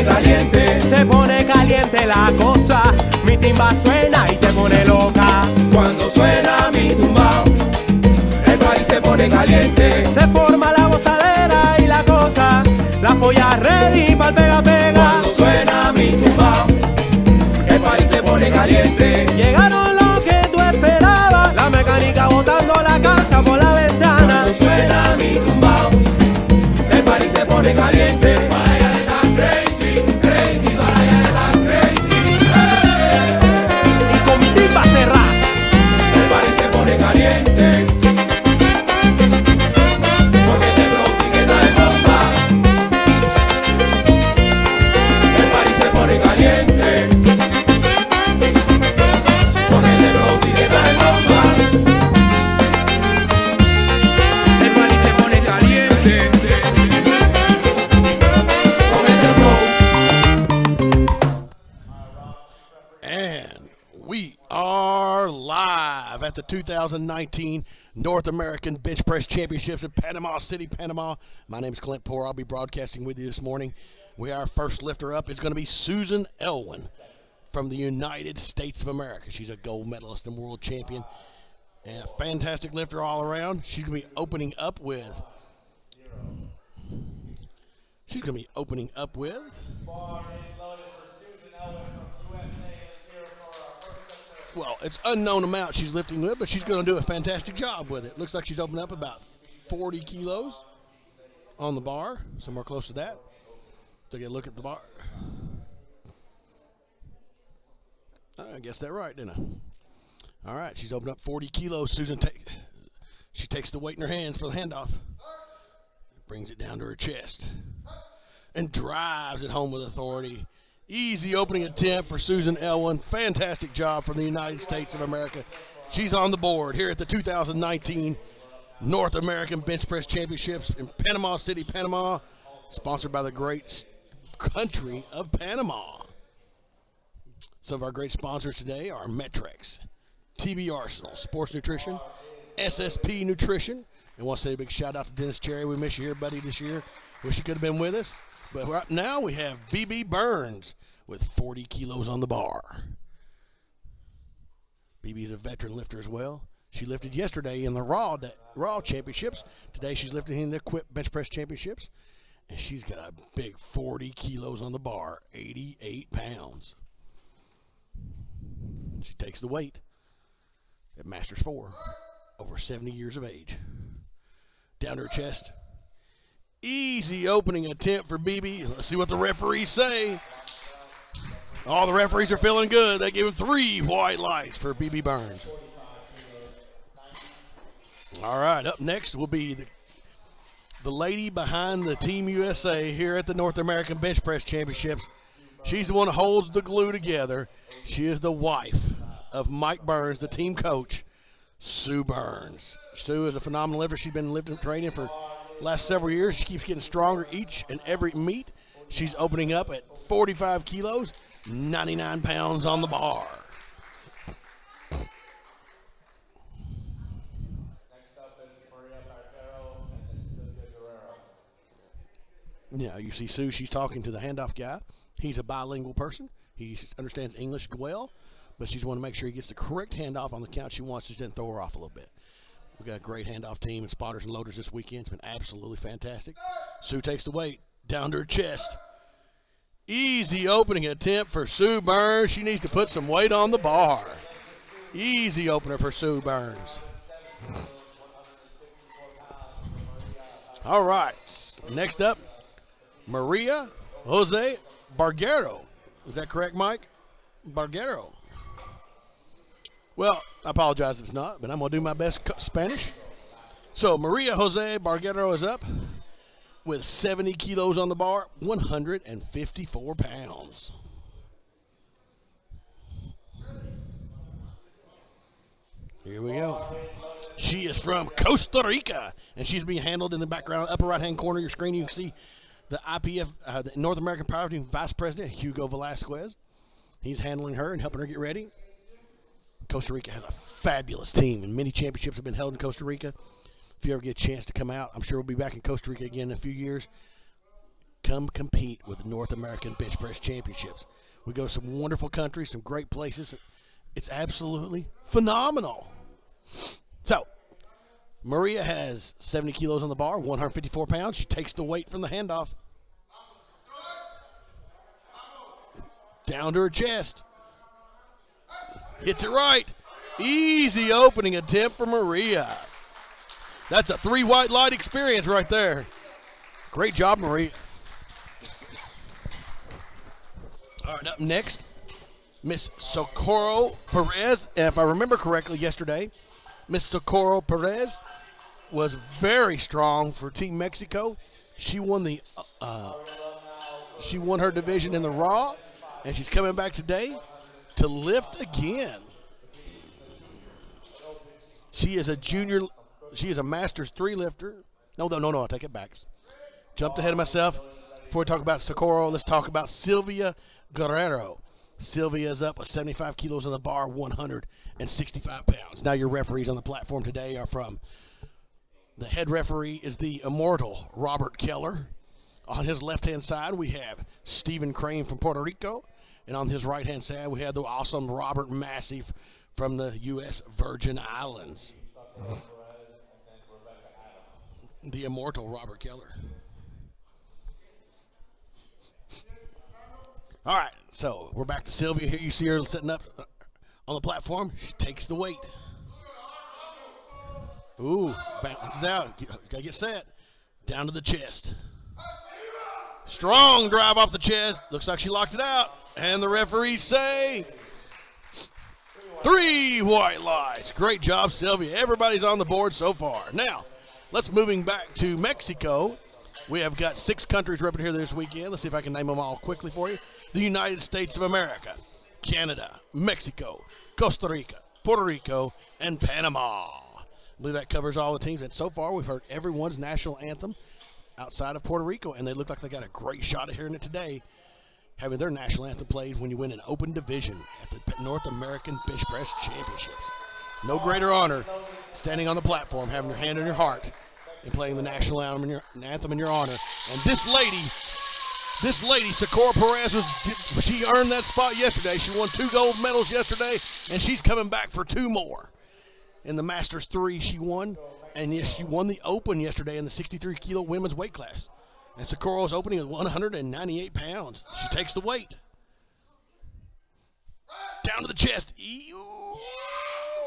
caliente. Se pone caliente la cosa, mi timba suena y te pone loca. Cuando suena mi tumbao, el party se pone caliente. Se forma la gozadera y la cosa, la polla ready pa'l pega pega. Cuando suena mi tumbao, el party se pone caliente. Llegaron lo que tú esperabas, la mecánica botando la casa por la ventana. Cuando suena mi tumbao, el party se pone caliente. Toda la llave está crazy, crazy, toda la llave está crazy. Y con mi timba cerrada, El party se pone caliente. Porque este flow sí que está de bomba. El party se pone caliente. Porque este flow sí que está de bomba. El party se pone caliente. Con este flow. And we are live at the 2019 North American Bench Press Championships in Panama City, Panama. My name is Clint Poor. I'll be broadcasting with you this morning. Our first lifter up is going to be Susan Elwin from the United States of America. She's a gold medalist and world champion and a fantastic lifter all around. She's going to be opening up with well, it's unknown amount she's lifting with, but she's going to do a fantastic job with it. Looks like she's opened up about 40 kilos on the bar, somewhere close to that. Take a look at the bar. I guessed that right, didn't I? All right, she's opened up 40 kilos. Susan she takes the weight in her hands for the handoff. Brings it down to her chest and drives it home with authority. Easy opening attempt for Susan Elwin. Fantastic job from the United States of America. She's on the board here at the 2019 North American Bench Press Championships in Panama City, Panama, sponsored by the great country of Panama. Some of our great sponsors today are Metrex, TB Arsenal, Sports Nutrition, SSP Nutrition, and want to say a big shout out to Dennis Cherry. We miss you here, buddy, this year. Wish you could have been with us. But right now we have BB Burns with 40 kilos on the bar. BB's a veteran lifter as well. She lifted yesterday in the Raw Championships. Today she's lifting in the Equip Bench Press Championships. And she's got a big 40 kilos on the bar, 88 pounds. She takes the weight at Masters 4, over 70 years of age. Down to her chest. Easy opening attempt for BB. Let's see what the referees say. All the referees are feeling good. They give him 3 white lights for BB Burns. All right, up next will be the lady behind the Team USA here at the North American Bench Press Championships. She's the one who holds the glue together. She is the wife of Mike Burns, the team coach, Sue Burns. Sue is a phenomenal lifter. She's been lifting training for the last several years. She keeps getting stronger each and every meet. She's opening up at 45 kilos, 99 pounds on the bar. Next up is Maria Barbero and then Sylvia Guerrero. Yeah, you see Sue, she's talking to the handoff guy. He's a bilingual person. He understands English well, but she's want to make sure he gets the correct handoff on the count she wants. She didn't throw her off a little bit. We've got a great handoff team and spotters and loaders this weekend. It's been absolutely fantastic. Sue takes the weight down to her chest. Easy opening attempt for Sue Burns. She needs to put some weight on the bar. Easy opener for Sue Burns. All right, next up, Maria Jose Barguero. Is that correct, Mike? Barguero. Well, I apologize if it's not, but I'm going to do my best Spanish. So, Maria Jose Barguero is up with 70 kilos on the bar, 154 pounds. Here we go. She is from Costa Rica, and she's being handled in the background, upper right-hand corner of your screen. You can see the IPF, the North American Powerlifting Vice President, Hugo Velasquez. He's handling her and helping her get ready. Costa Rica has a fabulous team, and many championships have been held in Costa Rica. If you ever get a chance to come out, I'm sure we'll be back in Costa Rica again in a few years. come compete with the North American Bench Press Championships. We go to some wonderful countries, some great places. It's absolutely phenomenal. So, Maria has 70 kilos on the bar, 154 pounds. She takes the weight from the handoff. Down to her chest. Hits it right. Easy opening attempt for Maria. That's a 3 white light experience right there. Great job, Maria. All right, up next, Miss Socorro Perez. And if I remember correctly yesterday, Miss Socorro Perez was very strong for Team Mexico. She won her division in the Raw, and she's coming back today to lift again. She is a junior. She is a Masters 3 lifter. No, I take it back. Jumped ahead of myself. Before we talk about Socorro, let's talk about Sylvia Guerrero. Sylvia's up with 75 kilos on the bar, 165 pounds. Now your referees on the platform today are from, the head referee is the immortal Robert Keller. On his left-hand side, we have Stephen Crane from Puerto Rico. And on his right-hand side, we have the awesome Robert Massey from the U.S. Virgin Islands. The immortal Robert Keller. All right, so we're back to Sylvia here. You see her sitting up on the platform. She takes the weight. Ooh, bounces out. Gotta get set. Down to the chest. Strong drive off the chest. Looks like she locked it out. And the referees say 3 white lights. Great job, Sylvia. Everybody's on the board so far. Now, let's moving back to Mexico. We have got 6 countries represented here this weekend. Let's see if I can name them all quickly for you. The United States of America, Canada, Mexico, Costa Rica, Puerto Rico, and Panama. I believe that covers all the teams. And so far, we've heard everyone's national anthem outside of Puerto Rico, and they look like they got a great shot at hearing it today, having their national anthem played when you win an open division at the North American Bench Press Championships. No greater honor standing on the platform, having your hand on your heart, and playing the national anthem in your honor. And this lady, Socorro Perez, she earned that spot yesterday. She won 2 gold medals yesterday, and she's coming back for 2 more. In the Masters 3, she won, and yes, she won the Open yesterday in the 63-kilo women's weight class. And Socorro's opening at 198 pounds. She takes the weight. Down to the chest.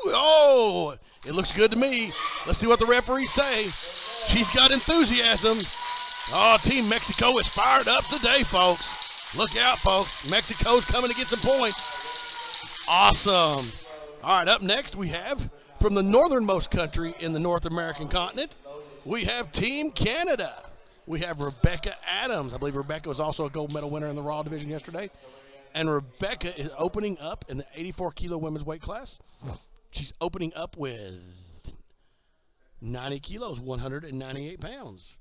Oh, it looks good to me. Let's see what the referees say. She's got enthusiasm. Oh, Team Mexico is fired up today, folks. Look out, folks. Mexico's coming to get some points. Awesome. All right, up next we have, from the northernmost country in the North American continent, we have Team Canada. We have Rebecca Adams. I believe Rebecca was also a gold medal winner in the Raw division yesterday. And Rebecca is opening up in the 84-kilo women's weight class. She's opening up with 90 kilos, 198 pounds.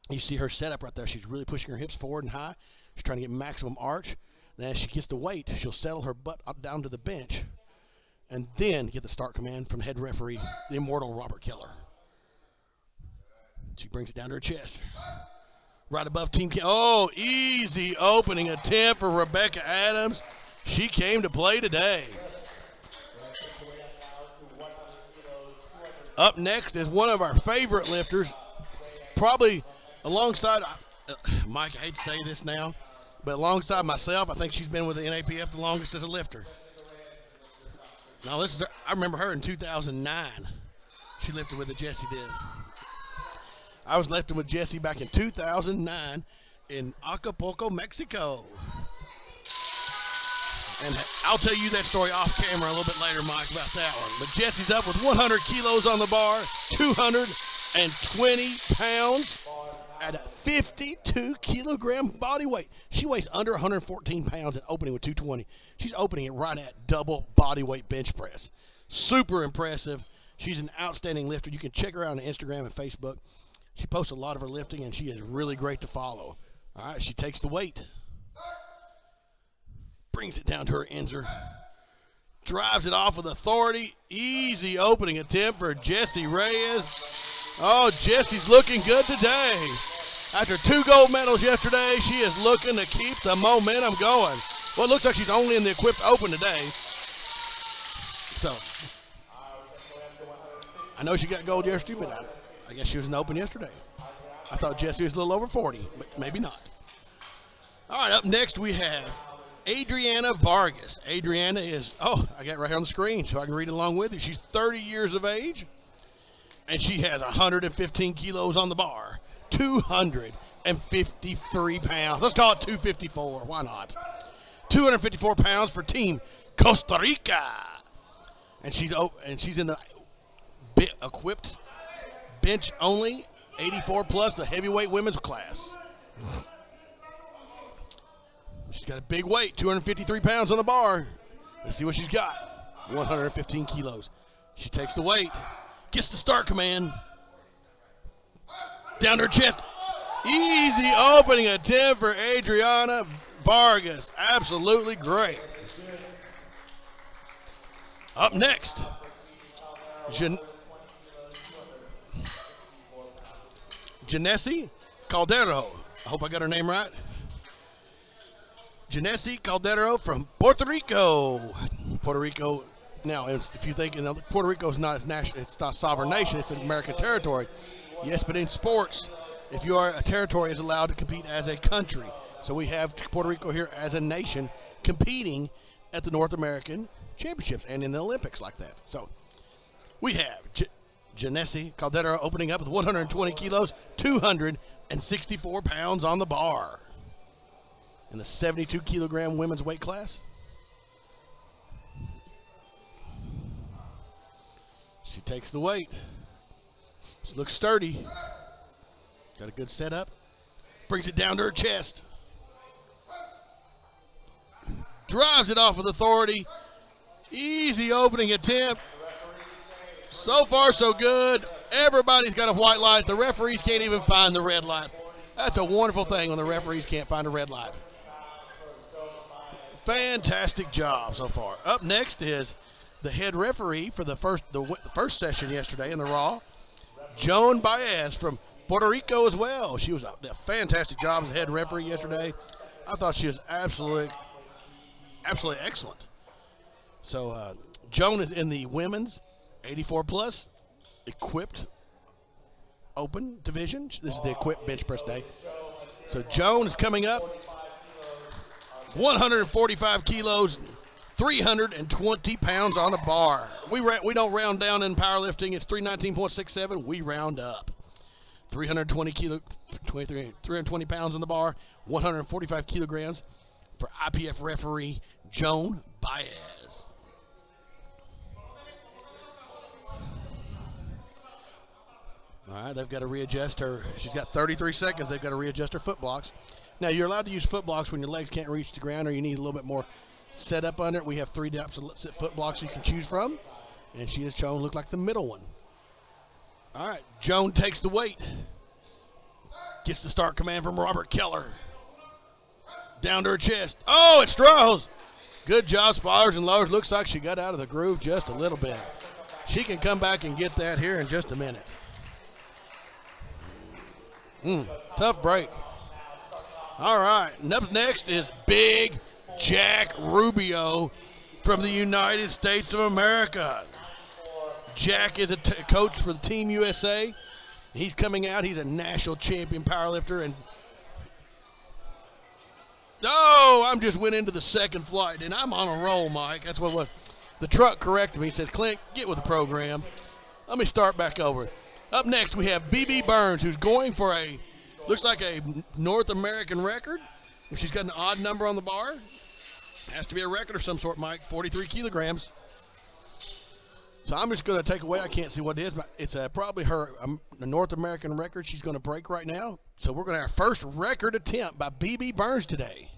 You see her setup right there. She's really pushing her hips forward and high. She's trying to get maximum arch. Then as she gets the weight, she'll settle her butt up down to the bench and then get the start command from head referee, the immortal Robert Keller. She brings it down to her chest. Right above Team Canada. Oh, easy opening attempt for Rebecca Adams. She came to play today. Up next is one of our favorite lifters, probably alongside, Mike, I hate to say this now, but alongside myself, I think she's been with the NAPF the longest as a lifter. Now, this is I remember her in 2009. She lifted with it, Jessie did. I was lifting with Jessie back in 2009 in Acapulco, Mexico. And I'll tell you that story off camera a little bit later, Mike, about that one. But Jessie's up with 100 kilos on the bar, 220 pounds at a 52-kilogram body weight. She weighs under 114 pounds and opening with 220. She's opening it right at double body weight bench press. Super impressive. She's an outstanding lifter. You can check her out on Instagram and Facebook. She posts a lot of her lifting, and she is really great to follow. All right, she takes the weight. Brings it down to her Enzer. Drives it off with authority. Easy opening attempt for Jessie Reyes. Oh, Jessie's looking good today. After 2 gold medals yesterday, she is looking to keep the momentum going. Well, it looks like she's only in the Equipped Open today. So, I know she got gold yesterday, but I guess she was in the Open yesterday. I thought Jessie was a little over 40, but maybe not. All right, up next we have Adriana Vargas. Adriana is, I got it right here on the screen so I can read it along with you. She's 30 years of age, and she has 115 kilos on the bar, 253 pounds. Let's call it 254. Why not? 254 pounds for Team Costa Rica. And she's in the equipped bench only, 84 plus, the heavyweight women's class. She's got a big weight, 253 pounds on the bar. Let's see what she's got. 115 kilos. She takes the weight, gets the start command. Down to her chest. Easy opening attempt for Adriana Vargas. Absolutely great. Up next, Janesi Caldero. I hope I got her name right. Janesi Caldero from Puerto Rico. Puerto Rico. Now, if you think Puerto Rico is not national, it's not a sovereign nation, it's an American territory. Yes, but in sports, if you are a territory, is allowed to compete as a country. So we have Puerto Rico here as a nation competing at the North American Championships and in the Olympics like that. So we have Janesi Caldero opening up with 120 kilos, 264 pounds on the bar. In the 72 kilogram women's weight class. She takes the weight. She looks sturdy. Got a good setup. Brings it down to her chest. Drives it off with authority. Easy opening attempt. So far, so good. Everybody's got a white light. The referees can't even find the red light. That's a wonderful thing when the referees can't find a red light. Fantastic job so far. Up next is the head referee for the first session yesterday in the Raw, Joan Baez from Puerto Rico as well. She was a fantastic job as head referee yesterday. I thought she was absolutely excellent. So Joan is in the women's 84 plus equipped open division. This is the equipped bench press day. So Joan is coming up. 145 kilos, 320 pounds on the bar. We don't round down in powerlifting. It's 319.67. We round up. 320 pounds on the bar, 145 kilograms for IPF referee Joan Baez. All right, they've got to readjust her. She's got 33 seconds. They've got to readjust her foot blocks. Now, you're allowed to use foot blocks when your legs can't reach the ground or you need a little bit more setup under it. We have 3 types of foot blocks you can choose from, and she has chosen look like the middle one. All right, Joan takes the weight. Gets the start command from Robert Keller. Down to her chest. Oh, it straws. Good job, spotters and lowers. Looks like she got out of the groove just a little bit. She can come back and get that here in just a minute. Tough break. All right, and up next is Big Jack Rubio from the United States of America. Jack is a coach for the Team USA. He's coming out. He's a national champion powerlifter. And I'm just went into the second flight, and I'm on a roll, Mike. That's what it was. The truck corrected me. He says, Clint, get with the program. Let me start back over. Up next, we have BB Burns, who's going for looks like a North American record. If she's got an odd number on the bar, has to be a record of some sort, Mike, 43 kilograms. So I'm just going to take away, I can't see what it is, but it's probably her a North American record she's going to break right now. So we're going to have our first record attempt by BB Burns today.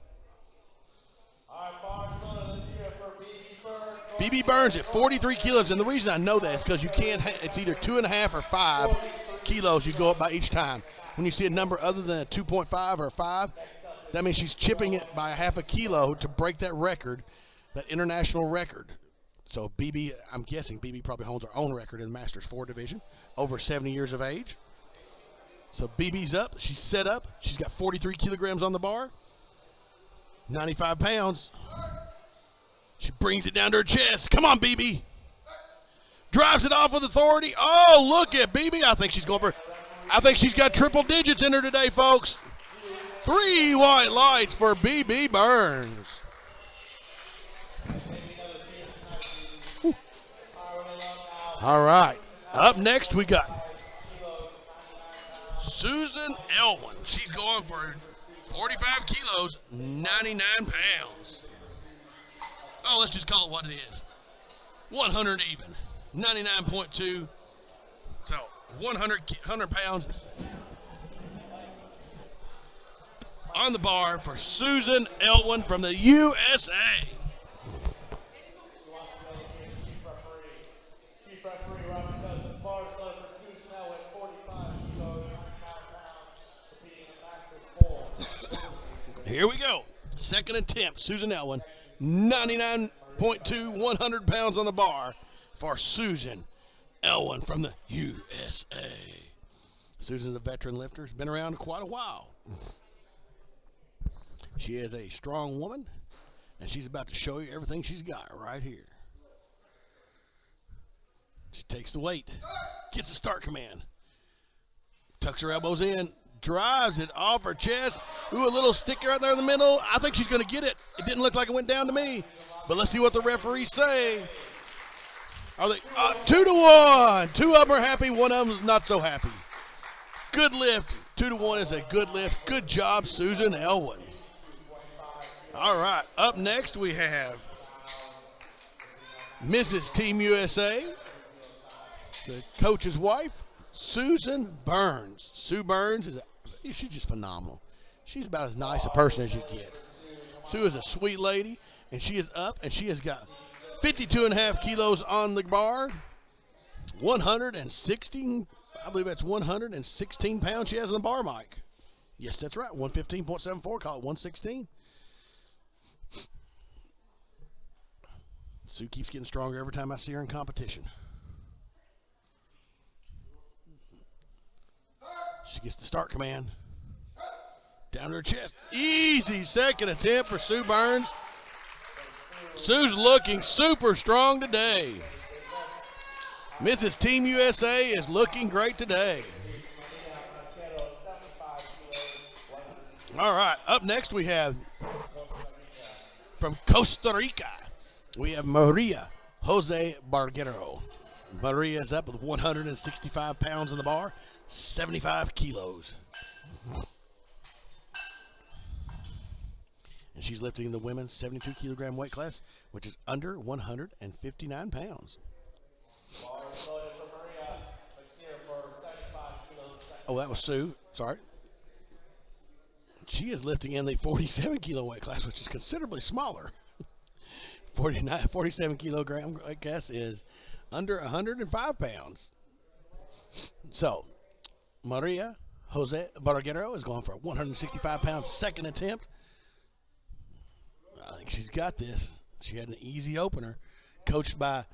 BB Burns at 43 kilos, and the reason I know that is because you can't, it's either 2.5 or 5 kilos you go up by each time. When you see a number other than a 2.5 or 5, that means she's chipping it by 0.5 kilo to break that record, that international record. So BB, I'm guessing BB probably holds her own record in the Masters 4 division, over 70 years of age. So BB's up. She's set up. She's got 43 kilograms on the bar. 95 pounds. She brings it down to her chest. Come on, BB. Drives it off with authority. Oh, look at BB. I think she's got triple digits in her today, folks. 3 white lights for BB Burns. Whew. All right. Up next, we got Susan Elwin. She's going for 45 kilos, 99 pounds. Oh, let's just call it what it is. 100 even. 99.2. So 100 pounds on the bar for Susan Elwin from the USA. Chief referee Robert Cousins, bar slow for Susan Elwin, 45 kilos, 99 pounds, competing in Masters 4. Here we go. Second attempt, Susan Elwin, 99.2, 100 pounds on the bar for Susan Elwin from the USA. Susan's a veteran lifter. She's been around quite a while. She is a strong woman, and she's about to show you everything she's got right here. She takes the weight, gets the start command, tucks her elbows in, drives it off her chest. Ooh, a little stick right there in the middle. I think she's going to get it. It didn't look like it went down to me, but let's see what the referees say. Are they 2-1? 2 of them are happy, one of them is not so happy. Good lift. 2-1 is a good lift. Good job, Susan Elwin. All right, up next we have Mrs. Team USA, the coach's wife, Susan Burns. Sue Burns she's just phenomenal. She's about as nice a person as you get. Sue is a sweet lady, and she is up, and she has got 52.5 kilos on the bar, 116, I believe that's 116 pounds she has on the bar, Mike. Yes, that's right, 115.74, call it 116. Sue keeps getting stronger every time I see her in competition. She gets the start command. Down to her chest. Easy second attempt for Sue Burns. Sue's looking super strong today. Mrs. Team USA is looking great today. All right, up next we have from Costa Rica. We have Maria Jose Barguero. Maria's up with 165 pounds on the bar, 75 kilos. And she's lifting in the women's 72 kilogram weight class, which is under 159 pounds. Oh, that was Sue. Sorry. She is lifting in the 47 kilo weight class, which is considerably smaller. 47 kilogram, I guess, is under 105 pounds. So, Maria Jose Barguero is going for a 165 pound second attempt. I think she's got this. She had an easy opener, coached by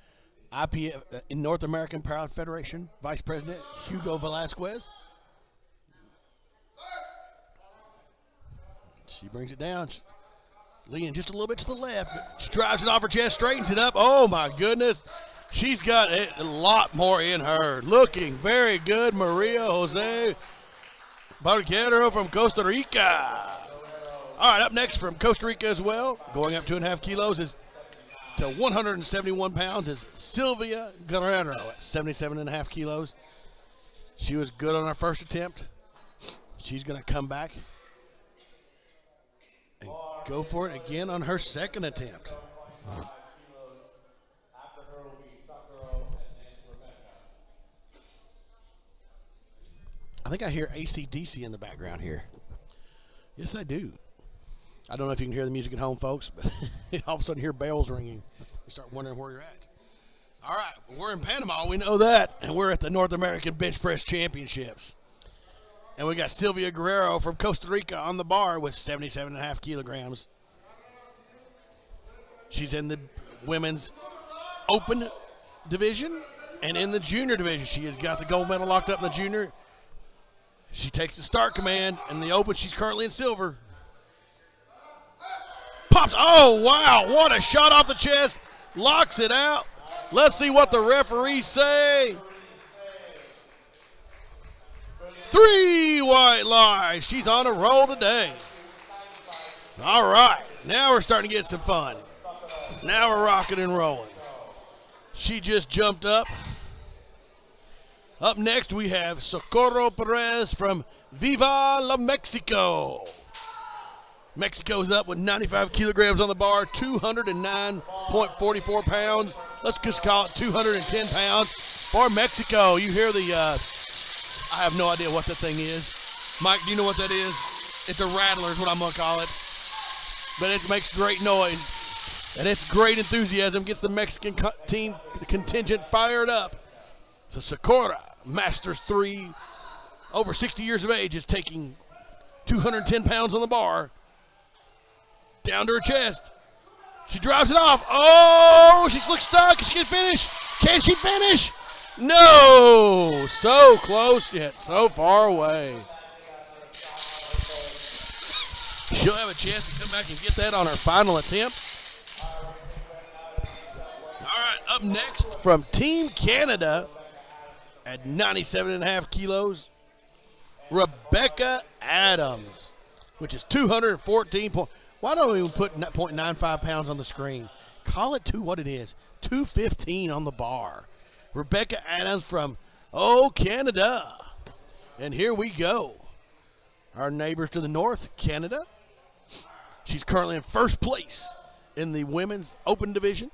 IPF, in North American Power Federation Vice President Hugo Velasquez. She brings it down. Leaning just a little bit to the left. She drives it off her chest, straightens it up. Oh, my goodness. She's got a lot more in her. Looking very good, Maria Jose Barguero from Costa Rica. All right, up next from Costa Rica as well, going up 2.5 kilos is to 171 pounds is Sylvia Guerrero at 77.5 kilos. She was good on her first attempt. She's going to come back and go for it again on her second attempt. I think I hear AC/DC in the background here. Yes, I do. I don't know if you can hear the music at home, folks, but all of a sudden hear bells ringing. You start wondering where you're at. All right, we're in Panama, we know that, and we're at the North American Bench Press Championships. And we got Sylvia Guerrero from Costa Rica on the bar with 77.5 kilograms. She's in the women's open division and in the junior division. She has got the gold medal locked up in the junior. She takes the start command. In the open, she's currently in silver. Pops. Oh, wow. What a shot off the chest. Locks it out. Let's see what the referees say. 3 white lies. She's on a roll today. All right. Now we're starting to get some fun. Now we're rocking and rolling. She just jumped up. Up next, we have Socorro Perez from Viva La Mexico. Mexico's up with 95 kilograms on the bar, 209.44 pounds. Let's just call it 210 pounds for Mexico. You hear the, I have no idea what that thing is. Mike, do you know what that is? It's a rattler is what I'm going to call it. But it makes great noise. And it's great enthusiasm, gets the Mexican team, the contingent fired up. So Socorro, Masters 3, over 60 years of age, is taking 210 pounds on the bar. Down to her chest. She drives it off. Oh, she looks stuck. She can finish. Can she finish? No. So close yet so far away. She'll have a chance to come back and get that on her final attempt. All right, up next from Team Canada at 97.5 kilos, Rebecca Adams, which is 214 points. Why don't we even put 0.95 pounds on the screen? Call it what it is, 215 on the bar. Rebecca Adams from, Canada. And here we go. Our neighbors to the north, Canada. She's currently in first place in the women's open division.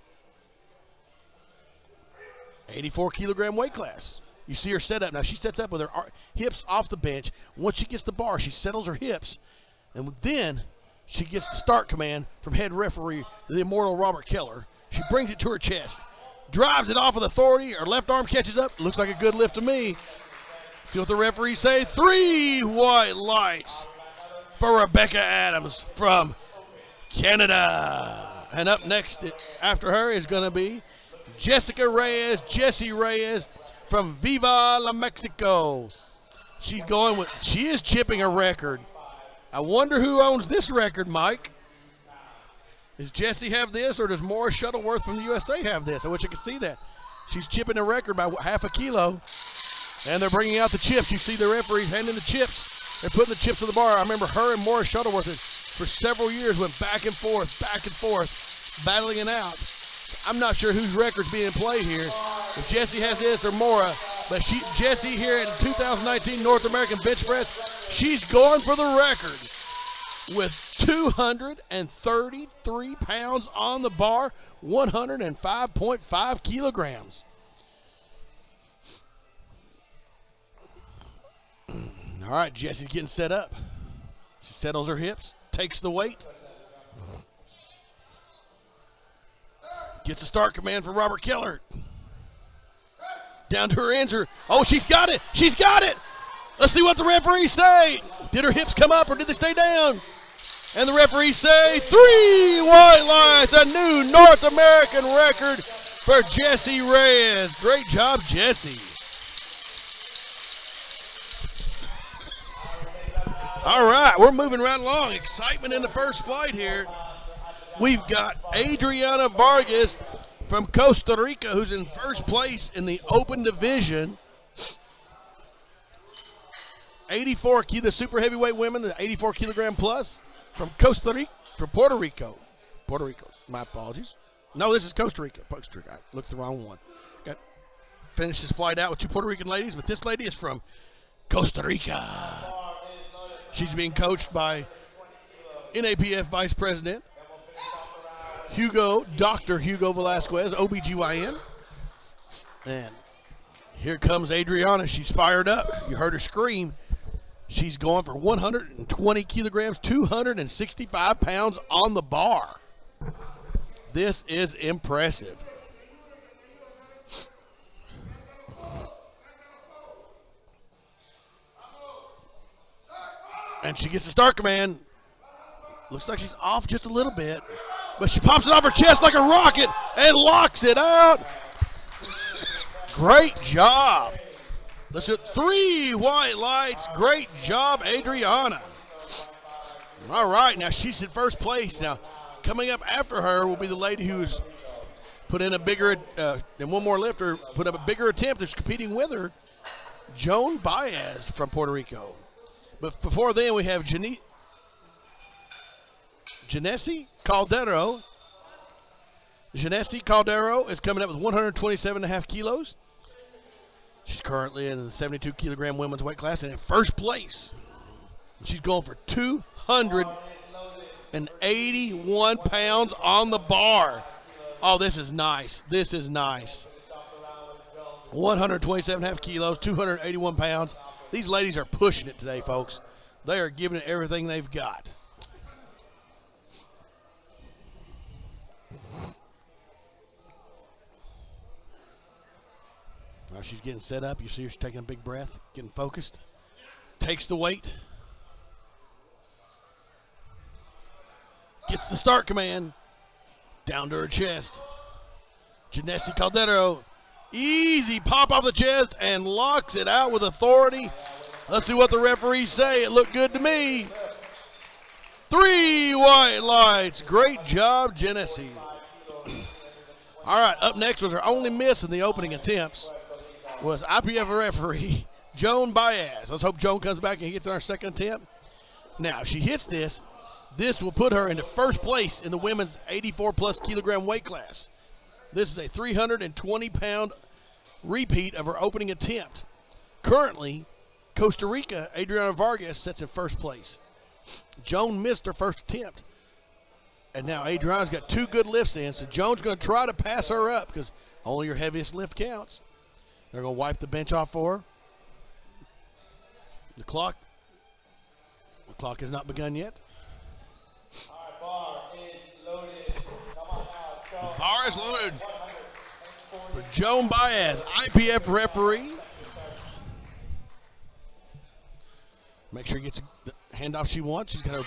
84 kilogram weight class. You see her set up. Now she sets up with her hips off the bench. Once she gets the bar, she settles her hips. And then she gets the start command from head referee, the immortal Robert Keller. She brings it to her chest. Drives it off with authority. Her left arm catches up. Looks like a good lift to me. See what the referees say. 3 white lights for Rebecca Adams from Canada. And up next after her is going to be Jessie Reyes from Viva La Mexico. She is chipping a record. I wonder who owns this record, Mike. Does Jessie have this, or does Morris Shuttleworth from the USA have this? I wish I could see that. She's chipping a record by half a kilo, and they're bringing out the chips. You see the referees handing the chips. They're putting the chips on the bar. I remember her and Morris Shuttleworth for several years went back and forth, battling it out. I'm not sure whose record's being played here. If Jessie has this or Mora, but Jessie here in 2019 North American Bench Press, she's going for the record with 233 pounds on the bar, 105.5 kilograms. All right, Jessie's getting set up. She settles her hips, takes the weight. Gets a start command from Robert Keller. Down to her answer. Oh, she's got it. She's got it. Let's see what the referees say. Did her hips come up or did they stay down? And the referees say 3 white lights, a new North American record for Jessie Reyes. Great job, Jessie. All right, we're moving right along. Excitement in the first flight here. We've got Adriana Vargas from Costa Rica, who's in first place in the open division. 84, the super heavyweight women, the 84 kilogram plus from Puerto Rico. My apologies. No, this is Costa Rica. I looked the wrong one. Finished this flight out with 2 Puerto Rican ladies, but this lady is from Costa Rica. She's being coached by NAPF Vice President Dr. Hugo Velasquez, OBGYN. And here comes Adriana. She's fired up. You heard her scream. She's going for 120 kilograms, 265 pounds on the bar. This is impressive. And she gets the start command. Looks like she's off just a little bit. But she pops it off her chest like a rocket and locks it out. Great job. Let's do 3 white lights. Great job, Adriana. All right, now she's in first place. Now, coming up after her will be the lady who's put in a bigger, and one more lifter, put up a bigger attempt. Who's competing with her, Joan Baez from Puerto Rico. But before then, we have Janesi Caldero. Janesi Caldero is coming up with 127.5 kilos. She's currently in the 72 kilogram women's weight class and in first place. She's going for 281 pounds on the bar. Oh, this is nice. This is nice. 127.5 kilos, 281 pounds. These ladies are pushing it today, folks. They are giving it everything they've got. Now she's getting set up. You see her, she's taking a big breath, getting focused. Takes the weight. Gets the start command. Down to her chest. Janesi Caldero. Easy pop off the chest and locks it out with authority. Let's see what the referees say. It looked good to me. 3 white lights. Great job, Janesi. All right, up next was her only miss in the opening attempts was IPF referee Joan Baez. Let's hope Joan comes back and gets on her second attempt. Now, if she hits this, this will put her into first place in the women's 84-plus kilogram weight class. This is a 320-pound repeat of her opening attempt. Currently, Costa Rica, Adriana Vargas sits in first place. Joan missed her first attempt. And now Adriana's got 2 good lifts in, so Joan's going to try to pass her up because only your heaviest lift counts. They're going to wipe the bench off for her. The clock has not begun yet. Bar is loaded. Come on now, Joan. The bar is loaded for Joan Baez, IPF referee. Make sure he gets the handoff she wants. She's got her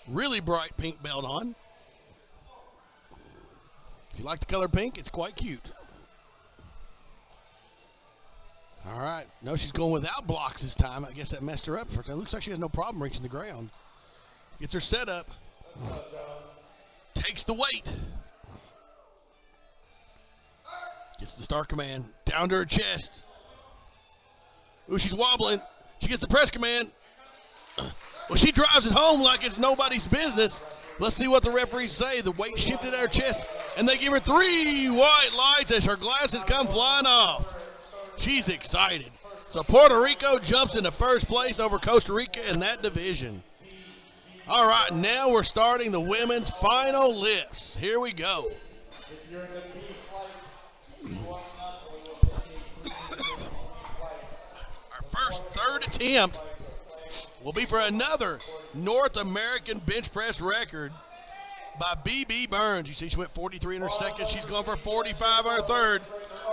really bright pink belt on. If you like the color pink, it's quite cute. All right. No, she's going without blocks this time. I guess that messed her up. It looks like she has no problem reaching the ground. Gets her set up. Takes the weight. Gets the start command. Down to her chest. Ooh, she's wobbling. She gets the press command. Well, she drives it home like it's nobody's business. Let's see what the referees say. The weight shifted at her chest, and they give her 3 white lights as her glasses come flying off. She's excited. So Puerto Rico jumps into first place over Costa Rica in that division. All right, now we're starting the women's final lifts. Here we go. Our first third attempt will be for another North American bench press record by B.B. Burns. You see she went 43 in her second. She's going for 45 on her third.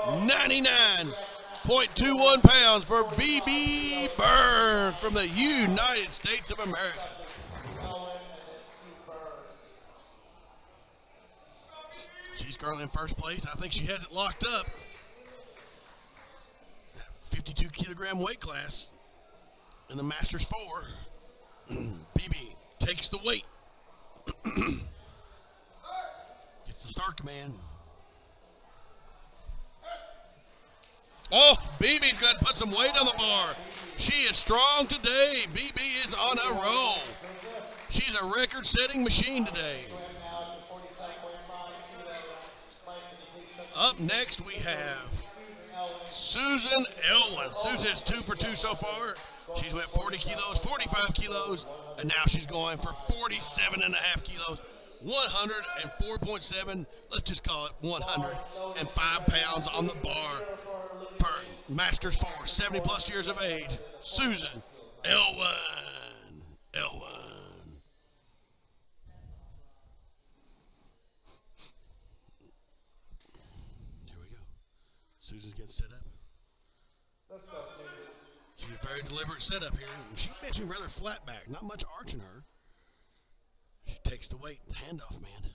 99.21 pounds for B.B. Burns from the United States of America. She's currently in first place. I think she has it locked up. 52 kilogram weight class in the Masters 4. BB takes the weight. Gets the start command. Oh, BB's going to put some weight on the bar. She is strong today. BB is on a roll. She's a record-setting machine today. Up next, we have Susan Elwin. Susan is 2 for 2 so far. She's went 40 kilos, 45 kilos, and now she's going for 47.5 kilos, 104.7, let's just call it 105 pounds on the bar for Masters 4, 70-plus years of age, Susan Elwin. Susan's getting set up. She's a very deliberate setup here. She's pitching rather flat back, not much arch in her. She takes the weight, the handoff man.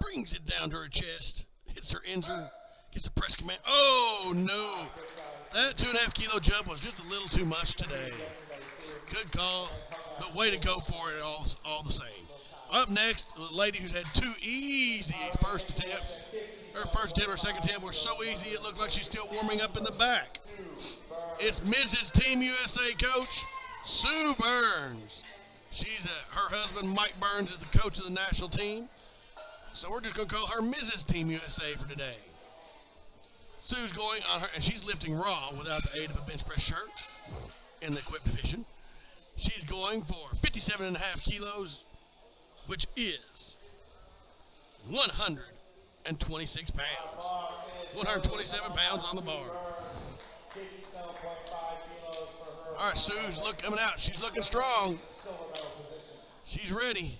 Brings it down to her chest, hits her injury, Gets the press command. Oh, no. That 2.5 kilo jump was just a little too much today. Good call, but way to go for it all the same. Up next, a lady who's had 2 easy first attempts. Her first attempt or second attempt was so easy it looked like she's still warming up in the back. It's Mrs. Team USA coach, Sue Burns. Her husband, Mike Burns, is the coach of the national team. So we're just going to call her Mrs. Team USA for today. Sue's going on her, and she's lifting raw without the aid of a bench press shirt in the equipped division. She's going for 57.5 kilos, which is 126 pounds. 127 pounds on the bar. All right, Sue's coming out. She's looking strong. She's ready.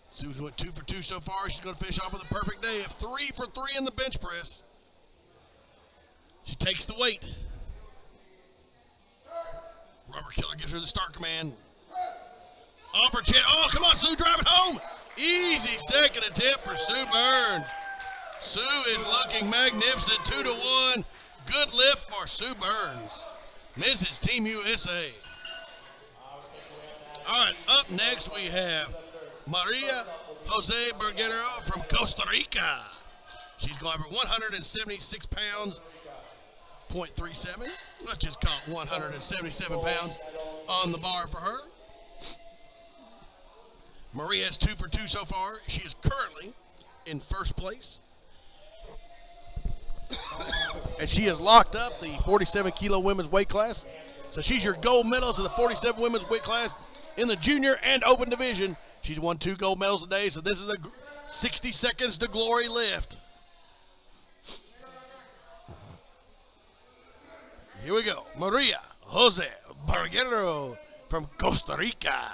Sue's went 2 for 2 so far. She's going to finish off with a perfect day of 3 for 3 in the bench press. She takes the weight. Robert Keller gives her the start command. Off her chest. Oh, come on, Sue, drive it home. Easy second attempt for Sue Burns. Sue is looking magnificent, 2-1. Good lift for Sue Burns. Mrs. Team USA. All right, up next we have Maria Jose Berguero from Costa Rica. She's going for 176 pounds, 0.37. Let's just call it 177 pounds on the bar for her. Maria is 2 for 2 so far. She is currently in first place. And she has locked up the 47 kilo women's weight class. So she's your gold medalist of the 47 women's weight class in the junior and open division. She's won 2 gold medals today, so this is a 60 seconds to glory lift. Here we go. Maria Jose Berguero from Costa Rica.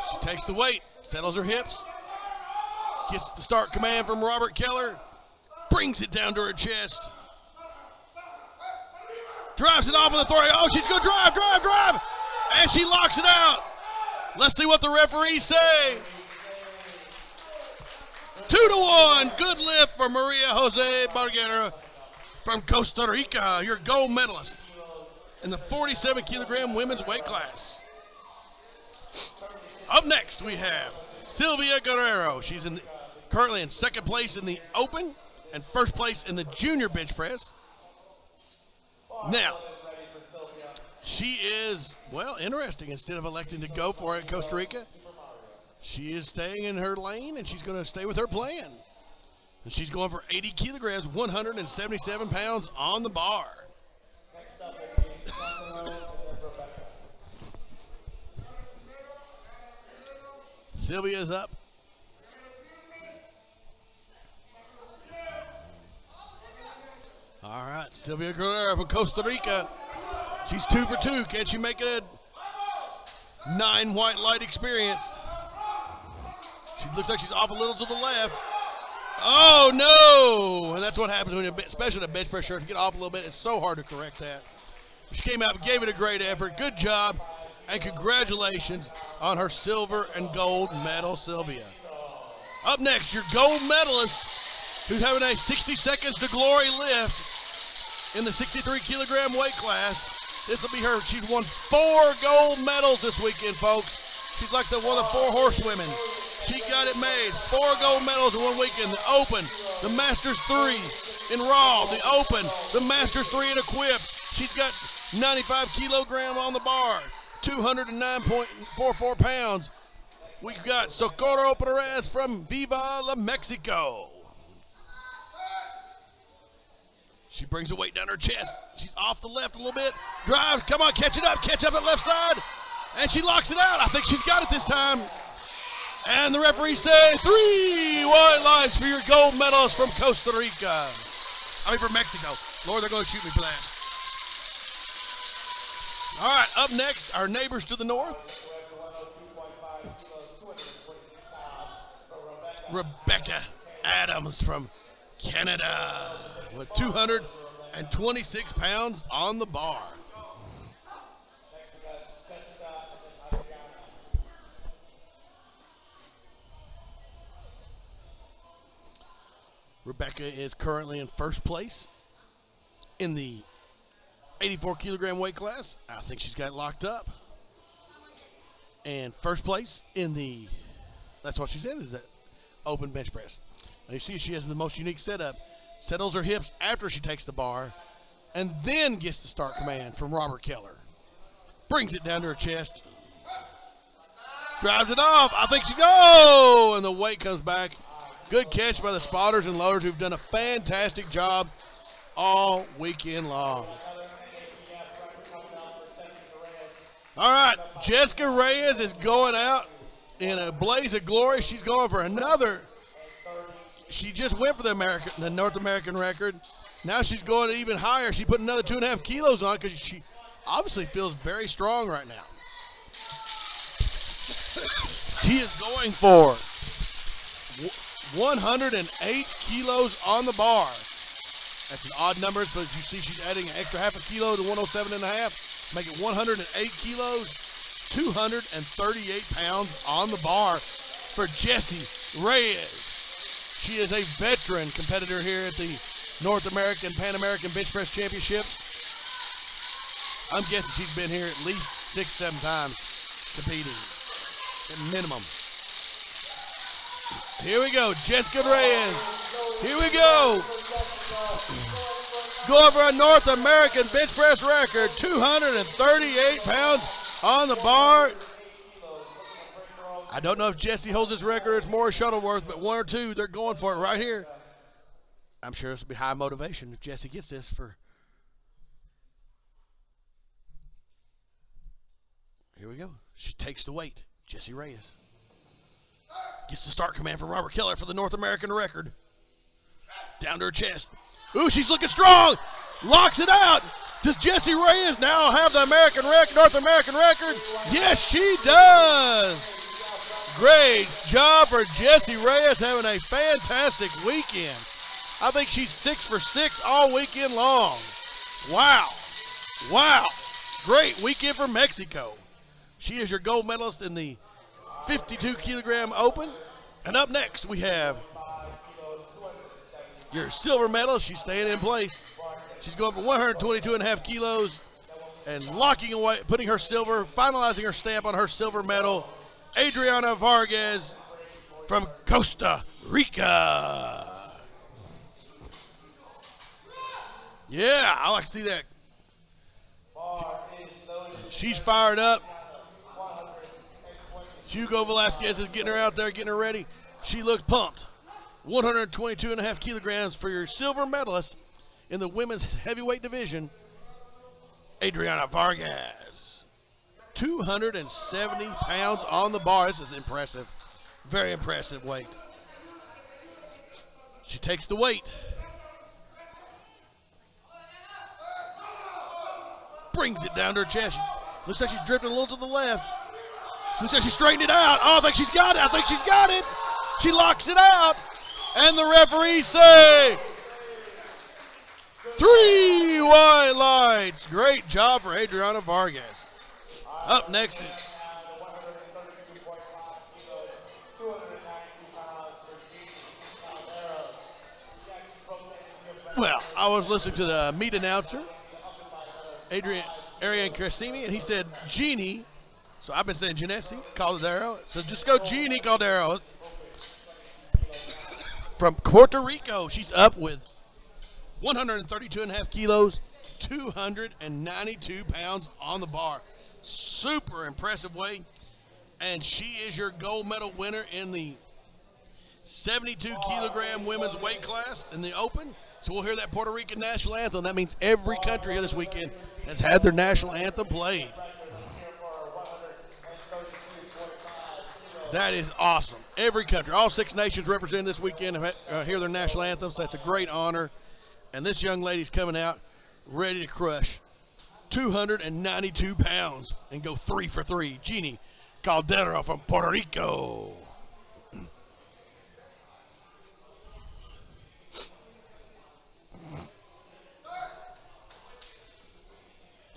She takes the weight, settles her hips, gets the start command from Robert Keller, brings it down to her chest. Drives it off with authority. Oh, she's going to drive. And she locks it out. Let's see what the referees say. 2-1. Good lift for Maria Jose Berguero from Costa Rica, your gold medalist in the 47 kilogram women's weight class. Up next, we have Sylvia Guerrero. She's currently in second place in the open and first place in the junior bench press. Now, she is, well, interesting. Instead of electing to go for it in Costa Rica, she is staying in her lane, and she's going to stay with her plan. And she's going for 80 kilograms, 177 pounds on the bar. Next up will be Sandra and then Rebecca. Sylvia's up. All right, Sylvia Guerrero from Costa Rica. She's 2 for 2. Can she make it a 9 white light experience? She looks like she's off a little to the left. Oh, no! And that's what happens when, especially in a bench press shirt, if you get off a little bit, it's so hard to correct that. She came out and gave it a great effort. Good job, and congratulations on her silver and gold medal, Sylvia. Up next, your gold medalist, who's having a 60 seconds to glory lift in the 63 kilogram weight class. This will be her. She's won 4 gold medals this weekend, folks. She's like one of the 4 horsewomen. She got it made. 4 gold medals in one weekend. The Open, the Masters 3 in Raw, the Open, the Masters 3 in Equipped. She's got 95 kilogram on the bar, 209.44 pounds. We've got Socorro Perez from Viva La Mexico. She brings the weight down her chest. She's off the left a little bit. Drive, come on, catch up at left side. And she locks it out. I think she's got it this time. And the referees say 3 white lights for your gold medalist from Costa Rica. From Mexico. Lord, they're going to shoot me for that. All right, up next, our neighbors to the north. Rebecca Adams from Canada. with 226 pounds on the bar. Next we got Jessica and then Adriana. Rebecca is currently in first place in the 84 kilogram weight class. I think she's got it locked up. And first place in the, that's what she's in, is that open bench press. Now you see she has the most unique setup. Settles her hips after she takes the bar and then gets the start command from Robert Keller. Brings it down to her chest. Drives it off. I think she goes. And the weight comes back. Good catch by the spotters and loaders who've done a fantastic job all weekend long. All right, Jessica Reyes is going out in a blaze of glory. She's going for another. She just went for the North American record. Now she's going even higher. She put another 2.5 kilos on because she obviously feels very strong right now. She is going for 108 kilos on the bar. That's an odd number, but you see she's adding an extra half a kilo to 107.5. Make it 108 kilos, 238 pounds on the bar for Jessie Reyes. She is a veteran competitor here at the North American Pan American Bench Press Championships. I'm guessing she's been here at least 6-7 times competing, at minimum. Here we go, Jessica Reyes. Here we go. Going for a North American bench press record, 238 pounds on the bar. I don't know if Jessie holds this record. It's more Shuttleworth, but one or two, they're going for it right here. I'm sure this will be high motivation if Jessie gets this for. Here we go. She takes the weight. Jessie Reyes gets the start command for Robert Keller for the North American record. Down to her chest. Ooh, she's looking strong. Locks it out. Does Jessie Reyes now have the North American record? Yes, she does. Great job for Jessie Reyes, having a fantastic weekend. I think she's 6 for 6 all weekend long. Wow. Wow. Great weekend for Mexico. She is your gold medalist in the 52 kilogram open. And up next we have your silver medal. She's staying in place. She's going for 122.5 kilos and locking away, putting her silver, finalizing her stamp on her silver medal, Adriana Vargas from Costa Rica. Yeah, I like to see that. She's fired up. Hugo Velasquez is getting her out there, getting her ready. She looks pumped. 122.5 kilograms for your silver medalist in the women's heavyweight division, Adriana Vargas. 270 pounds on the bar. This is impressive. Very impressive weight. She takes the weight. Brings it down to her chest. Looks like she's drifting a little to the left. Looks like she straightened it out. Oh, I think she's got it. I think she's got it. She locks it out. And the referees say 3 white lights. Great job for Adriana Vargas. Up next is well, I was listening to the meet announcer, Ariane Crescini, and he said Jeannie. So I've been saying Genesee Caldero. So just go Jeannie Caldero. From Puerto Rico, she's up with 132.5 kilos, 292 pounds on the bar. Super impressive weight. And she is your gold medal winner in the 72 kilogram women's weight class in the open. So we'll hear that Puerto Rican national anthem. That means every country here this weekend has had their national anthem played. That is awesome. Every country, all 6 nations represented this weekend hear their national anthems. That's a great honor. And this young lady's coming out ready to crush 292 pounds and go 3 for 3. Jeannie Caldero from Puerto Rico.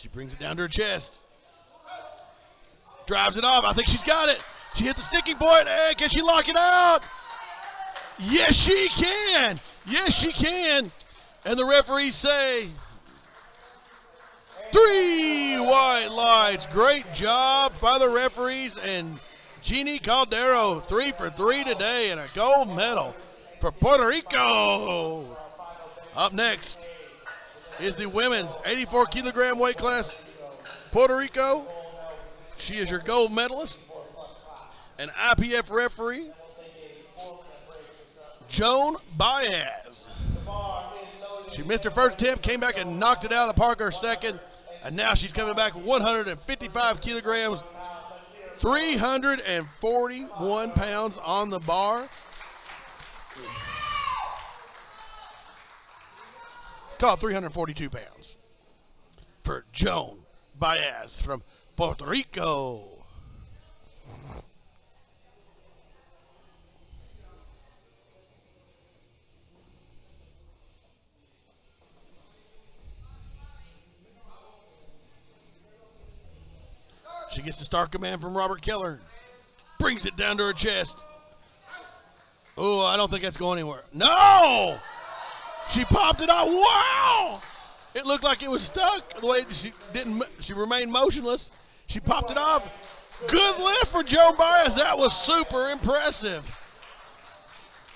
She brings it down to her chest. Drives it off. I think she's got it. She hit the sticking point. Hey, can she lock it out? Yes, she can. Yes, she can. And the referees say 3 white lights. Great job by the referees. And Jeannie Caldero, 3 for 3 today, and a gold medal for Puerto Rico. Up next is the women's 84 kilogram weight class. Puerto Rico, she is your gold medalist. An IPF referee, Joan Baez. She missed her first attempt, came back and knocked it out of the park her second, and now she's coming back 155 kilograms, 341 pounds on the bar. Call it 342 pounds for Joan Baez from Puerto Rico. She gets the start command from Robert Keller. Brings it down to her chest. Oh, I don't think that's going anywhere. No! She popped it out. Wow! It looked like it was stuck. The way she remained motionless. She popped it off. Good lift for Joan Baez. That was super impressive.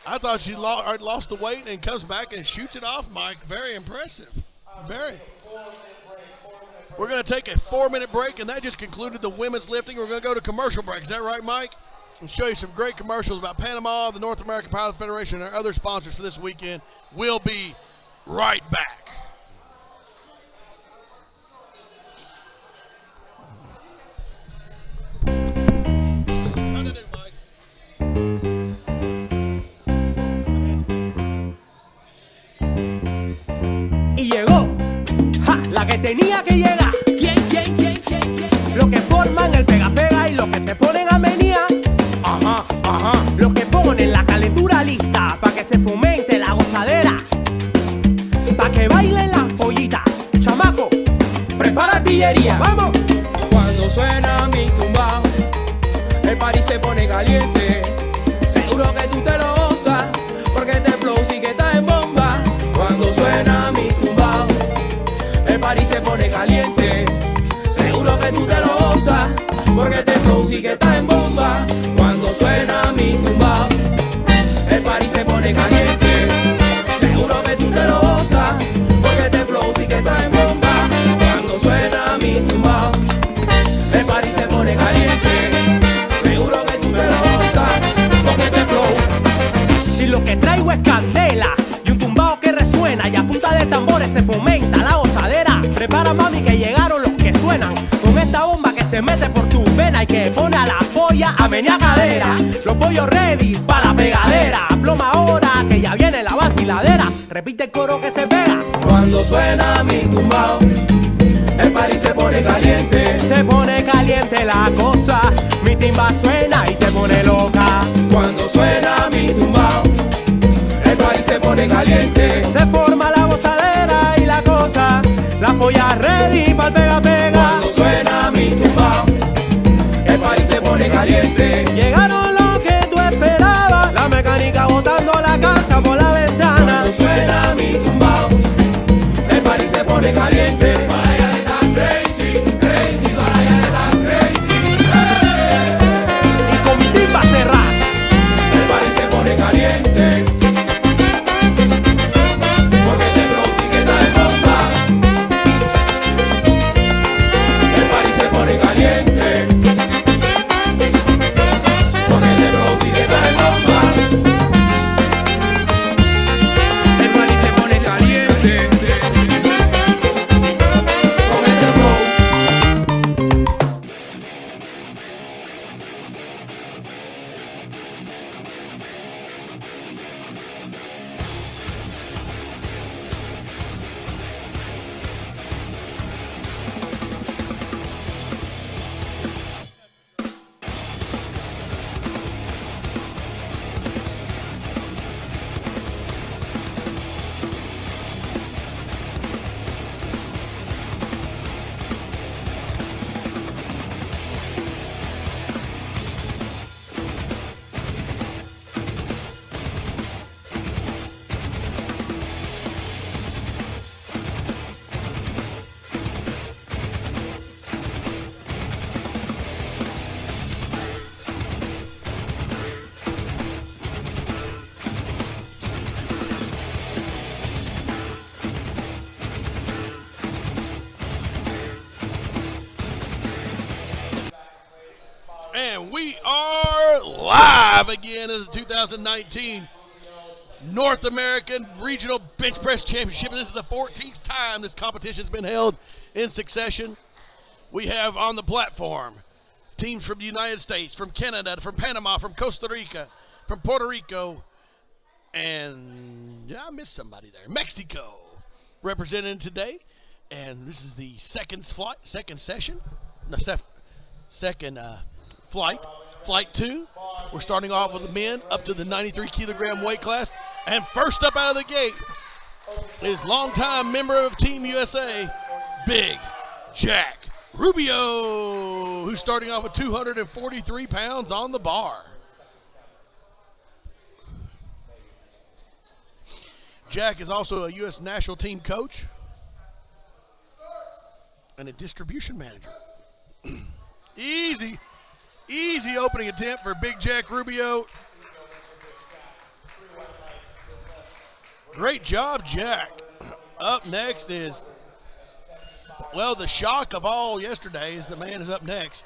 I thought she lost the weight and comes back and shoots it off, Mike. Very impressive. Very. We're going to take a 4-minute break, and that just concluded the women's lifting. We're going to go to commercial break. Is that right, Mike? And show you some great commercials about Panama, the North American Pilot Federation, and our other sponsors for this weekend. We'll be right back. How did it, Mike? Y llegó la que tenía que llegar. Los que forman el pega-pega y los que te ponen a menear. Los que ponen la calentura lista pa' que se fomente la gozadera. Pa' que bailen las pollitas. Chamaco, prepara artillería. ¡Vamos! Cuando suena mi tumbao, el party se pone caliente. Seguro que tú te lo gozas, porque este flow sí que está en bomba. Cuando suena mi tumbao, el party se pone caliente. Seguro que tú te lo gozas, porque este flow sí que está en bomba. Cuando suena mi tumbao, el party se pone caliente. Seguro que tú te lo gozas, porque este flow sí que está en bomba. Cuando suena mi tumbao, el party se pone caliente. Seguro que tú te lo gozas, porque este flow. Si lo que traigo es candela y un tumbao que resuena y a punta de tambores se fomenta la gozadera. Prepara, mami, que llegaron los que suenan con esta bomba que se mete por tu vena y que pone a la polla a menear cadera. Los pollos ready para la pegadera. Ploma ahora que ya viene la vaciladera. Repite el coro que se pega. Cuando suena mi tumbao, el party se pone caliente. Se pone caliente la cosa. Mi timba suena y te pone loca. Cuando suena mi tumbao, el party se pone caliente. Se forma la gozadera y la cosa. La polla ready pa'l pega-pega. Cuando suena mi tumbao, el party se pone caliente. Llegaron los que tú esperabas. La mecánica botando la casa por la ventana. Cuando suena mi tumbao, el party se pone caliente. Para allá de tan crazy, crazy, para allá de tan crazy. Y con mi timba cerrada. El party se pone caliente. Porque este flow sí que está en bomba. alive again in the 2019 North American Regional Bench Press Championship. This is the 14th time this competition has been held in succession. We have on the platform teams from the United States, from Canada, from Panama, from Costa Rica, from Puerto Rico, and yeah, I missed somebody there. Mexico represented today, and this is the second flight. Flight 2. We're starting off with the men up to the 93 kilogram weight class. And first up out of the gate is longtime member of Team USA, Big Jack Rubio, who's starting off with 243 pounds on the bar. Jack is also a U.S. national team coach and a distribution manager. Easy opening attempt for Big Jack Rubio. Great job, Jack. Up next is, well, the shock of all yesterday is the man is up next.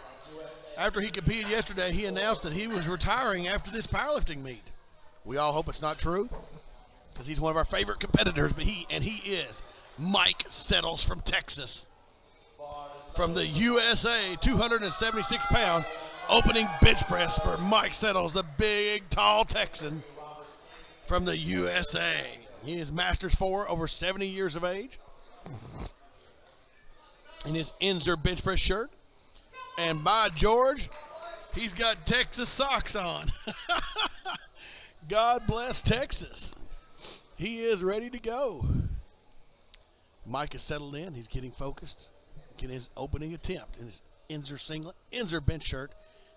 After he competed yesterday, he announced that he was retiring after this powerlifting meet. We all hope it's not true, because he's one of our favorite competitors, but he is Mike Settles from Texas. From the USA, 276-pound opening bench press for Mike Settles, the big, tall Texan from the USA. He is Masters 4, over 70 years of age, in his Inzer bench press shirt. And by George, he's got Texas socks on. God bless Texas. He is ready to go. Mike is settled in. He's getting focused. Getting his opening attempt in his Inzer singlet, Inzer bench shirt,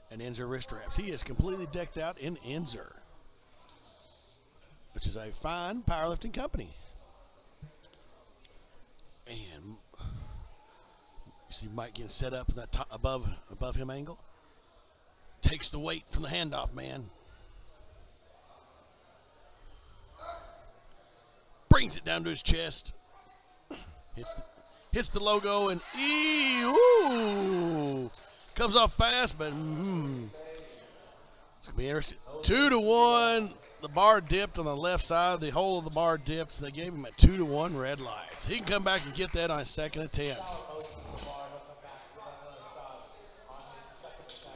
and Inzer wrist wraps. He is completely decked out in Inzer, which is a fine powerlifting company. And you see Mike getting set up in that top, above him angle. Takes the weight from the handoff man. Brings it down to his chest. Hits the logo and ooh, comes off fast, but it's gonna be interesting. 2-1. The bar dipped on the left side. The whole of the bar dipped. So they gave him a 2-1 red lights. He can come back and get that on his second attempt.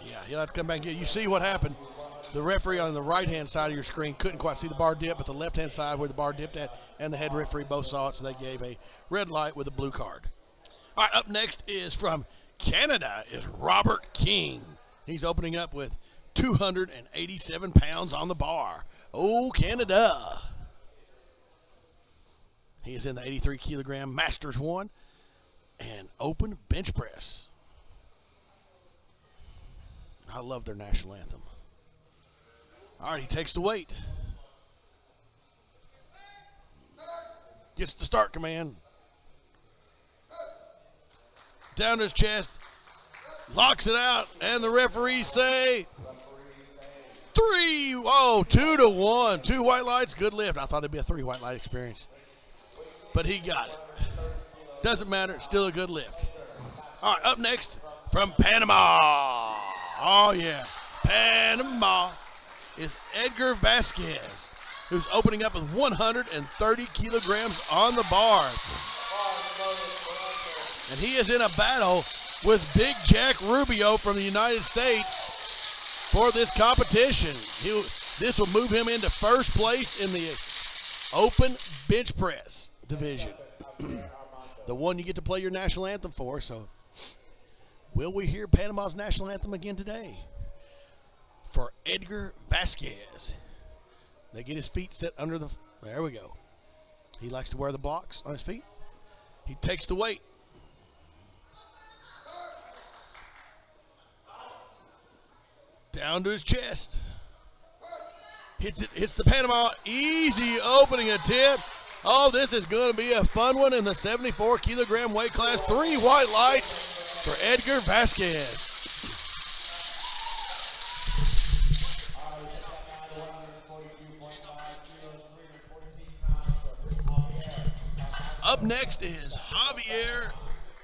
Yeah, he'll have to come back and get it. You see what happened. The referee on the right-hand side of your screen couldn't quite see the bar dip, but the left-hand side where the bar dipped at and the head referee both saw it, so they gave a red light with a blue card. All right, up next is from Canada is Robert King. He's opening up with 287 pounds on the bar. Oh, Canada. He is in the 83 kilogram Masters 1 and open bench press. I love their national anthem. All right, he takes the weight. Gets the start command. Down to his chest. Locks it out, and the referees say 3. Oh, 2-1. 2 white lights, good lift. I thought it'd be a 3 white light experience, but he got it. Doesn't matter, still a good lift. All right, up next from Panama. Oh, yeah. Panama is Edgar Vasquez, who's opening up with 130 kilograms on the bar. And he is in a battle with Big Jack Rubio from the United States for this competition. This will move him into first place in the open bench press division. The one you get to play your national anthem for. So will we hear Panama's national anthem again today? For Edgar Vasquez. They get his feet set under the, there we go. He likes to wear the blocks on his feet. He takes the weight. Down to his chest. Hits it, hits the Panama. Easy opening attempt. Oh, this is going to be a fun one in the 74 kilogram weight class. 3 white lights for Edgar Vasquez. Up next is Javier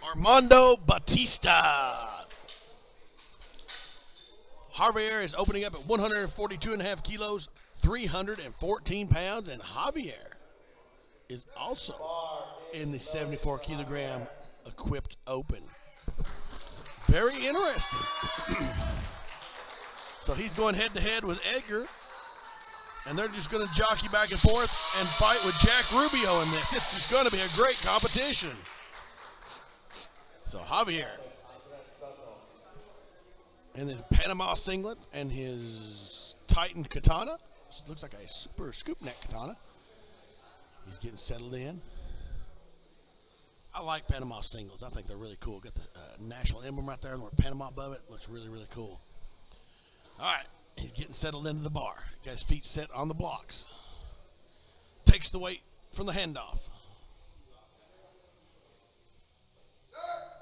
Armando Batista. Javier is opening up at 142.5 kilos, 314 pounds, and Javier is also in the 74 kilogram equipped open. Very interesting. So he's going head to head with Edgar, and they're just going to jockey back and forth and fight with Jack Rubio in this. This is going to be a great competition. So Javier in his Panama singlet and his Titan katana. Looks like a super scoop neck katana. He's getting settled in. I like Panama singlets. I think they're really cool. Got the national emblem right there and Panama above it. Looks really, really cool. All right, he's getting settled into the bar. Got his feet set on the blocks. Takes the weight from the handoff.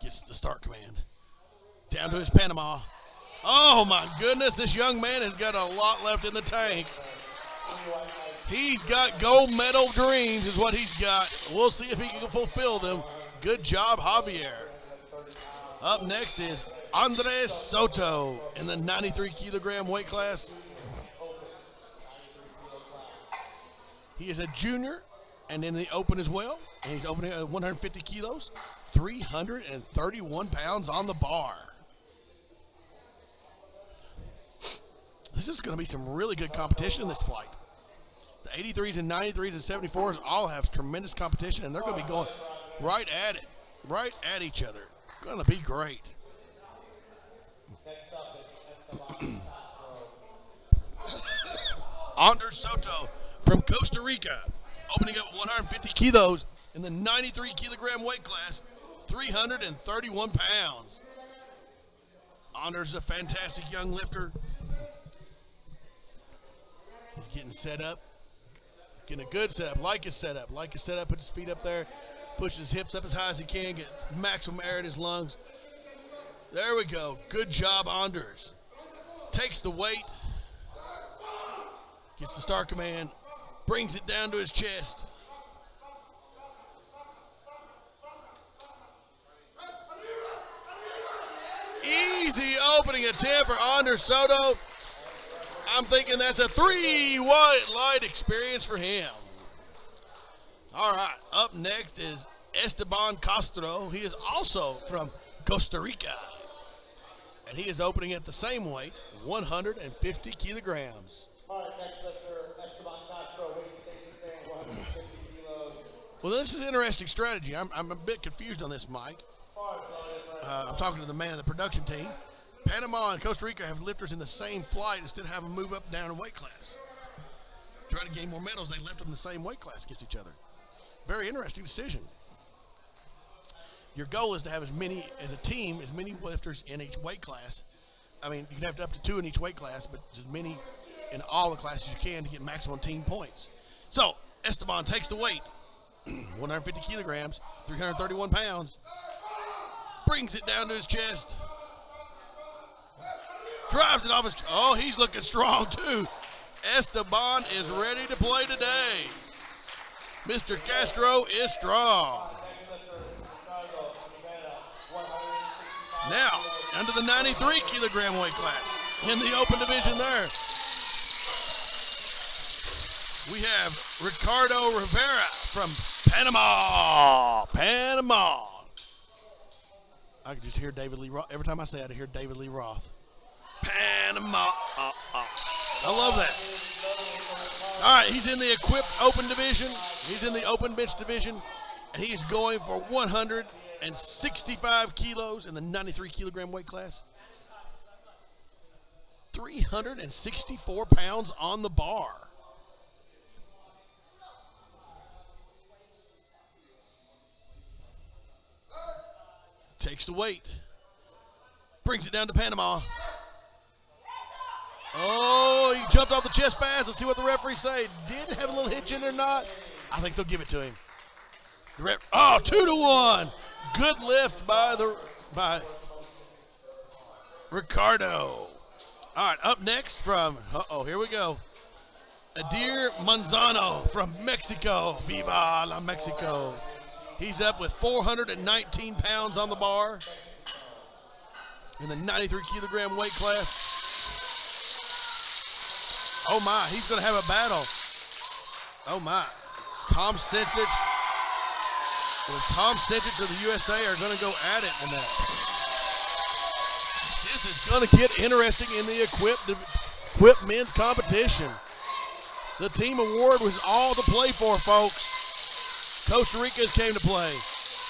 Gets the start command. Down to his Panama. Oh my goodness, this young man has got a lot left in the tank. He's got gold medal dreams is what he's got. We'll see if he can fulfill them. Good job, Javier. Up next is Andres Soto in the 93 kilogram weight class. He is a junior and in the open as well. And he's opening at 150 kilos, 331 pounds on the bar. This is going to be some really good competition in this fight. The 83s and 93s and 74s all have tremendous competition, and they're going to be going right at it, right at each other. Going to be great. Next up is Esteban Castro. Andres Soto from Costa Rica, opening up 150 kilos in the 93 kilogram weight class, 331 pounds. Anders is a fantastic young lifter. He's getting set up. Getting a good setup, like his setup. Like his setup, put his feet up there, push his hips up as high as he can, get maximum air in his lungs. There we go. Good job, Anders. Takes the weight, gets the start command, brings it down to his chest. Easy opening attempt for Andres Soto. I'm thinking that's a 3 white light experience for him. All right, up next is Esteban Castro. He is also from Costa Rica. And he is opening at the same weight, 150 kilograms. All right, next lifter, Esteban Castro, weight stays the same, 150 kilos. Well, this is an interesting strategy. I'm a bit confused on this, Mike. I'm talking to the man of the production team. Panama and Costa Rica have lifters in the same flight instead of having them move up and down in weight class. Try to gain more medals, they left them in the same weight class against each other. Very interesting decision. Your goal is to have as many lifters in each weight class. I mean, you can have up to 2 in each weight class, but as many in all the classes you can to get maximum team points. So, Esteban takes the weight, 150 kilograms, 331 pounds, brings it down to his chest, drives it off his, oh, he's looking strong too. Esteban is ready to play today. Mr. Castro is strong. Now, under the 93 kilogram weight class in the open division there. We have Ricardo Rivera from Panama. Panama. I can just hear David Lee Roth. Every time I say it, I hear David Lee Roth. Panama. I love that. All right, he's in the equipped open division. He's in the open bench division, and he's going for 165 kilos in the 93 kilogram weight class. 364 pounds on the bar. Takes the weight. Brings it down to Panama. Oh, he jumped off the chest fast. Let's see what the referee say. Did have a little hitch in it or not? I think they'll give it to him. The 2-1. Good lift by Ricardo. All right, up next from, here we go. Adir Manzano from Mexico. Viva la Mexico. He's up with 419 pounds on the bar in the 93 kilogram weight class. Oh, my. He's going to have a battle. Oh, my. Tom Sentich. Well, Tom Sentich of the USA are going to go at it in that. This is going to get interesting in the equipped men's competition. The team award was all to play for, folks. Costa Rica's came to play.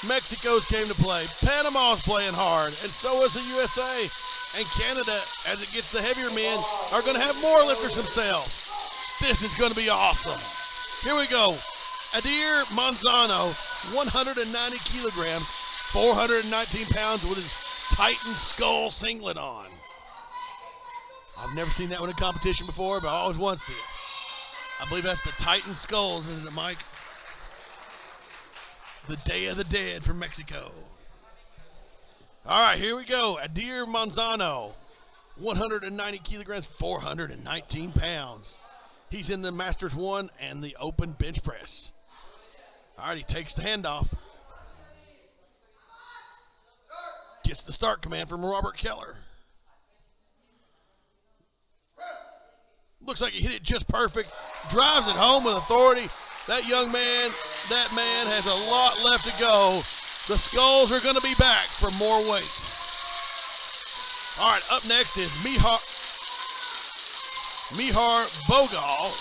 Mexico's came to play. Panama's playing hard, and so is the USA. And Canada, as it gets the heavier men, are going to have more lifters themselves. This is going to be awesome. Here we go. Adair Manzano, 190 kilograms, 419 pounds with his Titan Skull singlet on. I've never seen that one in competition before, but I always want to see it. I believe that's the Titan Skulls, isn't it, Mike? The Day of the Dead from Mexico. All right, here we go. Adair Manzano, 190 kilograms, 419 pounds. He's in the Masters 1 and the open bench press. All right, he takes the handoff. Gets the start command from Robert Keller. Looks like he hit it just perfect. Drives it home with authority. That young man, that man has a lot left to go. The Skulls are going to be back for more weight. All right, up next is Mihar Bogal.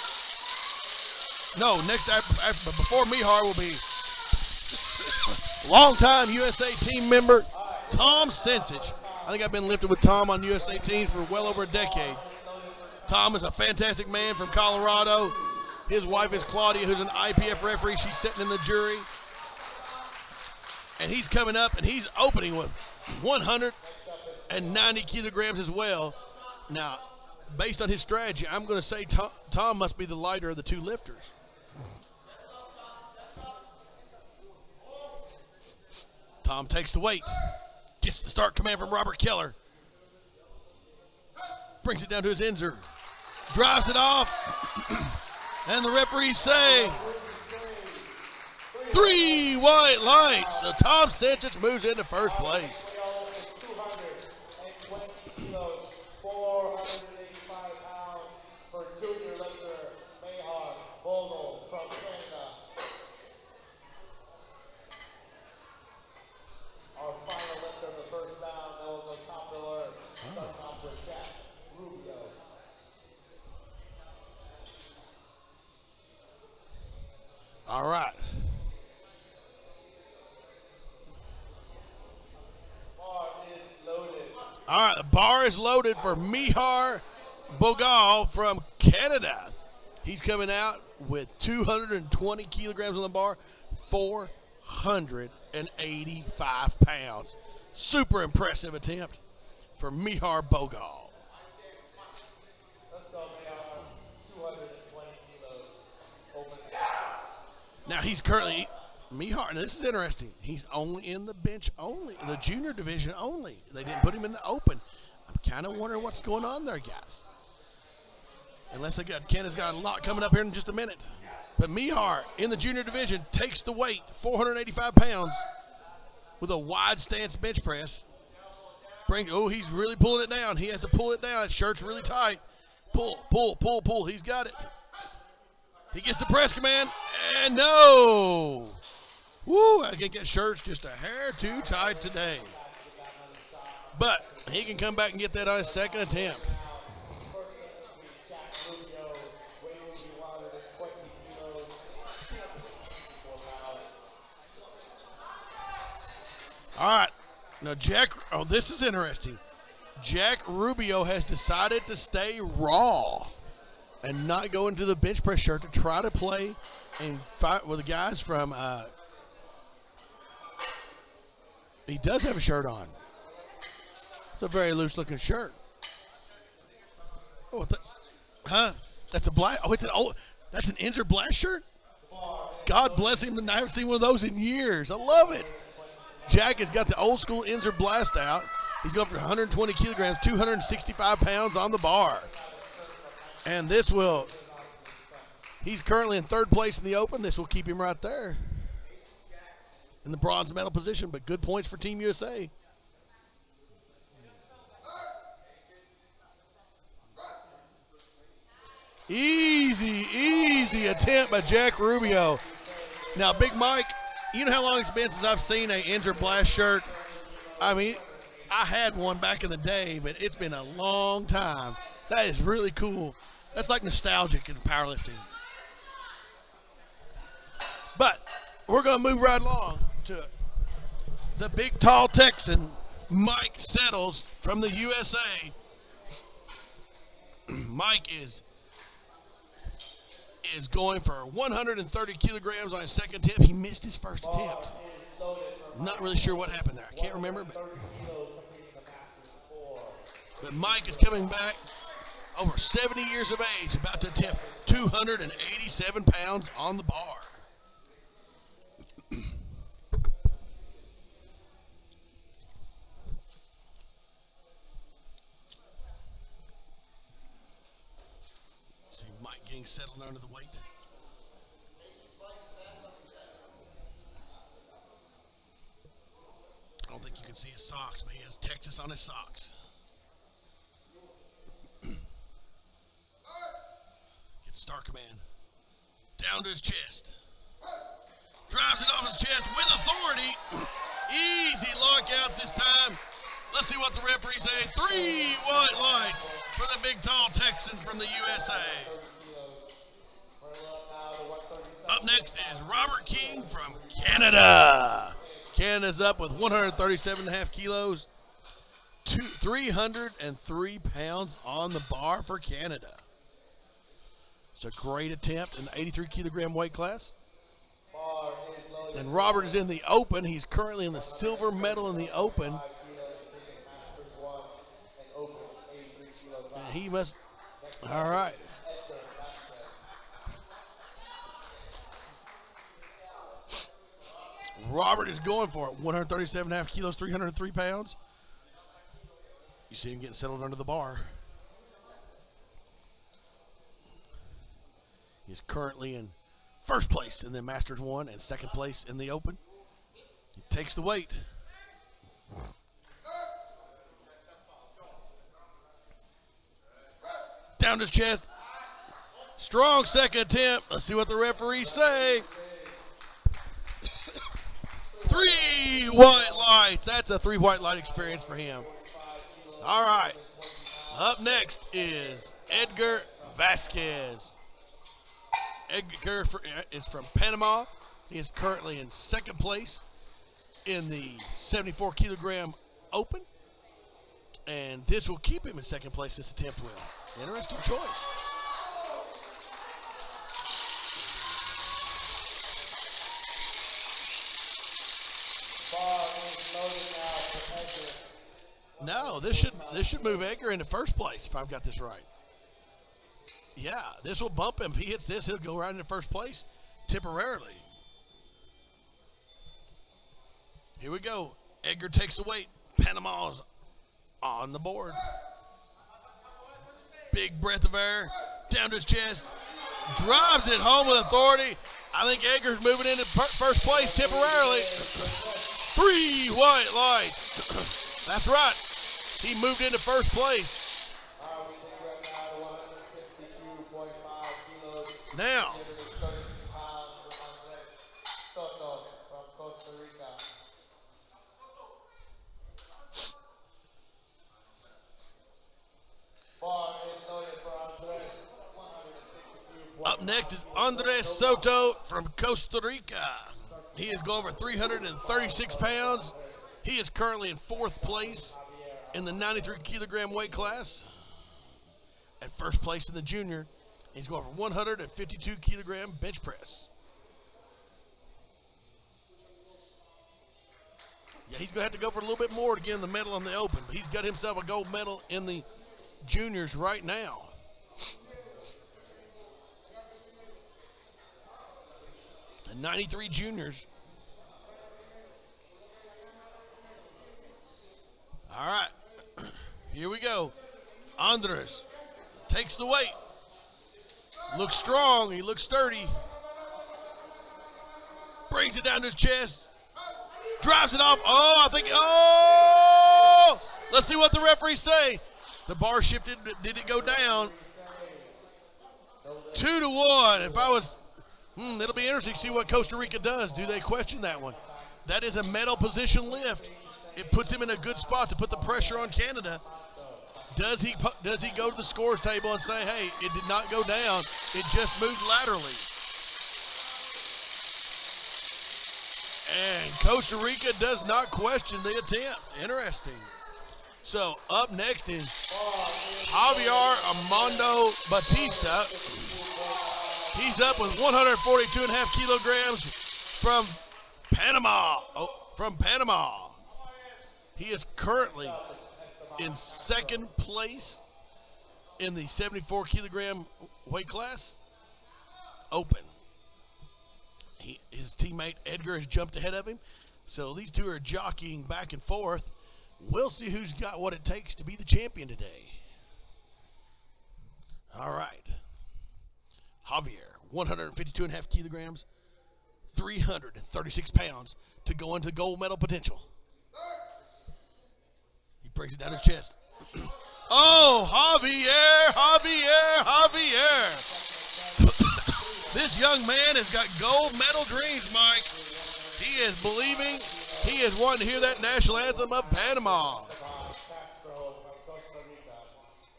No, before Mihar will be longtime USA team member Tom Sentich. I think I've been lifting with Tom on USA teams for well over a decade. Tom is a fantastic man from Colorado. His wife is Claudia, who's an IPF referee. She's sitting in the jury. And he's coming up, and he's opening with 190 kilograms as well. Now, based on his strategy, I'm going to say Tom must be the lighter of the two lifters. Tom takes the weight. Gets the start command from Robert Keller. Brings it down to his Inzer. Drives it off. And the referees say 3 white lights. So Tom Sentich moves into first place. 220 kilos, 485 pounds for junior lifter Mihar Bogal from Canada. Our final lifter of the first round, that was a popular starting off with Jack Rubio. All right. All right, the bar is loaded for Mihar Bogal from Canada. He's coming out with 220 kilograms on the bar, 485 pounds. Super impressive attempt for Mihar Bogal. Let's go, Mihar. 220 kilos. Open. Now he's currently, Mihar, now this is interesting. He's only in the bench only, the junior division only. They didn't put him in the open. I'm kind of wondering what's going on there, guys. Unless Canada's got a lot coming up here in just a minute. But Mihar in the junior division takes the weight, 485 pounds, with a wide stance bench press. He's really pulling it down. He has to pull it down. That shirt's really tight. Pull, pull, pull, pull. He's got it. He gets the press command, and no. Woo, I think that shirt's just a hair too tight today. But he can come back and get that on his second attempt. All right. Now, this is interesting. Jack Rubio has decided to stay raw and not go into the bench press shirt to try to play and fight with the guys from he does have a shirt on. It's a very loose looking shirt. Oh, that's a black. That's an Inzer Blast shirt. God bless him, and I haven't seen one of those in years. I love it. Jack has got the old school Inzer Blast out. He's going for 120 kilograms, 265 pounds on the bar. And he's currently in third place in the open. This will keep him right there in the bronze medal position, but good points for Team USA. Easy attempt by Jack Rubio. Now, Big Mike, you know how long it's been since I've seen a Enter Blast shirt? I mean, I had one back in the day, but it's been a long time. That is really cool. That's like nostalgic in powerlifting. But we're going to move right along to the big, tall Texan, Mike Settles from the USA. Mike is going for 130 kilograms on his second attempt. He missed his first attempt. I'm not really sure what happened there. I can't remember. But Mike is coming back over 70 years of age, about to attempt 287 pounds on the bar. See Mike getting settled under the weight. I don't think you can see his socks, but he has Texas on his socks. Gets Star Command down to his chest. Drives it off his chest with authority. Easy lockout this time. Let's see what the referee say. 3 white lights for the big tall Texan from the USA. Up next is Robert King from Canada. Canada's up with 137.5 kilos, 303 pounds on the bar for Canada. It's a great attempt in the 83 kilogram weight class. And Robert is in the open. He's currently in the silver medal in the open. And he must, all right. Robert is going for it. 137.5 kilos, 303 pounds. You see him getting settled under the bar. He's currently in first place in the Masters 1 and second place in the Open. He takes the weight. Down to his chest. Strong second attempt. Let's see what the referees say. 3 white lights. That's a 3 white light experience for him. All right. Up next is Edgar Vasquez. Edgar is from Panama. He is currently in second place in the 74 kilogram Open. And this will keep him in second place this attempt will. Interesting choice. No, this should move Edgar into first place if I've got this right. Yeah, this will bump him. If he hits this, he'll go right into first place temporarily. Here we go. Edgar takes the weight. Panama's on the board. Big breath of air down to his chest. Drives it home with authority. I think Edgar's moving into first place temporarily. 3 white lights. That's right. He moved into first place. Now, up next is Andres Soto from Costa Rica. He is going for 336 pounds. He is currently in fourth place in the 93 kilogram weight class. At first place in the junior. He's going for 152 kilogram bench press. Yeah, he's going to have to go for a little bit more to get in the medal on the Open, but he's got himself a gold medal in the juniors right now. And 93 juniors. All right, here we go. Andres takes the weight. Looks strong. He looks sturdy. Brings it down to his chest. Drives it off. Oh, I think. Oh! Let's see what the referees say. The bar shifted. Did it go down? 2-1. If I was, it'll be interesting to see what Costa Rica does. Do they question that one? That is a medal position lift. It puts him in a good spot to put the pressure on Canada. Does he go to the scores table and say, hey, it did not go down, it just moved laterally? And Costa Rica does not question the attempt. Interesting. So up next is Javier Armando Batista. He's up with 142.5 kilograms from Panama. From Panama. He is currently in second place in the 74 kilogram weight class. Open. His teammate Edgar has jumped ahead of him. So these two are jockeying back and forth. We'll see who's got what it takes to be the champion today. All right. Javier, 152.5 kilograms, 336 pounds to go into gold medal potential. He brings it down his chest. Oh, Javier. This young man has got gold medal dreams, Mike. He is believing. He is wanting to hear that national anthem of Panama.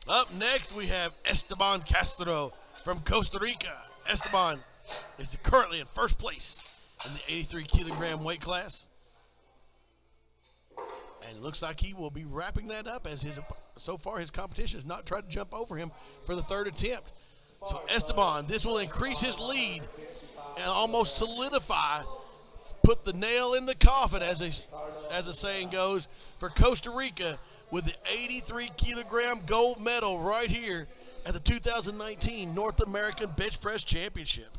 Up next, we have Esteban Castro from Costa Rica. Esteban is currently in first place in the 83 kilogram weight class. And it looks like he will be wrapping that up as so far his competition has not tried to jump over him for the third attempt. So Esteban, this will increase his lead and almost solidify, put the nail in the coffin, as the saying goes, for Costa Rica with the 83 kilogram gold medal right here at the 2019 North American Bench Press Championship.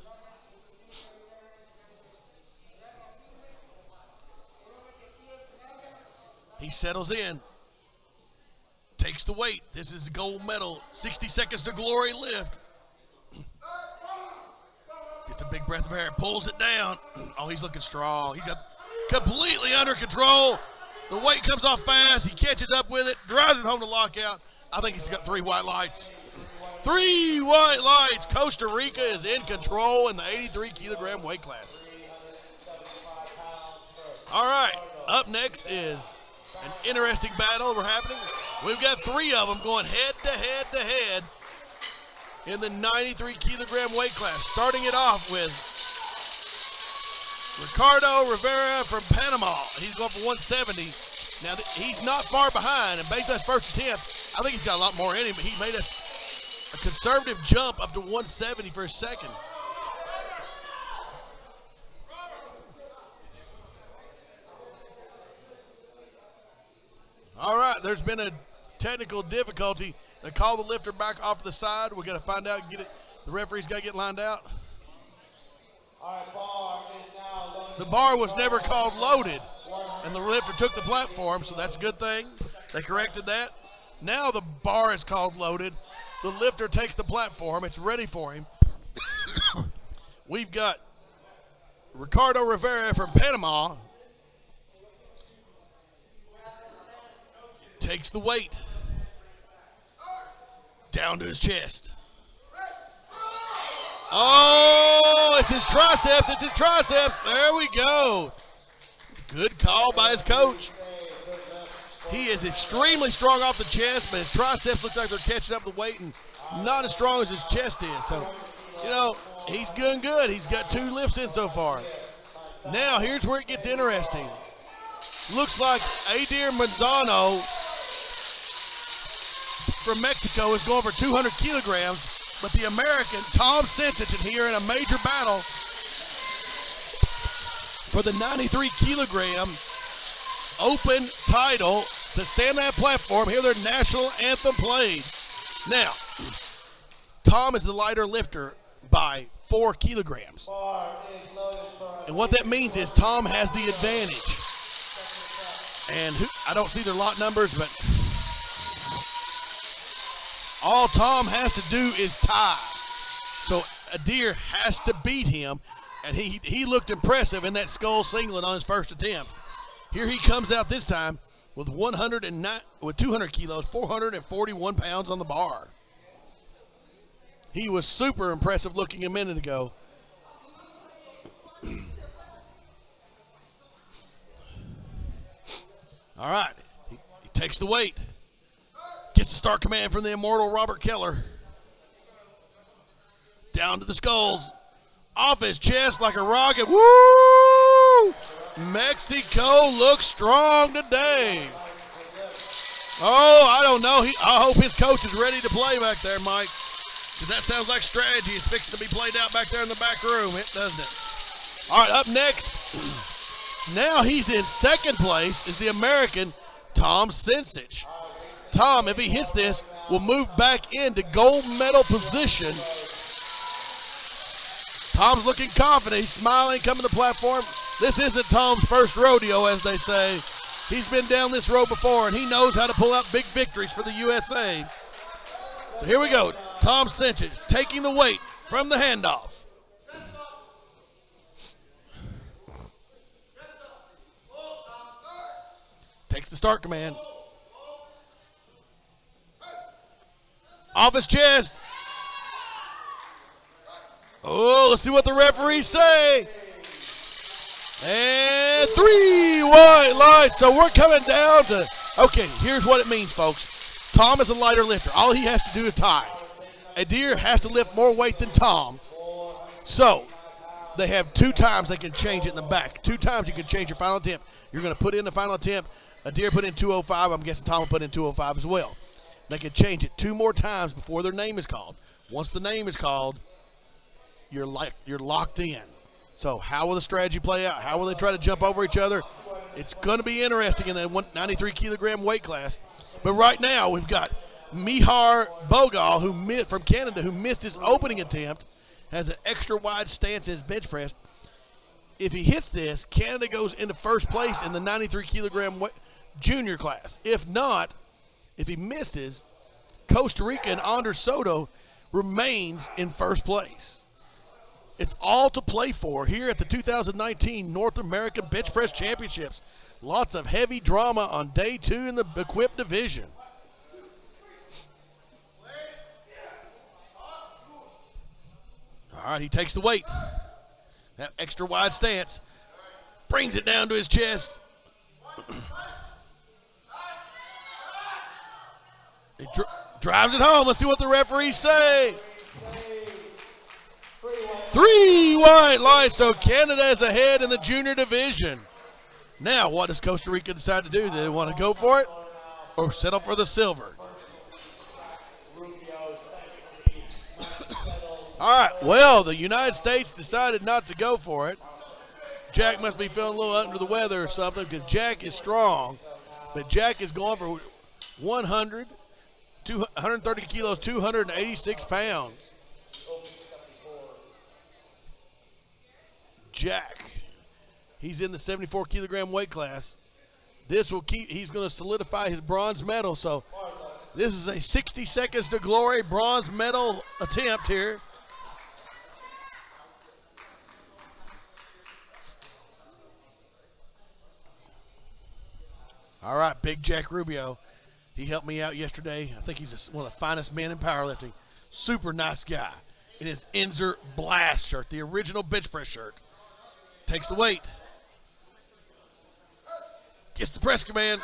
He settles in, takes the weight. This is the gold medal, 60 seconds to glory lift. Gets a big breath of air, pulls it down. Oh, he's looking strong. He's got completely under control. The weight comes off fast. He catches up with it, drives it home to lockout. I think he's got 3 white lights. 3 white lights. Costa Rica is in control in the 83 kilogram weight class. All right, up next is an interesting battle we're happening. We've got 3 of them going head to head to head in the 93 kilogram weight class. Starting it off with Ricardo Rivera from Panama. He's going for 170. Now, he's not far behind, and based on his first attempt, I think he's got a lot more in him, but he made a conservative jump up to 170 for a second. All right, there's been a technical difficulty. They call the lifter back off to the side. We got to find out, get it. The referee's got to get lined out. The bar was never called loaded, and the lifter took the platform, so that's a good thing. They corrected that. Now the bar is called loaded. The lifter takes the platform. It's ready for him. We've got Ricardo Rivera from Panama. Takes the weight down to his chest. Oh, it's his triceps. It's his triceps. There we go. Good call by his coach. He is extremely strong off the chest, but his triceps look like they're catching up the weight and not as strong as his chest is. So, he's doing good. He's got 2 lifts in so far. Now, here's where it gets interesting. Looks like Adair Manzano from Mexico is going for 200 kilograms, but the American Tom Sentich here in a major battle for the 93 kilogram open title to stand that platform, hear their national anthem played. Now, Tom is the lighter lifter by 4 kilograms. And what that means is Tom has the advantage. And I don't see their lot numbers, but all Tom has to do is tie. So Adair has to beat him, and he looked impressive in that skull singlet on his first attempt. Here he comes out this time with 200 kilos, 441 pounds on the bar. He was super impressive looking a minute ago. All right, he takes the weight. Gets the start command from the immortal Robert Keller. Down to the skulls. Off his chest like a rocket. Woo! Mexico looks strong today. Oh, I don't know. I hope his coach is ready to play back there, Mike. Because that sounds like strategy is fixing to be played out back there in the back room, doesn't it? All right, up next. Now he's in second place is the American Tom Sensich. Tom, if he hits this, will move back into gold medal position. Tom's looking confident. He's smiling, coming to the platform. This isn't Tom's first rodeo, as they say. He's been down this road before, and he knows how to pull out big victories for the USA. So here we go. Tom Sensich taking the weight from the handoff. Takes the start command. Off his chest. Oh, let's see what the referees say. And 3 white lights. So we're coming down to, okay, here's what it means, folks. Tom is a lighter lifter. All he has to do is tie. Adair has to lift more weight than Tom. So they have 2 times they can change it in the back. 2 times you can change your final attempt. You're going to put in the final attempt. Adair put in 205. I'm guessing Tom will put in 205 as well. They can change it 2 more times before their name is called. Once the name is called, you're locked in. So how will the strategy play out? How will they try to jump over each other? It's going to be interesting in that 93 kilogram weight class. But right now we've got Mihar Bogal from Canada who missed his opening attempt, has an extra wide stance in his bench press. If he hits this, Canada goes into first place in the 93 kilogram junior class. If not, if he misses, Costa Rica and Anders Soto remains in first place. It's all to play for here at the 2019 North American Bench Press Championships. Lots of heavy drama on day 2 in the equipped division. All right, he takes the weight. That extra wide stance brings it down to his chest. He drives it home. Let's see what the referees say. 3 white lights, so Canada is ahead in the junior division. Now, what does Costa Rica decide to do? Do they want to go for it or settle for the silver? All right, well, the United States decided not to go for it. Jack must be feeling a little under the weather or something because Jack is strong, but Jack is going for 130 kilos, 286 pounds. Jack, he's in the 74 kilogram weight class. This will he's going to solidify his bronze medal. So this is a 60 seconds to glory bronze medal attempt here. All right, Big Jack Rubio. He helped me out yesterday. I think he's one of the finest men in powerlifting. Super nice guy. In his Inzer Blast shirt, the original bench press shirt. Takes the weight. Gets the press command.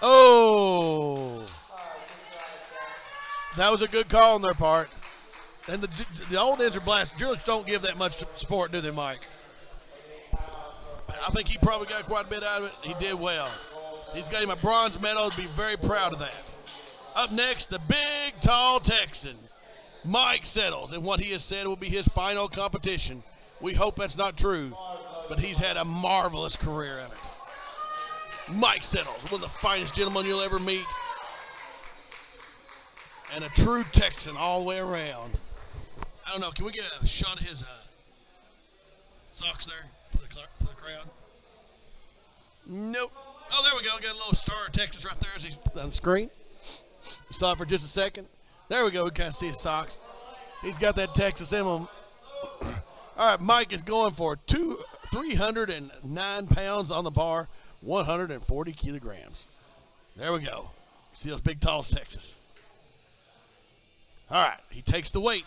Oh. That was a good call on their part. And the old Inzer Blast, Drillers don't give that much support, do they, Mike? I think he probably got quite a bit out of it. He did well. He's got him a bronze medal. He'll be very proud of that. Up next, the big, tall Texan, Mike Settles, and what he has said will be his final competition. We hope that's not true, but he's had a marvelous career at it. Mike Settles, one of the finest gentlemen you'll ever meet, and a true Texan all the way around. I don't know, can we get a shot of his socks there for the crowd? Nope. Oh, there we go. Got a little star of Texas right there as he's on the screen. Stop for just a second. There we go. We kind of see his socks. He's got that Texas emblem. All right, Mike is going for 309 pounds on the bar, 140 kilograms. There we go. See those big, tall Texas. All right, he takes the weight.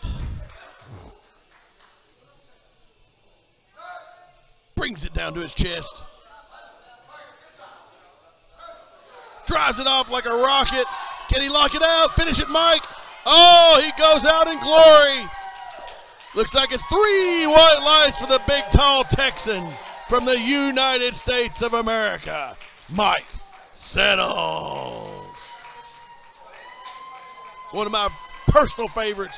Brings it down to his chest. Drives it off like a rocket. Can he lock it out? Finish it, Mike. Oh, he goes out in glory. Looks like it's 3 white lights for the big, tall Texan from the United States of America. Mike Settles. One of my personal favorites.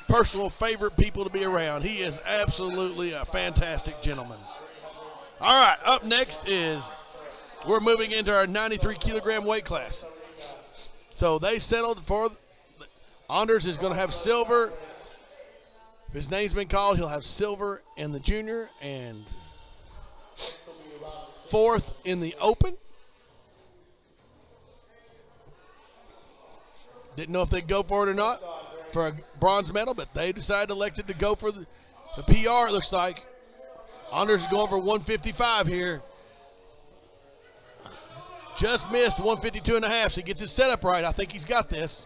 Personal favorite people to be around. He is absolutely a fantastic gentleman. All right, up next is we're moving into our 93 kilogram weight class. So they settled for Anders is going to have silver. If his name's been called, he'll have silver in the junior and 4th in the open. Didn't know if they'd go for it or not for a bronze medal, but they decided elected to go for the PR, it looks like. Anders is going for 155 here. Just missed 152.5, so he gets his setup right. I think he's got this.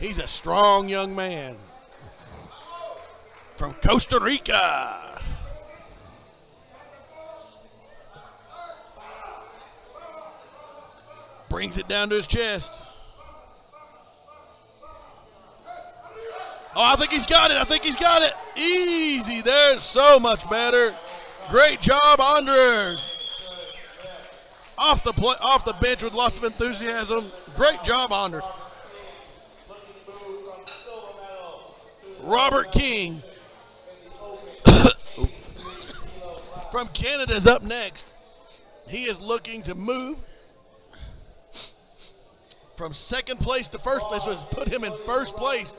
He's a strong young man from Costa Rica. Brings it down to his chest. Oh, I think he's got it. I think he's got it. Easy there. So much better. Great job, Anders. Off the bench with lots of enthusiasm. Great job, Anders. Robert King from Canada is up next. He is looking to move from second place to first place, which put him in first place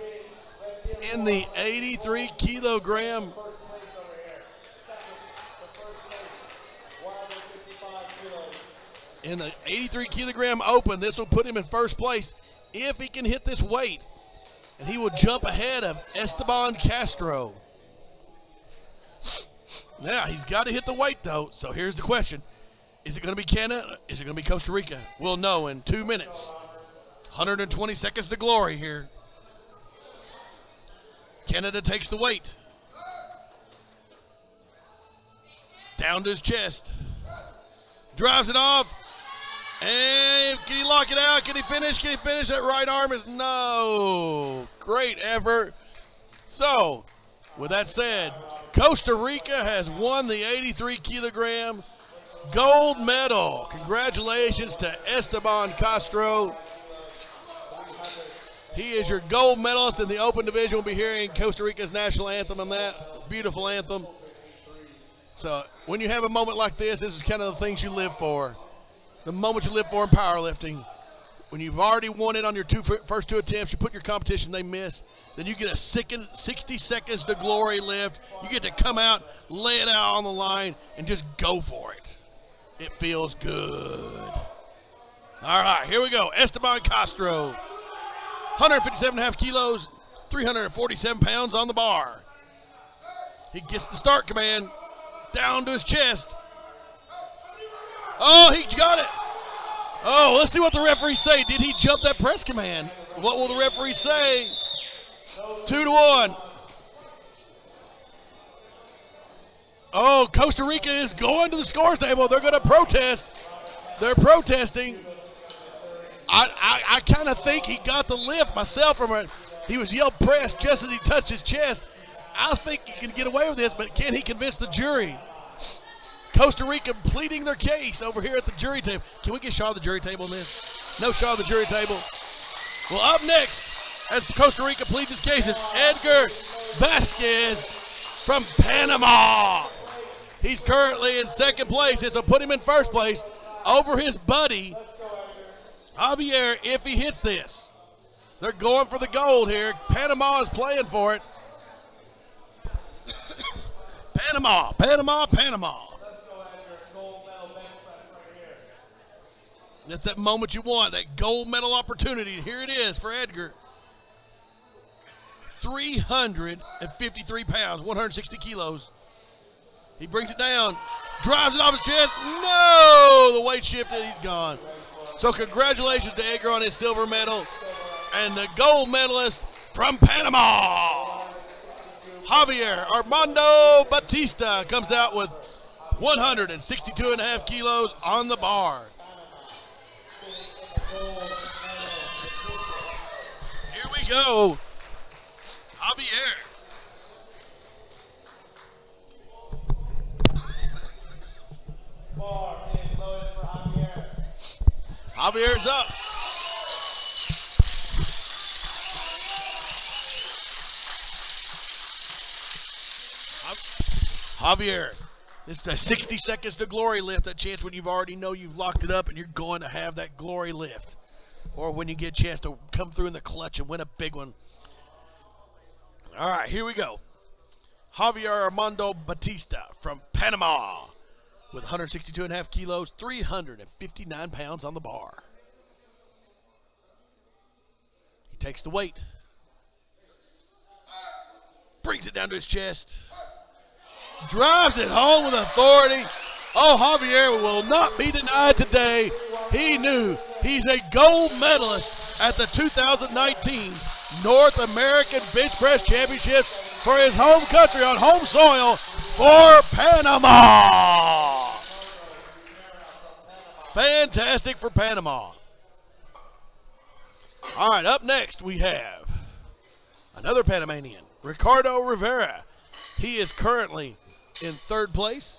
in the 83 kilogram. In the 83 kilogram open, this will put him in first place if he can hit this weight. And he will jump ahead of Esteban Castro. Now, he's got to hit the weight, though. So here's the question. Is it going to be Canada? Is it going to be Costa Rica? We'll know in 2 minutes. 120 seconds to glory here. Canada takes the weight. Down to his chest. Drives it off. And can he lock it out? Can he finish? Can he finish? That right arm is no. Great effort. So, with that said, Costa Rica has won the 83 kilogram gold medal. Congratulations to Esteban Castro. He is your gold medalist in the open division. We'll be hearing Costa Rica's national anthem on that. Beautiful anthem. So, when you have a moment like this is kind of the things you live for. The moment you live for in powerlifting. When you've already won it on your first 2 attempts, you put your competition, they miss. Then you get a 60 seconds to glory lift. You get to come out, lay it out on the line, and just go for it. It feels good. All right, here we go. Esteban Castro. 157.5 kilos, 347 pounds on the bar. He gets the start command down to his chest. Oh, he got it. Oh, let's see what the referees say. Did he jump that press command? What will the referee say? 2-1. Oh, Costa Rica is going to the scores table. They're going to protest. They're protesting. I kind of think he got the lift myself from it. He was yelled press just as he touched his chest. I think he can get away with this, but can he convince the jury? Costa Rica pleading their case over here at the jury table. Can we get Shaw at the jury table in this? No Shaw at the jury table. Well, up next, as Costa Rica pleads his case, is Edgar Vasquez from Panama. He's currently in second place. This will put him in first place over his buddy, Javier, if he hits this. They're going for the gold here. Panama is playing for it. Panama, Panama, Panama. That's that moment you want, that gold medal opportunity. Here it is for Edgar. 353 pounds, 160 kilos. He brings it down, drives it off his chest. No, the weight shifted, he's gone. So congratulations to Edgar on his silver medal. And the gold medalist from Panama, Javier Armando Batista comes out with 162.5 kilos on the bar. Here we go. Javier. Bar is loaded for Javier. Javier's up. Javier, this is a 60 seconds to glory lift. That chance when you've already know you've locked it up and you're going to have that glory lift. Or when you get a chance to come through in the clutch and win a big one. All right, here we go. Javier Armando Batista from Panama with 162.5 kilos, 359 pounds on the bar. He takes the weight. Brings it down to his chest. Drives it home with authority. Oh, Javier will not be denied today. He knew he's a gold medalist at the 2019 North American Bench Press Championships for his home country on home soil for Panama. Fantastic for Panama. All right, up next we have another Panamanian, Ricardo Rivera. He is currently in third place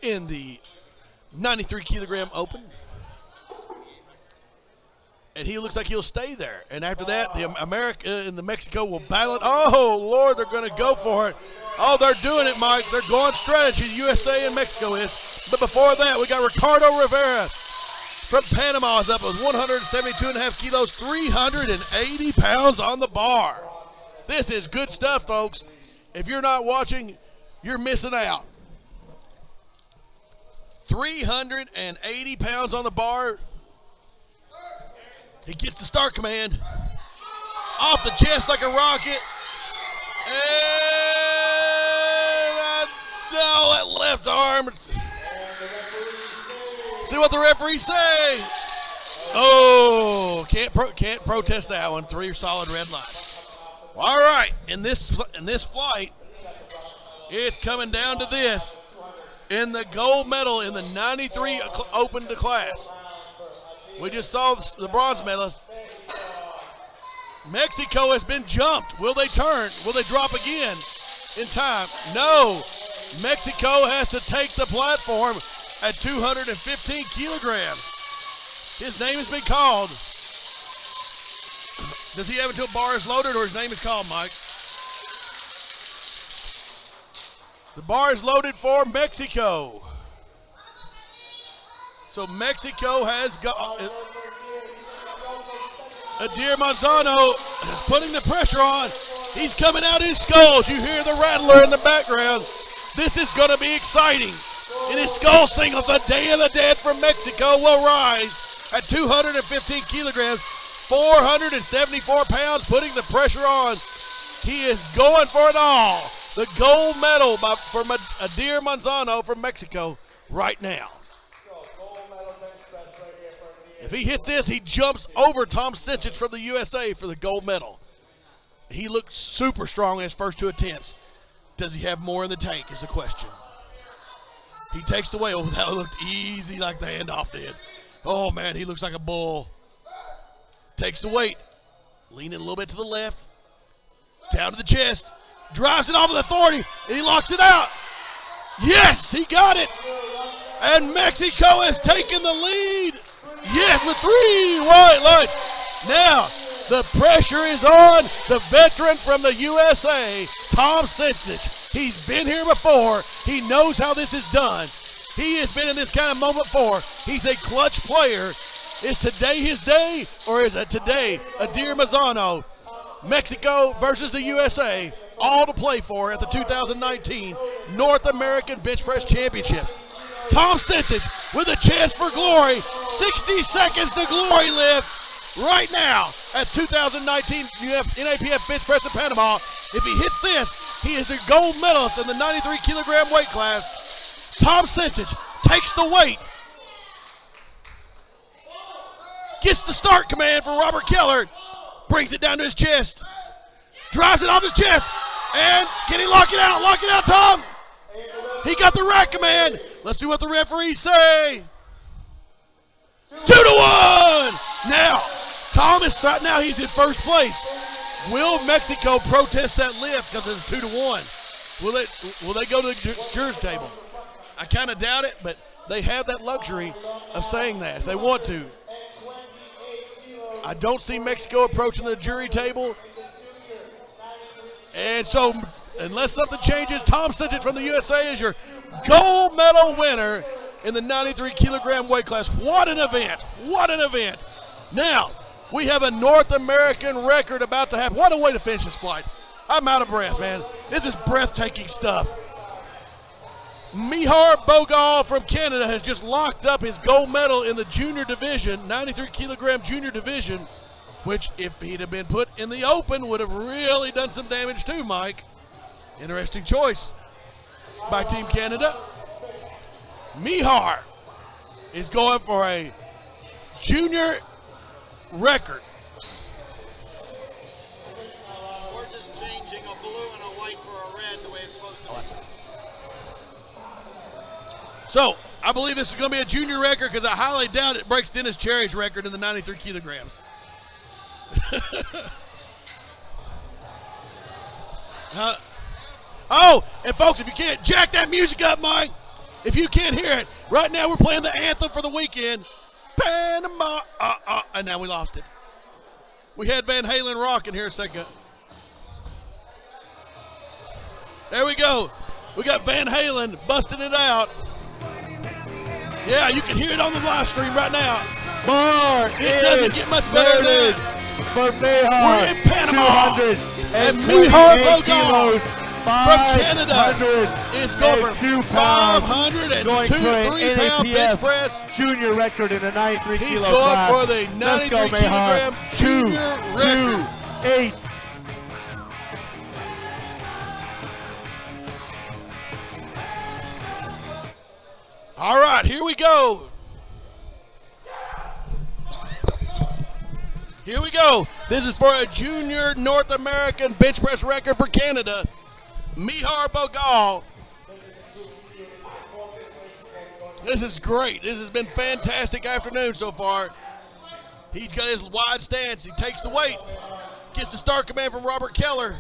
in the 93 kilogram open. And he looks like he'll stay there. And after that, the America and the Mexico will battle it. Oh, Lord, they're going to go for it. Oh, they're doing it, Mike. They're going strategy. USA and Mexico is. But before that, we got Ricardo Rivera from Panama is up with 172.5 kilos, 380 pounds on the bar. This is good stuff, folks. If you're not watching, you're missing out. 380 pounds on the bar. He gets the start command. Off the chest like a rocket. And that left arm. See what the referees say. Oh, can't protest that one. 3 solid red lights. All right, in this flight, it's coming down to this. In the gold medal in the 93 open to class. We just saw the bronze medalist. Mexico has been jumped. Will they turn? Will they drop again in time? No. Mexico has to take the platform at 215 kilograms. His name has been called. Does he have until bar is loaded or his name is called, Mike? The bar is loaded for Mexico. So Mexico has got Adair Manzano putting the pressure on. He's coming out his skulls. You hear the rattler in the background. This is going to be exciting. In his skull single, the Day of the Dead from Mexico will rise at 215 kilograms, 474 pounds, putting the pressure on. He is going for it all. The gold medal from Adair Manzano from Mexico right now. If he hits this, he jumps over Tom Sincic from the USA for the gold medal. He looked super strong in his first 2 attempts. Does he have more in the tank is the question. He takes the weight. Oh, that looked easy like the handoff did. Oh, man, he looks like a bull. Takes the weight. Leaning a little bit to the left. Down to the chest. Drives it off with authority. And he locks it out. Yes, he got it. And Mexico has taken the lead. Yes, with 3 white lights. Now, the pressure is on the veteran from the USA, Tom Sincic. He's been here before. He knows how this is done. He has been in this kind of moment before. He's a clutch player. Is today his day, or is it today Adair Manzano? Mexico versus the USA, all to play for at the 2019 North American Bench Press Championships. Tom Sincic with a chance for glory. 60 seconds to glory lift right now at 2019 NAPF Bench Press in Panama. If he hits this, he is the gold medalist in the 93 kilogram weight class. Tom Sincic takes the weight. Gets the start command from Robert Keller. Brings it down to his chest. Drives it off his chest. And can he lock it out? Lock it out, Tom. He got the rack command. Let's see what the referees say. 2-1. Now, Tom is now he's in first place. Will Mexico protest that lift because it's 2-1? Will they go to the jurors table? I kind of doubt it, but they have that luxury of saying that if they want to. I don't see Mexico approaching the jury table. And so, unless something changes, Tom Sidget from the USA is your gold medal winner in the 93 kilogram weight class. What an event. What an event. Now, we have a North American record about to happen. What a way to finish this flight. I'm out of breath, man. This is breathtaking stuff. Mihar Bogal from Canada has just locked up his gold medal in the junior division, 93 kilogram junior division, which if he'd have been put in the open would have really done some damage too, Mike. Interesting choice by Team Canada. Mihar is going for a junior record. We're just changing a blue and a white for a red the way it's supposed to be. So, I believe this is going to be a junior record because I highly doubt it breaks Dennis Cherry's record in the 93 kilograms. Oh, and folks, if you can't jack that music up, Mike, if you can't hear it, right now we're playing the anthem for the weekend. Panama, and now we lost it. We had Van Halen rocking here a second. There we go. We got Van Halen busting it out. Yeah, you can hear it on the live stream right now. Bar It doesn't get much better than that. for Mihar. We're in Panama. 228 kilos. From Canada is going for 502 pounds. 502 Going to an 3-pound bench NAPF press. junior record in the 93 He's kilo going class. for the Let's go, 93 Mihar. kilogram junior record. 228. All right, here we go. Here we go. This is for a junior North American bench press record for Canada. Mihar Bogal. This is great. This has been a fantastic afternoon so far. He's got his wide stance. He takes the weight. Gets the start command from Robert Keller.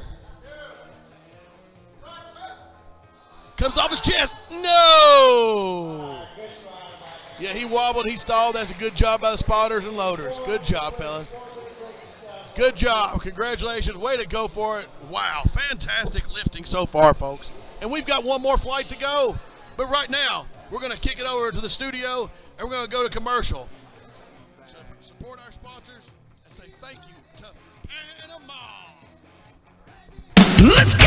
Comes off his chest. No! Yeah, he wobbled. He stalled. That's a good job by the spotters and loaders. Good job, fellas. Good job. Congratulations. Way to go for it. Wow. Fantastic lifting so far, folks. And we've got one more flight to go. But right now, we're going to kick it over to the studio, and we're going to go to commercial. So support our sponsors and say thank you to Panama. Let's go!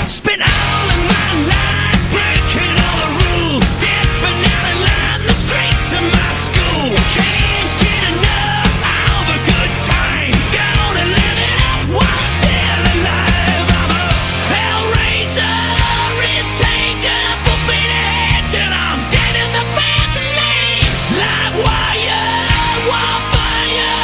Spent all of my life breaking all the rules, stepping out of line, the streets of my school. Can't get enough of a good time. Gonna live it up while still alive. I'm a hellraiser, risk taker, full speed ahead till I'm dead in the fast lane. Live wire, wildfire.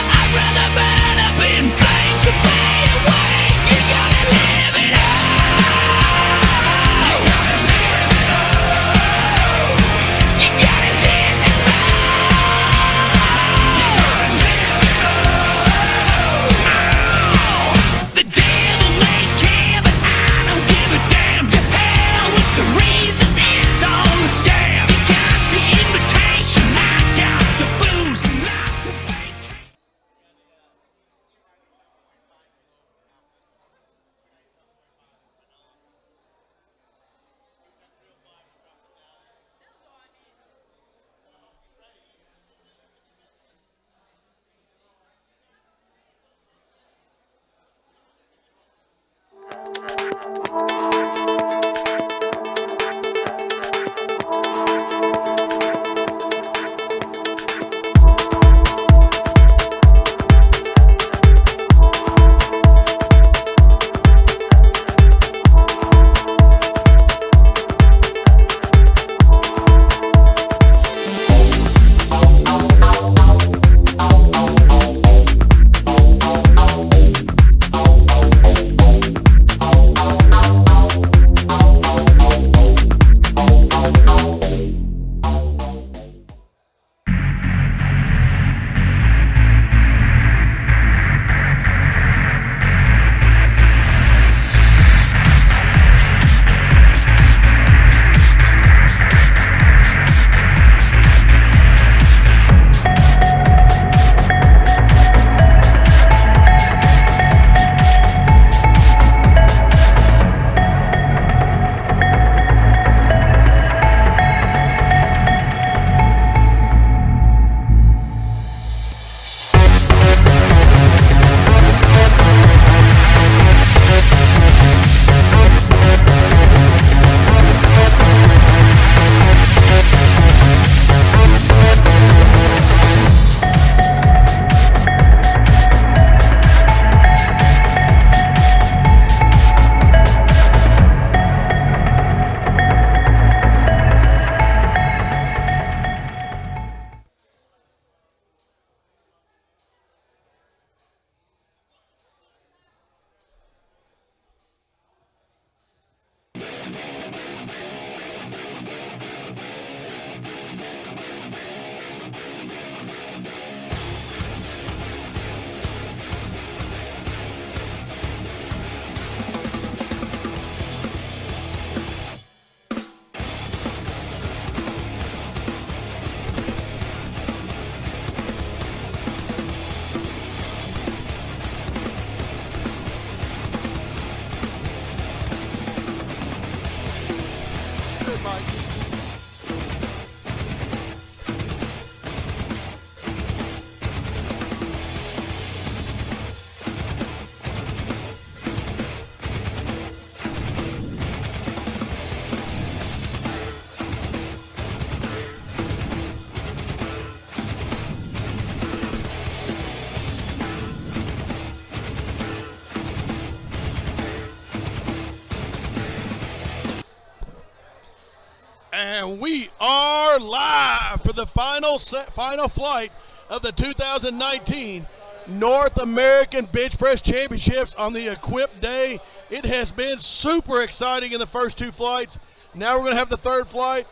And we are live for the final flight of the 2019 North American Bench Press Championships on the Equip Day. It has been super exciting in the first two flights. Now we're going to have the third flight.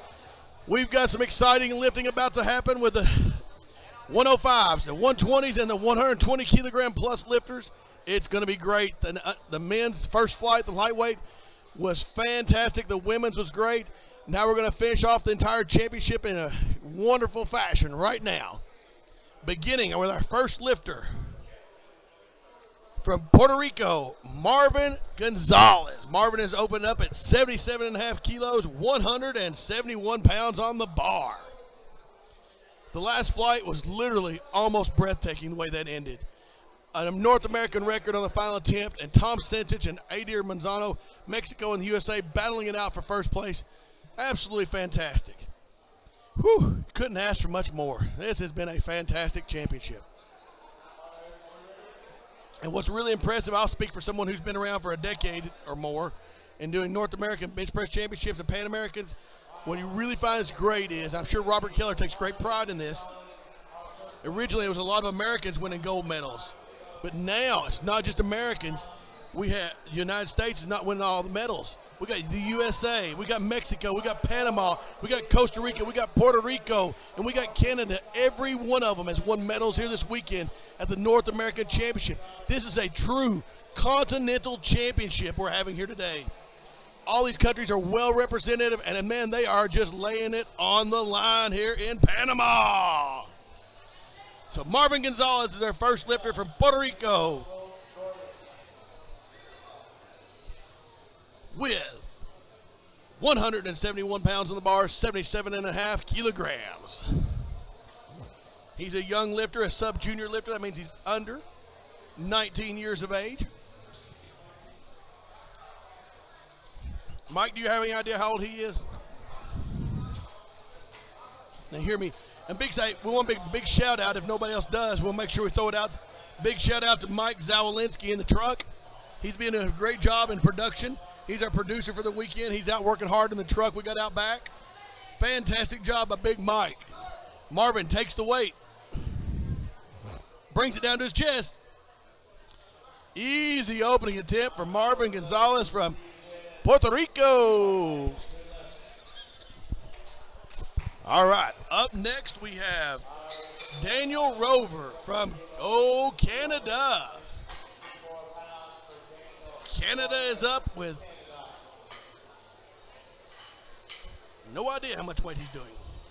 We've got some exciting lifting about to happen with the 105s, the 120s, and the 120 kilogram plus lifters. It's going to be great. The men's first flight, the lightweight, was fantastic. The women's was great. Now we're going to finish off the entire championship in a wonderful fashion right now. Beginning with our first lifter from Puerto Rico, Marvin Gonzalez. Marvin has opened up at 77.5 kilos, 171 pounds on the bar. The last flight was literally almost breathtaking the way that ended. A North American record on the final attempt, and Tom Sentich and Adir Manzano, Mexico and the USA, battling it out for first place. Absolutely fantastic. Whew, couldn't ask for much more. This has been a fantastic championship. And what's really impressive, I'll speak for someone who's been around for a decade or more and doing North American Bench Press Championships and Pan Americans, what he really finds great is, I'm sure Robert Keller takes great pride in this, originally it was a lot of Americans winning gold medals. But now it's not just Americans. We have the United States is not winning all the medals. We got the USA, we got Mexico, we got Panama, we got Costa Rica, we got Puerto Rico, and we got Canada. Every one of them has won medals here this weekend at the North American Championship. This is a true continental championship we're having here today. All these countries are well represented, and man, they are just laying it on the line here in Panama. So Marvin Gonzalez is our first lifter from Puerto Rico with 171 pounds on the bar, 77.5 kilograms. He's a young lifter, a sub-junior lifter. That means he's under 19 years of age. Mike, do you have any idea how old he is? Now hear me. And we want a big shout out. If nobody else does, we'll make sure we throw it out. Big shout out to Mike Zawalinski in the truck. He's been doing a great job in production. He's our producer for the weekend. He's out working hard in the truck we got out back. Fantastic job by Big Mike. Marvin takes the weight. Brings it down to his chest. Easy opening attempt for Marvin Gonzalez from Puerto Rico. All right, up next we have Daniel Rover from Canada. Canada is up with no idea how much weight he's doing.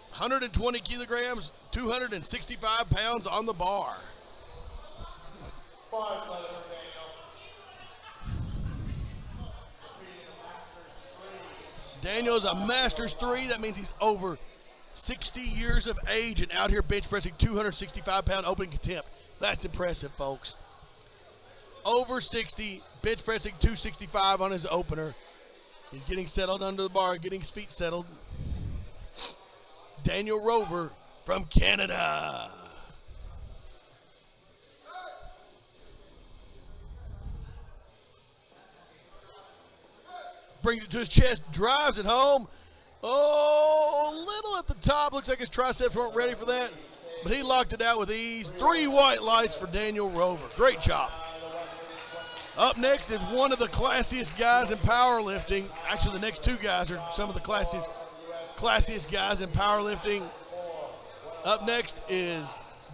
120 kilograms, 265 pounds on the bar. Daniel's a Masters 3. That means he's over 60 years of age and out here bench pressing 265-pound open contempt. That's impressive, folks. Over 60, bench pressing 265 on his opener. He's getting settled under the bar, getting his feet settled. Daniel Rover from Canada. Brings it to his chest, drives it home. Oh, a little at the top. Looks like his triceps weren't ready for that, but he locked it out with ease. 3 white lights for Daniel Rover. Great job. Up next is one of the classiest guys in powerlifting. Actually, the next two guys are some of the classiest guys in powerlifting. Up next is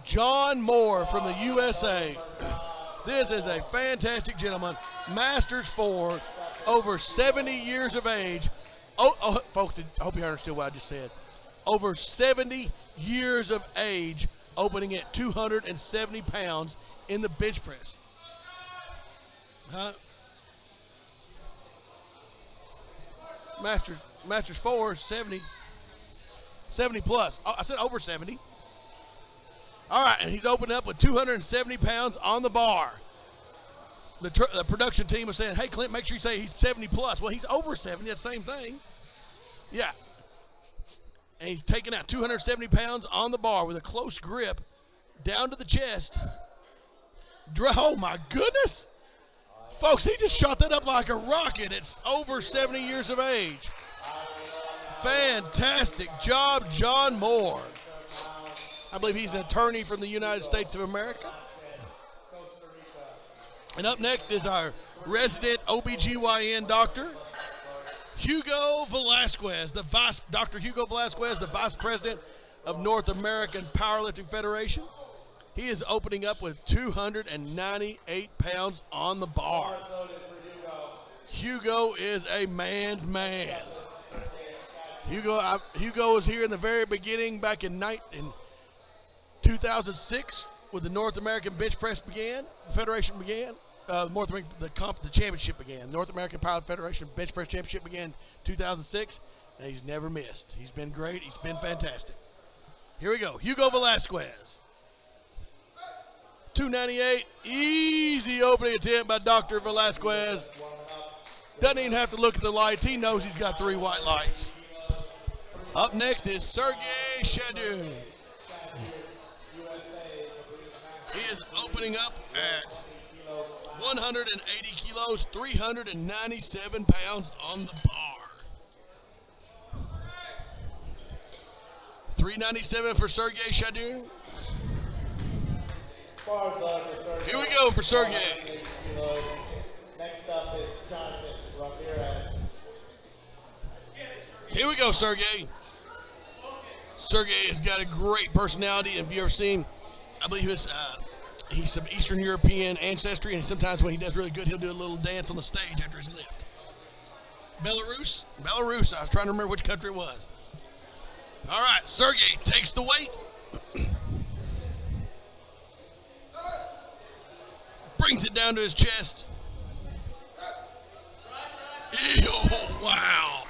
John Moore from the USA. This is a fantastic gentleman. Masters 4, over 70 years of age. Folks, I hope you understood what I just said. Over 70 years of age, opening at 270 pounds in the bench press. Masters 4, 70 plus. I said over 70. All right, and he's opened up with 270 pounds on the bar. The production team was saying, hey, Clint, make sure you say he's 70 plus. Well, he's over 70, that's the same thing. Yeah. And he's taking out 270 pounds on the bar with a close grip down to the chest. Oh, my goodness. Folks, he just shot that up like a rocket. It's over 70 years of age. Fantastic job, John Moore. I believe he's an attorney from the United States of America. And up next is our resident OBGYN doctor, Hugo Velasquez, Dr. Hugo Velasquez, the Vice President of North American Powerlifting Federation. He is opening up with 298 pounds on the bar. Hugo is a man's man. Hugo was here in the very beginning back in 2006 when the North American Bench Press began, the Federation began. The championship began. North American Powerlifting Federation Bench Press Championship began in 2006, and he's never missed. He's been great. He's been fantastic. Here we go. Hugo Velasquez. 298. Easy opening attempt by Dr. Velasquez. Doesn't even have to look at the lights. He knows he's got 3 white lights. Up next is Sergey Shadun. He is opening up at 180 kilos, 397 pounds on the bar. 397 for Sergey Shadun. Here we go for Sergey. Next up is Jonathan Ramirez. Here we go, Sergey. Sergey has got a great personality. If you ever seen, I believe he's some Eastern European ancestry, and sometimes when he does really good, he'll do a little dance on the stage after his lift. Belarus, I was trying to remember which country it was. All right, Sergey takes the weight. Brings it down to his chest. Oh, wow.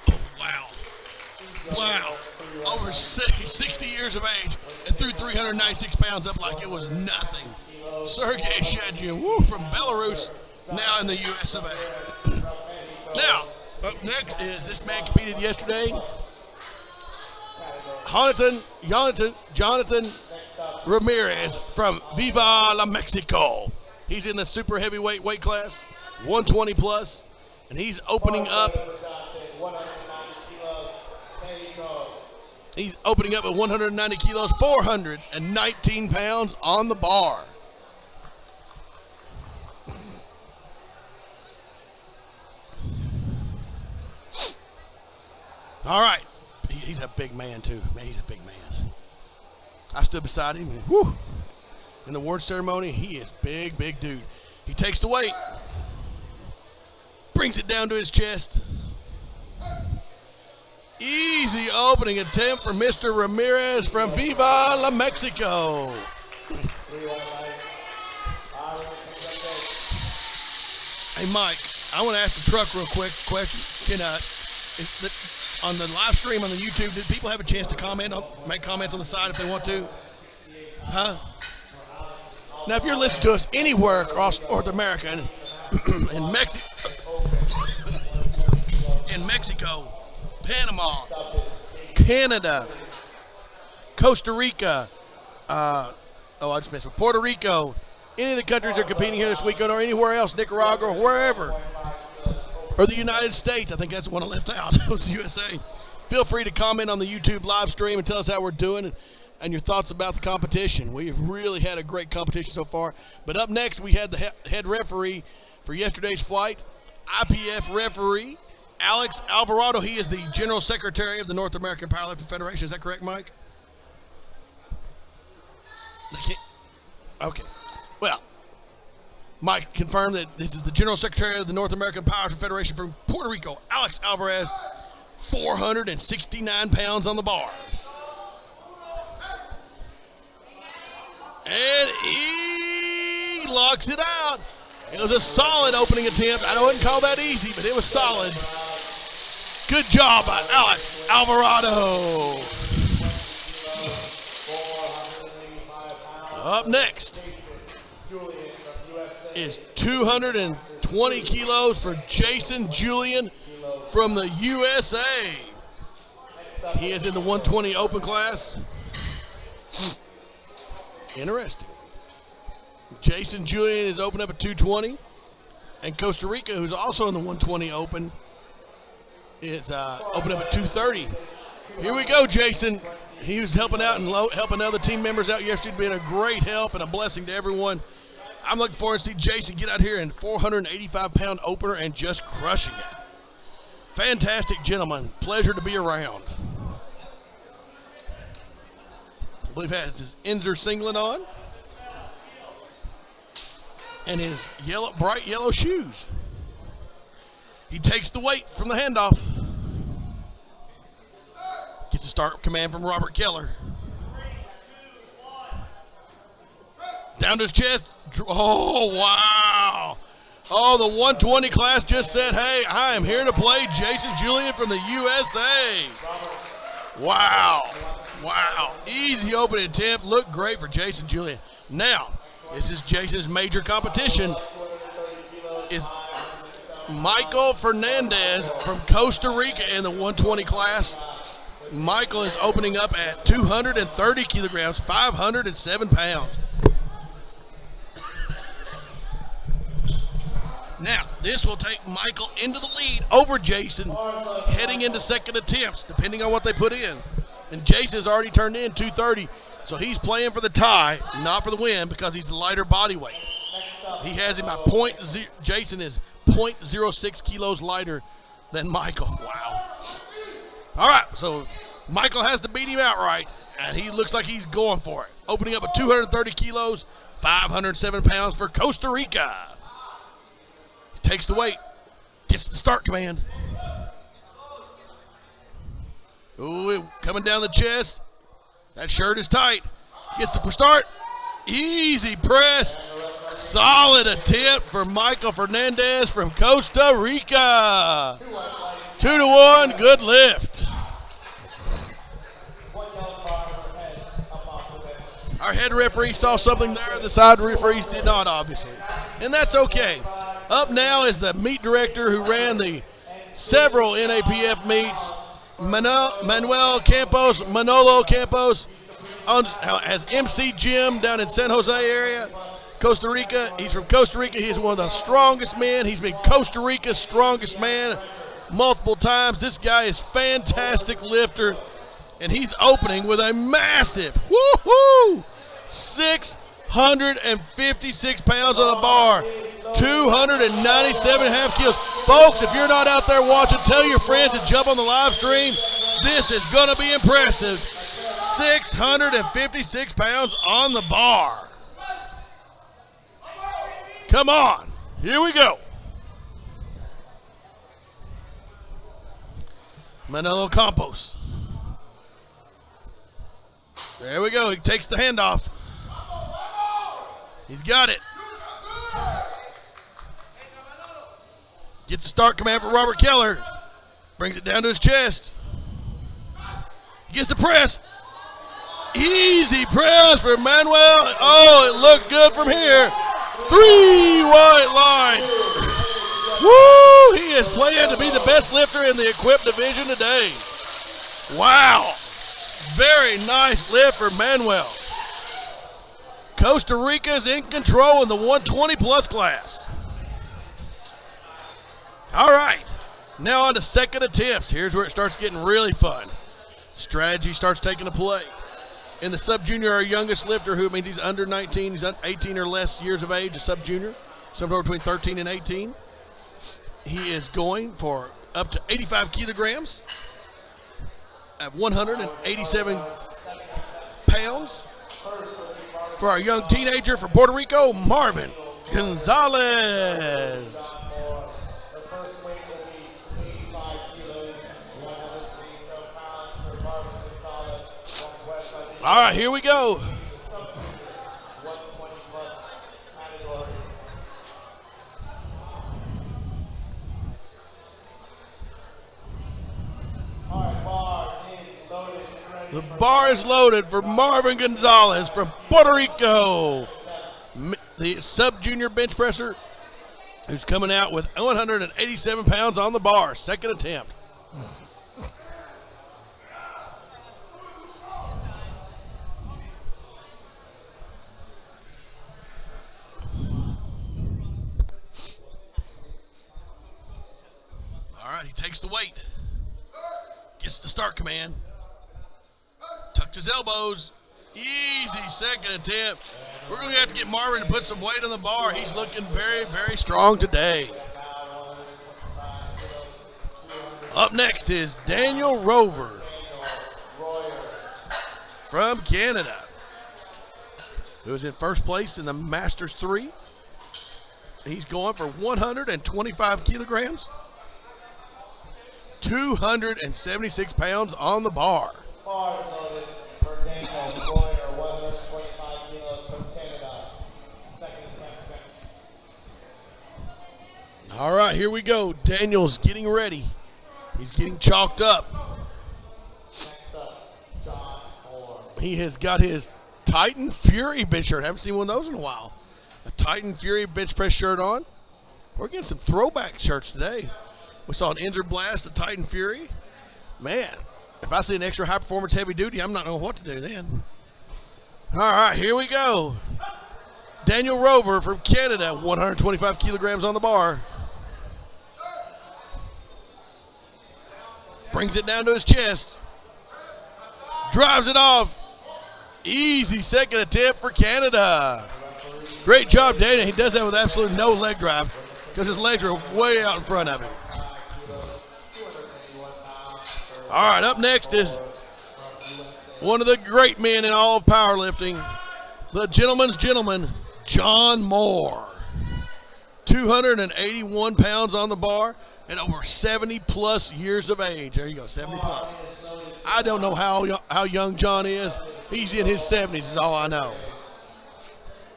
Over 60 years of age and threw 396 pounds up like it was nothing. Sergey Shadun, from Belarus, now in the US of A. Now, up next is this man competed yesterday. Jonathan Ramirez from Viva la Mexico. He's in the super heavyweight weight class, 120 plus, and he's opening up. He's opening up at 190 kilos, 419 pounds on the bar. All right. He's a big man, too. Man, he's a big man. I stood beside him. And, whew, in the award ceremony, he is big, big dude. He takes the weight, brings it down to his chest. Easy opening attempt for Mr. Ramirez from Viva la Mexico. Hey, Mike, I want to ask the truck real quick question. On the live stream on the YouTube, did people have a chance to make comments on the side if they want to? Huh? Now, if you're listening to us anywhere across North America and in Mexico, Panama, Canada, Costa Rica, Puerto Rico, any of the countries that are competing here this weekend or anywhere else, Nicaragua, or wherever, or the United States, I think that's the one I left out, it was the USA. Feel free to comment on the YouTube live stream and tell us how we're doing and your thoughts about the competition. We've really had a great competition so far. But up next, we had the head referee for yesterday's flight, IPF referee, Alex Alvarado. He is the General Secretary of the North American Powerlifting Federation. Is that correct, Mike? Okay. Well, Mike confirmed that this is the General Secretary of the North American Powerlifting Federation from Puerto Rico, Alex Alvarez, 469 pounds on the bar. And he locks it out. It was a solid opening attempt. I wouldn't call that easy, but it was solid. Good job by Alex Alvarado. Up next is 220 kilos for Jason Julian from the USA. He is in the 120 open class. Interesting. Jason Julian is open up at 220. And Costa Rica, who's also in the 120 open, is open up at 230. Here we go, Jason. He was helping out and helping other team members out yesterday, being a great help and a blessing to everyone. I'm looking forward to see Jason get out here in 485-pound opener and just crushing it. Fantastic gentleman. Pleasure to be around. I believe he has his Inzer singlet on and his bright yellow shoes. He takes the weight from the handoff. Gets a start command from Robert Keller. Down to his chest. Oh, wow. Oh, the 120 class just said, hey, I am here to play Jason Julian from the USA. Wow. Wow. Easy opening attempt. Looked great for Jason Julian. Now, this is Jason's major competition. Is Michael Fernandez from Costa Rica in the 120 class. Michael is opening up at 230 kilograms, 507 pounds. Now, this will take Michael into the lead over Jason, heading into second attempts, depending on what they put in. And Jason has already turned in 230, so he's playing for the tie, not for the win, because he's the lighter body weight. He has him by Jason is 0.06 kilos lighter than Michael. Wow. All right, so Michael has to beat him outright, and he looks like he's going for it. Opening up at 230 kilos, 507 pounds for Costa Rica. He takes the weight, gets the start command. Ooh, coming down the chest. That shirt is tight. Gets the start. Easy press. Solid attempt for Michael Fernandez from Costa Rica. 2-1, good lift. Our head referee saw something there. The side referees did not, obviously. And that's okay. Up now is the meet director who ran the several NAPF meets. Manolo Campos has MC Gym down in San Jose area, Costa Rica. He's from Costa Rica. He's one of the strongest men. He's been Costa Rica's strongest man multiple times. This guy is fantastic lifter, and he's opening with a massive 656 pounds on the bar, 297.5 kilos. Folks, if you're not out there watching, tell your friends to jump on the live stream. This is going to be impressive. 656 pounds on the bar. Come on. Here we go. Manolo Campos. There we go. He takes the handoff. He's got it. Gets the start command for Robert Keller. Brings it down to his chest. He gets the press. Easy press for Manuel. Oh, it looked good from here. 3 white lines. Woo! He is playing to be the best lifter in the equipped division today. Wow. Very nice lift for Manuel. Costa Rica is in control in the 120 plus class. All right, now on to second attempts. Here's where it starts getting really fun. Strategy starts taking a play. In the sub-junior, our youngest lifter, who means he's under 19, he's 18 or less years of age, a sub-junior, somewhere between 13 and 18. He is going for up to 85 kilograms at 187 pounds. For our young teenager from Puerto Rico, Marvin Gonzalez. All right, here we go. The bar is loaded for Marvin Gonzalez from Puerto Rico. The sub-junior bench presser who's coming out with 187 pounds on the bar. Second attempt. All right, he takes the weight. Gets the start command. tucks his elbows. Easy second attempt. We're going to have to get Marvin to put some weight on the bar. He's looking very, very strong today. Up next is Daniel Rover from Canada, who is in first place in the Masters 3. He's going for 125 kilograms, 276 pounds on the bar. Bars loaded for Daniel Royer, 125 kilos from Canada. Second attempt bench. All right, here we go. Daniel's getting ready. He's getting chalked up. Next up, John Moore. He has got his Titan Fury bench shirt. Haven't seen one of those in a while. A Titan Fury bench press shirt on. We're getting some throwback shirts today. We saw an Ender Blast, a Titan Fury. Man, if I see an extra high performance heavy duty, I'm not knowing what to do then. All right, here we go. Daniel Rover from Canada, 125 kilograms on the bar. Brings it down to his chest. Drives it off. Easy second attempt for Canada. Great job, Daniel. He does that with absolutely no leg drive because his legs are way out in front of him. All right, up next is one of the great men in all of powerlifting, the gentleman's gentleman, John Moore. 281 pounds on the bar and over 70-plus years of age. There you go, 70-plus. I don't know how young John is. He's in his 70s is all I know.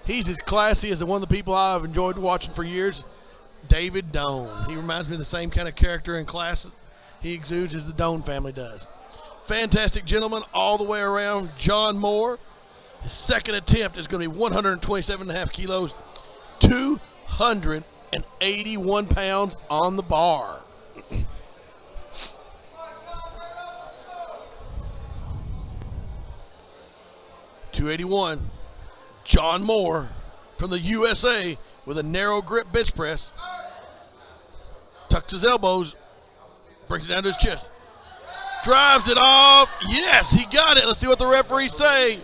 He's as classy as one of the people I've enjoyed watching for years, David Doan. He reminds me of the same kind of character in classes he exudes as the Doan family does. Fantastic gentleman all the way around, John Moore. His second attempt is going to be 127.5 kilos, 281 pounds on the bar. .281. John Moore from the USA with a narrow grip bench press. Tucks his elbows, brings it down to his chest. Drives it off. Yes, he got it. Let's see what the referees say.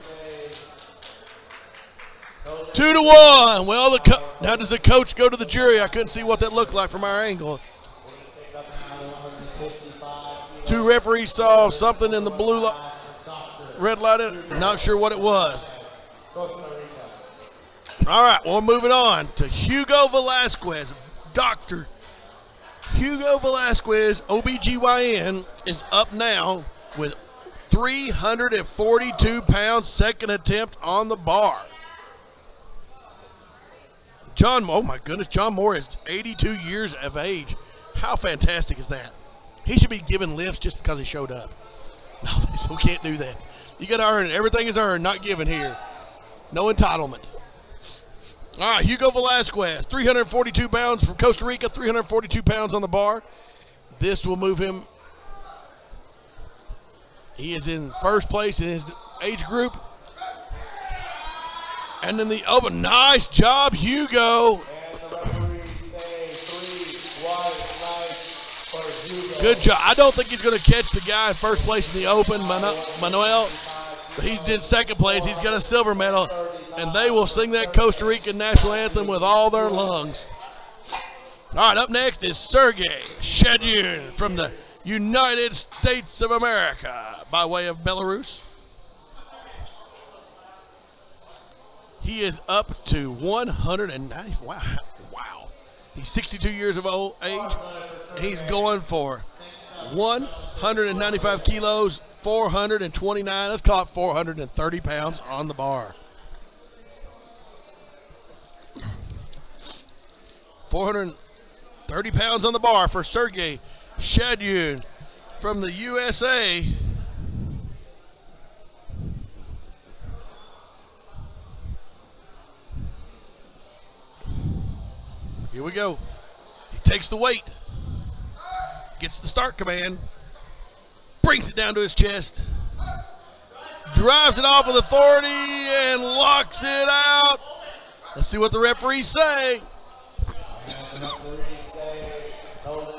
2-1. Well, now does the coach go to the jury? I couldn't see what that looked like from our angle. Two referees saw something in the blue light. Red lighted, not sure what it was. All right, well, moving on to Hugo Velasquez. Dr. Hugo Velasquez, OBGYN, is up now with 342 pounds, second attempt on the bar. Oh my goodness, John Moore is 82 years of age. How fantastic is that? He should be given lifts just because he showed up. No, we can't do that. You got to earn it. Everything is earned, not given here. No entitlement. All right, Hugo Velasquez, 342 pounds from Costa Rica, 342 pounds on the bar. This will move him. He is in first place in his age group. And then the open. Nice job, Hugo. Good job. I don't think he's going to catch the guy in first place in the open, Manuel. But he did second place. He's got a silver medal. And they will sing that Costa Rican national anthem with all their lungs. All right, up next is Sergey Shadyun from the United States of America by way of Belarus. He is up to 190. Wow. He's 62 years of age. He's going for 195 kilos, 429. Let's call it 430 pounds on the bar. 430 pounds on the bar for Sergey Shadyun from the USA. Here we go. He takes the weight, gets the start command, brings it down to his chest, drives it off with authority, and locks it out. Let's see what the referees say.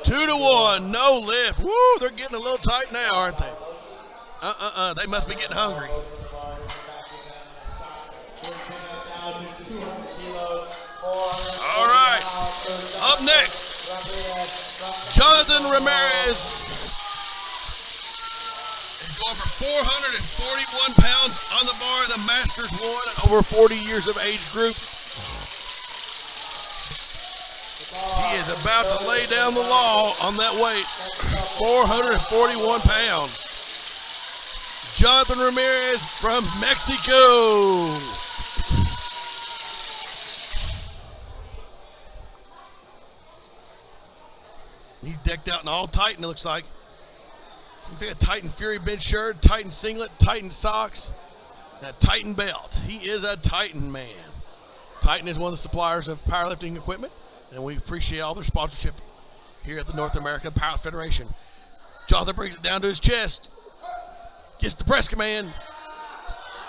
2-1, no lift. Woo, they're getting a little tight now, aren't they? They must be getting hungry. All right. Up next, Jonathan Ramirez is going for 441 pounds on the bar in the Masters 1 over 40 years of age group. He is about to lay down the law on that weight. 441 pounds. Jonathan Ramirez from Mexico. He's decked out in all Titan, it looks like. Looks like a Titan Fury bench shirt, Titan singlet, Titan socks, and a Titan belt. He is a Titan man. Titan is one of the suppliers of powerlifting equipment, and we appreciate all their sponsorship here at the North American Powerlifting Federation. Jonathan brings it down to his chest. Gets the press command.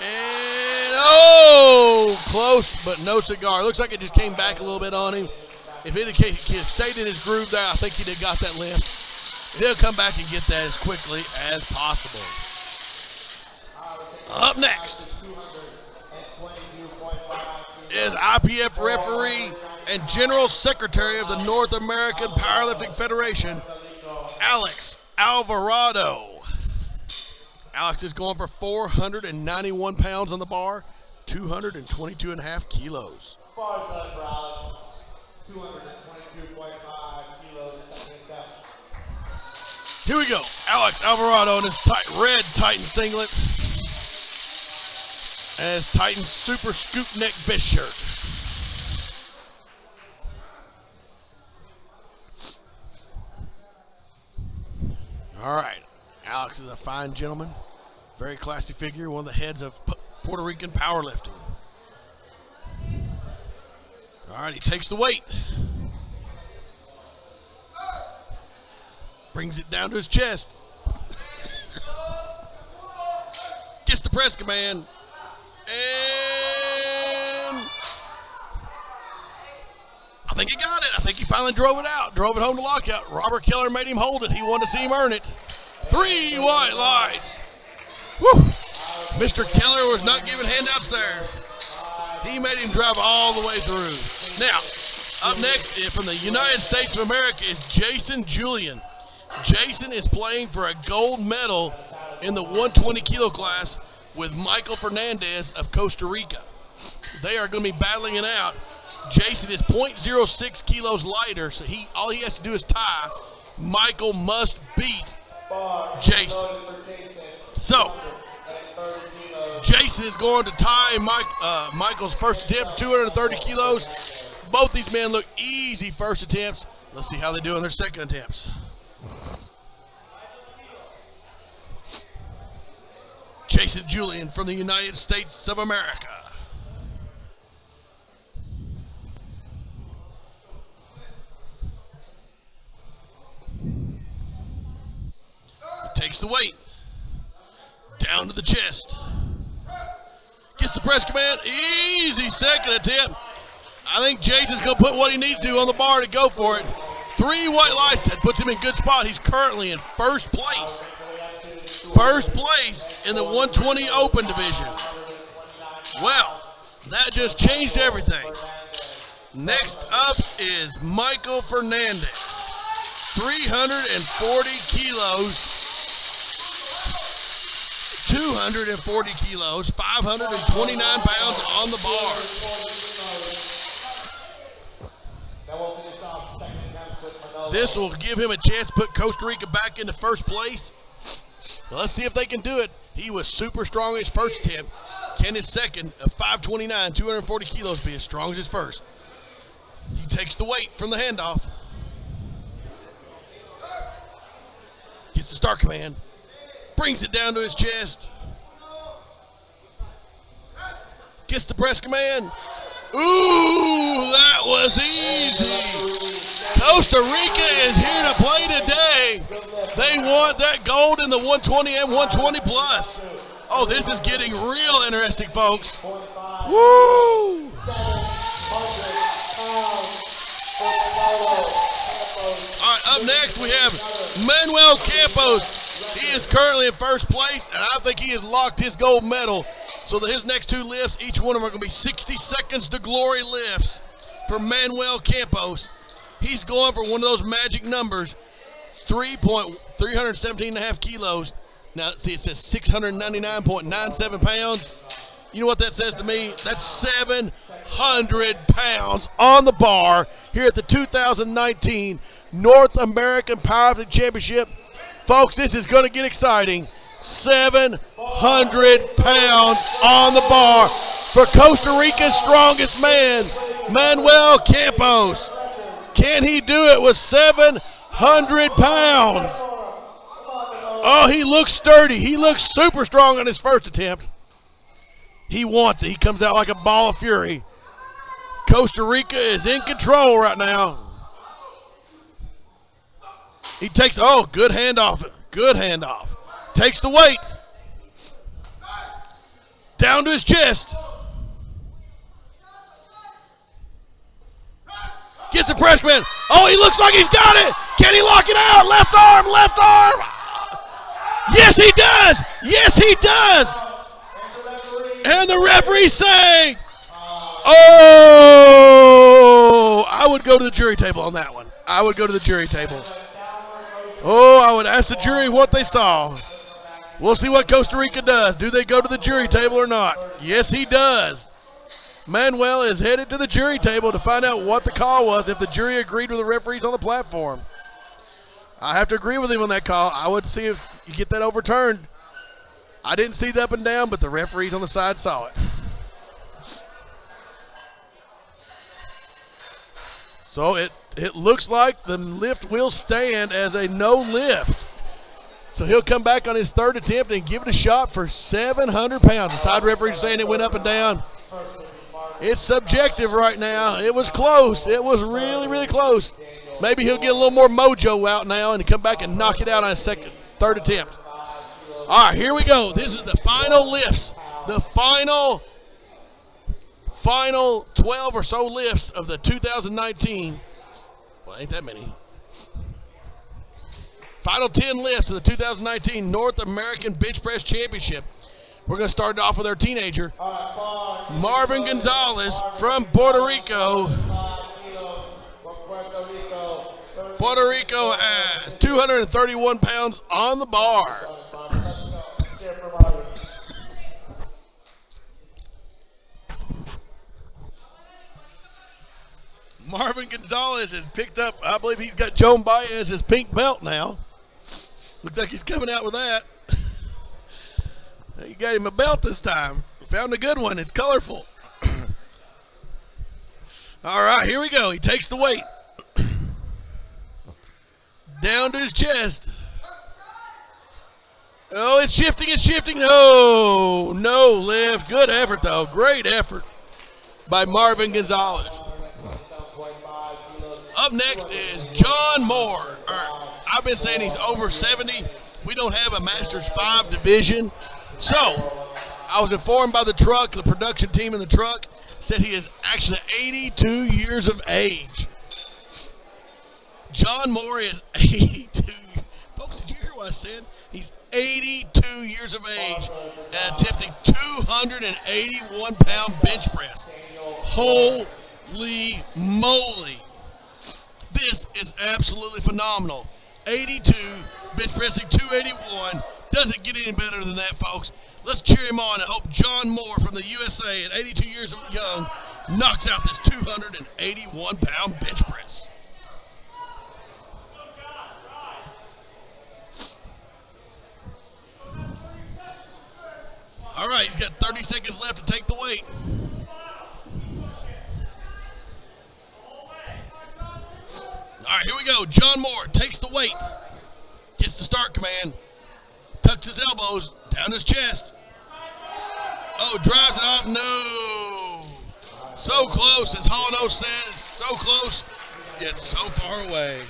And, oh, close, but no cigar. Looks like it just came back a little bit on him. If it had stayed in his groove there, I think he'd have got that lift. He'll come back and get that as quickly as possible. Up next is IPF referee and General Secretary of the North American Powerlifting Federation, Alex Alvarado. Alex is going for 491 pounds on the bar, 222.5 kilos. Bar set for Alex, 222.5 kilos, second attempt. Here we go. Alex Alvarado in his red Titan singlet and his Titan Super Scoop Neck Vest shirt. All right. Alex is a fine gentleman. Very classy figure. One of the heads of Puerto Rican powerlifting. All right. He takes the weight. Brings it down to his chest. Gets the press command. And I think he got it. I think he finally drove it out. Drove it home to lockout. Robert Keller made him hold it. He wanted to see him earn it. 3 white lights. Woo! Mr. Keller was not giving handouts there. He made him drive all the way through. Now, up next from the United States of America is Jason Julian. Jason is playing for a gold medal in the 120 kilo class with Michael Fernandez of Costa Rica. They are going to be battling it out. Jason is 0.06 kilos lighter, so all he has to do is tie. Michael must beat Jason. So, Jason is going to tie Michael's first attempt, 230 kilos. Both these men look easy first attempts. Let's see how they do on their second attempts. Jason Julian from the United States of America. Takes the weight. Down to the chest. Gets the press command. Easy second attempt. I think Jason's going to put what he needs to on the bar to go for it. 3 white lights. That puts him in good spot. He's currently in first place. First place in the 120 Open division. Well, that just changed everything. Next up is Michael Fernandez. 340 kilos. 240 kilos, 529 pounds on the bar. This will give him a chance to put Costa Rica back into first place. Well, let's see if they can do it. He was super strong his first attempt. Can his second of 529, 240 kilos be as strong as his first? He takes the weight from the handoff. Gets the start command. Brings it down to his chest. Gets the press command. Ooh, that was easy. Costa Rica is here to play today. They want that gold in the 120 and 120 plus. Oh, this is getting real interesting, folks. Woo! All right, up next we have Manuel Campos. He is currently in first place, and I think he has locked his gold medal. So that his next two lifts, each one of them are going to be 60 seconds to glory lifts for Manuel Campos. He's going for one of those magic numbers, 317.5 kilos. Now, see, it says 699.97 pounds. You know what that says to me? That's 700 pounds on the bar here at the 2019 North American Powerlifting Championship. Folks, this is going to get exciting. 700 pounds on the bar for Costa Rica's strongest man, Manuel Campos. Can he do it with 700 pounds? Oh, he looks sturdy. He looks super strong on his first attempt. He wants it. He comes out like a ball of fury. Costa Rica is in control right now. He takes, oh, good handoff. Good handoff. Takes the weight. Down to his chest. Gets the press man. Oh, he looks like he's got it. Can he lock it out? Left arm, left arm. Yes, he does. Yes, he does. And the referee saying, oh, I would go to the jury table on that one. I would go to the jury table. Oh, I would ask the jury what they saw. We'll see what Costa Rica does. Do they go to the jury table or not? Yes, he does. Manuel is headed to the jury table to find out what the call was, if the jury agreed with the referees on the platform. I have to agree with him on that call. I would see if you get that overturned. I didn't see the up and down, but the referees on the side saw it. So it looks like the lift will stand as a no lift. So he'll come back on his third attempt and give it a shot for 700 pounds. The side referee is saying it went up and down. It's subjective right now. It was close. It was really, really close. Maybe he'll get a little more mojo out now and come back and knock it out on his third attempt. All right, here we go. This is the final lifts. The final 12 or so lifts of the 2019. Well, ain't that many. Final 10 lifts of the 2019 North American Bench Press Championship. We're going to start it off with our teenager, Marvin Gonzalez from Puerto Rico. Puerto Rico has 231 pounds on the bar. Marvin Gonzalez has picked up, I believe he's got Joan Baez his pink belt now. Looks like he's coming out with that. You got him a belt this time. Found a good one. It's colorful. All right, here we go. He takes the weight. Down to his chest. Oh, it's shifting, it's shifting. No, no lift. Good effort, though. Great effort by Marvin Gonzalez. Up next is John Moore. I've been saying he's over 70. We don't have a Masters 5 division. So, I was informed by the production team in the truck, said he is actually 82 years of age. John Moore is 82. Folks, did you hear what I said? He's 82 years of age and attempting 281-pound bench press. Holy moly. This is absolutely phenomenal. 82, bench pressing 281. Doesn't get any better than that, folks. Let's cheer him on and hope John Moore from the USA at 82 years young knocks out this 281-pound bench press. All right, he's got 30 seconds left to take the weight. All right, here we go. John Moore takes the weight. Gets the start command. Tucks his elbows down his chest. Oh, drives it off. No. So close, as Hall said. It's so close, yet so far away.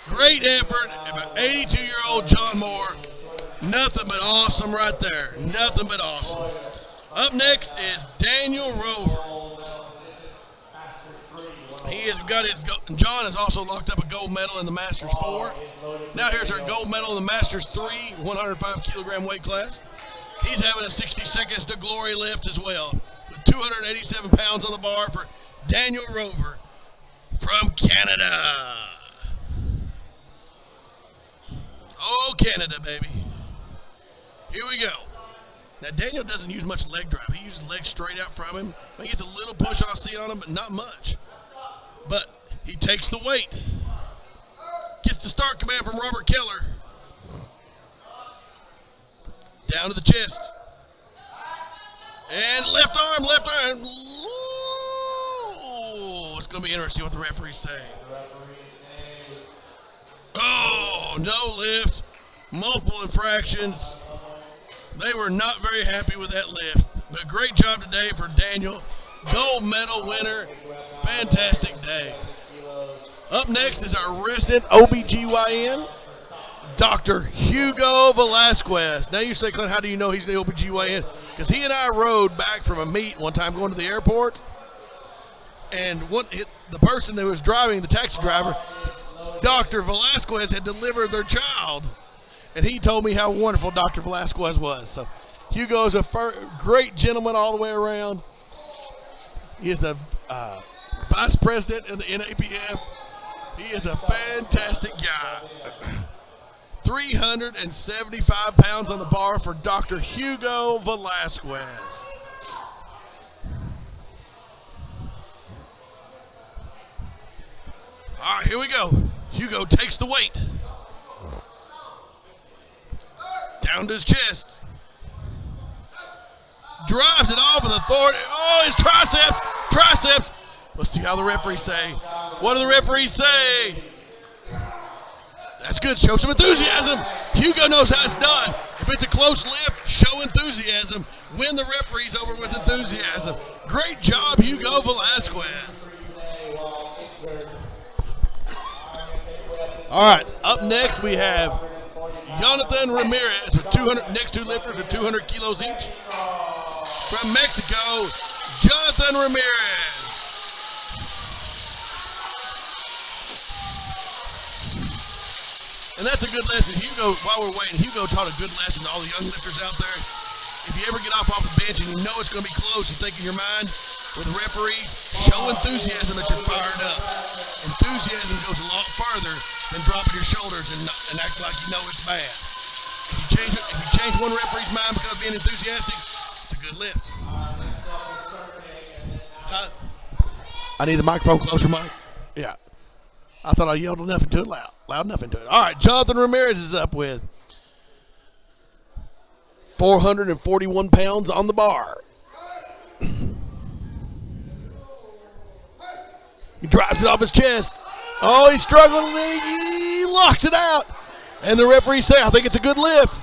Great effort by 82-year-old John Moore. Nothing but awesome right there. Nothing but awesome. Up next is Daniel Rover. He has got his John has also locked up a gold medal in the Masters 4. Now here's our gold medal in the Masters 3, 105 kilogram weight class. He's having a 60 seconds to glory lift as well, with 287 pounds on the bar for Daniel Rover from Canada. Oh, Canada, baby. Here we go. Now, Daniel doesn't use much leg drive. He uses legs straight out from him. He gets a little push I see on him, but not much. But he takes the weight. Gets the start command from Robert Keller. Down to the chest. And left arm. Ooh, it's going to be interesting what the referees say. Oh, no lift. Multiple infractions. They were not very happy with that lift. But great job today for Daniel. Gold medal winner. Fantastic day. Up next is our resident OBGYN, Dr. Hugo Velasquez. Now you say, Clint, how do you know he's the OBGYN? Because he and I rode back from a meet one time going to the airport. And the person that was driving, the taxi driver, Dr. Velasquez, had delivered their child. And he told me how wonderful Dr. Velasquez was. So Hugo's a great gentleman all the way around. He is the vice president of the NAPF. He is a fantastic guy. 375 pounds on the bar for Dr. Hugo Velasquez. All right, here we go. Hugo takes the weight. Down to his chest. Drives it off with authority. Oh, his triceps. Let's see how the referees say. What do the referees say? That's good. Show some enthusiasm. Hugo knows how it's done. If it's a close lift, show enthusiasm. Win the referees over with enthusiasm. Great job, Hugo Velasquez. All right, up next we have Jonathan Ramirez with 200. Next two lifters are 200 kilos each. From Mexico, Jonathan Ramirez. And that's a good lesson. Hugo, while we're waiting, Hugo taught a good lesson to all the young lifters out there. If you ever get off the bench and you know it's going to be close, you think in your mind, with the referees, show enthusiasm that you're fired up. Enthusiasm goes a lot farther than dropping your shoulders and act like you know it's bad. If you change one referee's mind because of being enthusiastic, it's a good lift. I need the microphone closer, Mike. Yeah. I thought I yelled enough into it, loud enough into it. All right, Jonathan Ramirez is up with 441 pounds on the bar. He drives it off his chest. Oh, he's struggling, and he locks it out. And the referees say, I think it's a good lift.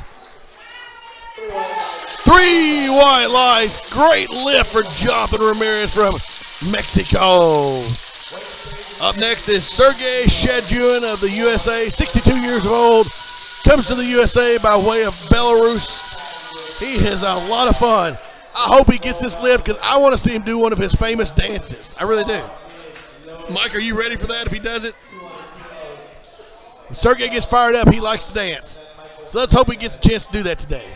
3 white lights. Great lift for Jonathan Ramirez from Mexico. Up next is Sergey Shadjun of the USA, 62 years old. Comes to the USA by way of Belarus. He has a lot of fun. I hope he gets this lift because I want to see him do one of his famous dances. I really do. Mike, are you ready for that if he does it? When Sergey gets fired up, he likes to dance. So let's hope he gets a chance to do that today.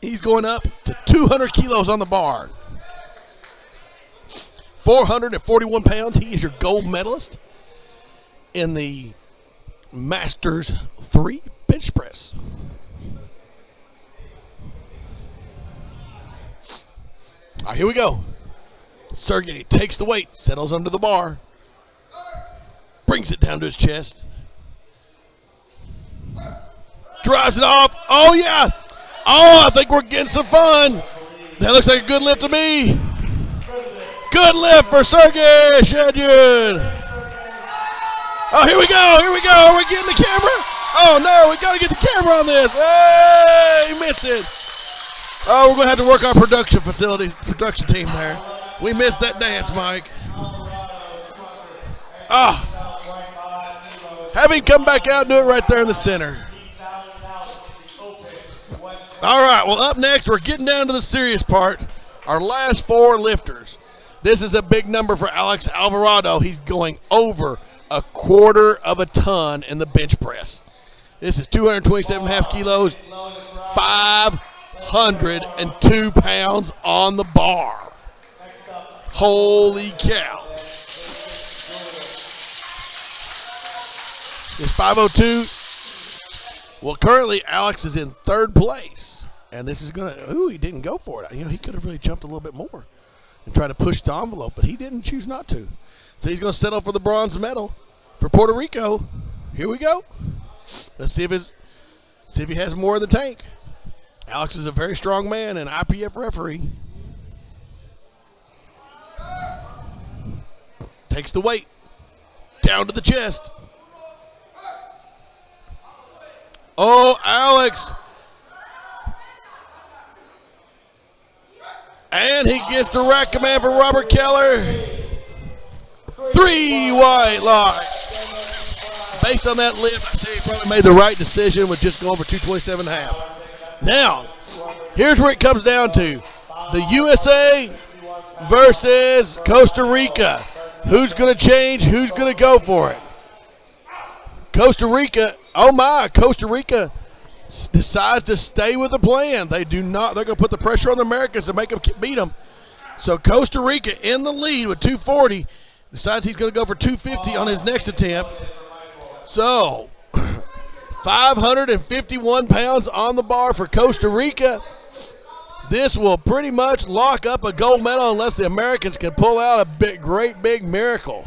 He's going up to 200 kilos on the bar. 441 pounds. He is your gold medalist in the Masters 3 bench press. All right, here we go. Sergey takes the weight, settles under the bar, brings it down to his chest, drives it off. Oh, yeah. Oh, I think we're getting some fun. That looks like a good lift to me. Good lift for Sergey Shadjun. Oh, here we go. Are we getting the camera? Oh, no, we got to get the camera on this. Hey, he missed it. Oh, we're going to have to work our production team there. We missed that dance, Mike. Have him come back out and do it right there in the center. All right, well, up next, we're getting down to the serious part. Our last 4 lifters. This is a big number for Alex Alvarado. He's going over a quarter of a ton in the bench press. This is 227.5 kilos, 502 pounds on the bar. Holy cow. It's 502. Well, currently Alex is in third place. And this is going to, he didn't go for it. He could have really jumped a little bit more and tried to push the envelope, but he didn't choose not to. So he's going to settle for the bronze medal for Puerto Rico. Here we go. Let's see if he has more in the tank. Alex is a very strong man and IPF referee. Takes the weight down to the chest. Oh, Alex. And he gets the rack command for Robert Keller. 3 white line. Based on that lift, I say he probably made the right decision with just going for 227.5. Now, here's where it comes down to. The USA versus Costa Rica. Who's going to change? Who's going to go for it? Costa Rica, oh my, Costa Rica decides to stay with the plan. They do not, they're going to put the pressure on the Americans to make them beat them. So Costa Rica in the lead with 240, decides he's going to go for 250 on his next attempt. So 551 pounds on the bar for Costa Rica. This will pretty much lock up a gold medal unless the Americans can pull out a great big miracle.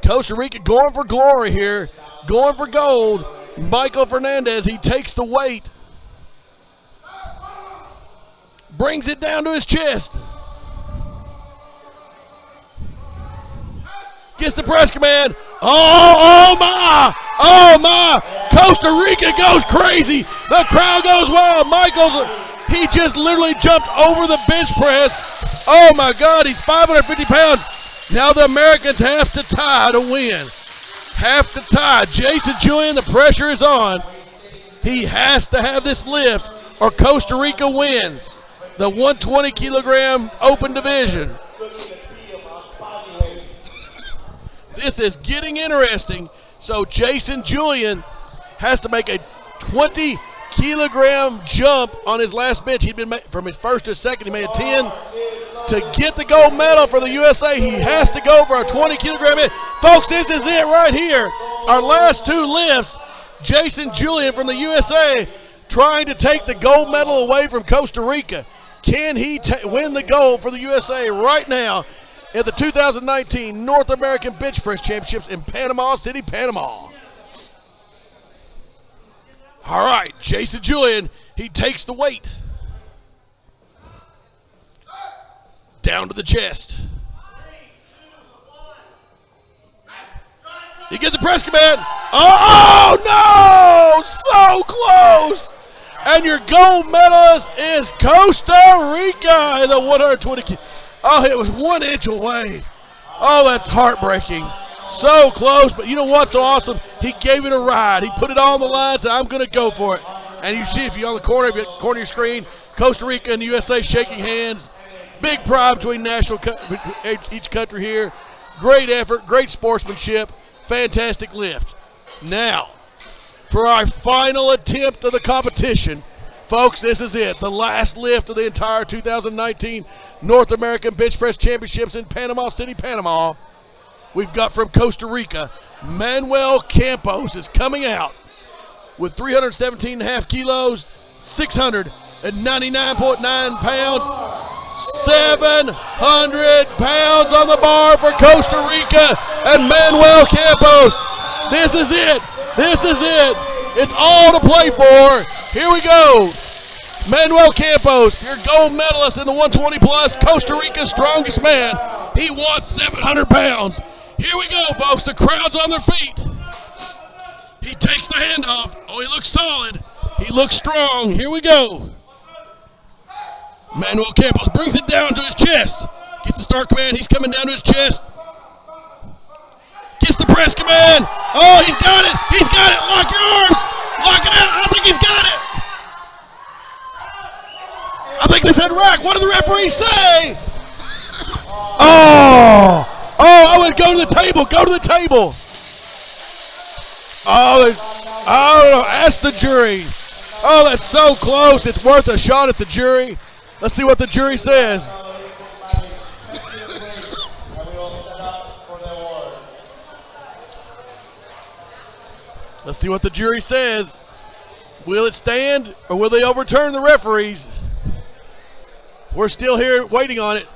Costa Rica going for glory here, going for gold. Michael Fernandez, he takes the weight, brings it down to his chest, gets the press command. Oh my! Costa Rica goes crazy. The crowd goes wild. He just literally jumped over the bench press. Oh my God, he's 550 pounds. Now the Americans have to tie to win. Have to tie. Jason Julian, the pressure is on. He has to have this lift or Costa Rica wins the 120 kilogram open division. This is getting interesting. So Jason Julian has to make a 20 kilogram jump on his last bench. He'd been from his first to second. He made a 10. To get the gold medal for the USA, he has to go for a 20 kilogram hit. Folks, this is it right here. Our last 2 lifts. Jason Julian from the USA trying to take the gold medal away from Costa Rica. Can he win the gold for the USA right now at the 2019 North American Bench Press Championships in Panama City, Panama? All right, Jason Julian, he takes the weight down to the chest. You get the press command. Oh no! So close! And your gold medalist is Costa Rica in the 120. Oh, it was 1 inch away. Oh, that's heartbreaking. So close, but you know what's so awesome? He gave it a ride. He put it on the line, said, I'm going to go for it. And you see, if you're on the corner of your screen, Costa Rica and the USA shaking hands. Big pride between each country here. Great effort, great sportsmanship, fantastic lift. Now, for our final attempt of the competition, folks, this is it. The last lift of the entire 2019 North American Bench Press Championships in Panama City, Panama. We've got from Costa Rica, Manuel Campos is coming out with 317.5 kilos, 699.9 pounds, 700 pounds on the bar for Costa Rica and Manuel Campos. This is it. This is it. It's all to play for. Here we go. Manuel Campos, your gold medalist in the 120 plus, Costa Rica's strongest man. He wants 700 pounds. Here we go, folks. The crowd's on their feet. He takes the handoff. Oh, he looks solid. He looks strong. Here we go. Manuel Campos brings it down to his chest. Gets the start command. He's coming down to his chest. Gets the press command. Oh, he's got it. He's got it. Lock your arms. Lock it out. I think he's got it. I think they said rack. What did the referee say? Oh! Oh, I would go to the table. Go to the table. Oh, ask the jury. Oh, that's so close. It's worth a shot at the jury. Let's see what the jury says. Let's see what the jury says. Will it stand or will they overturn the referees? We're still here waiting on it.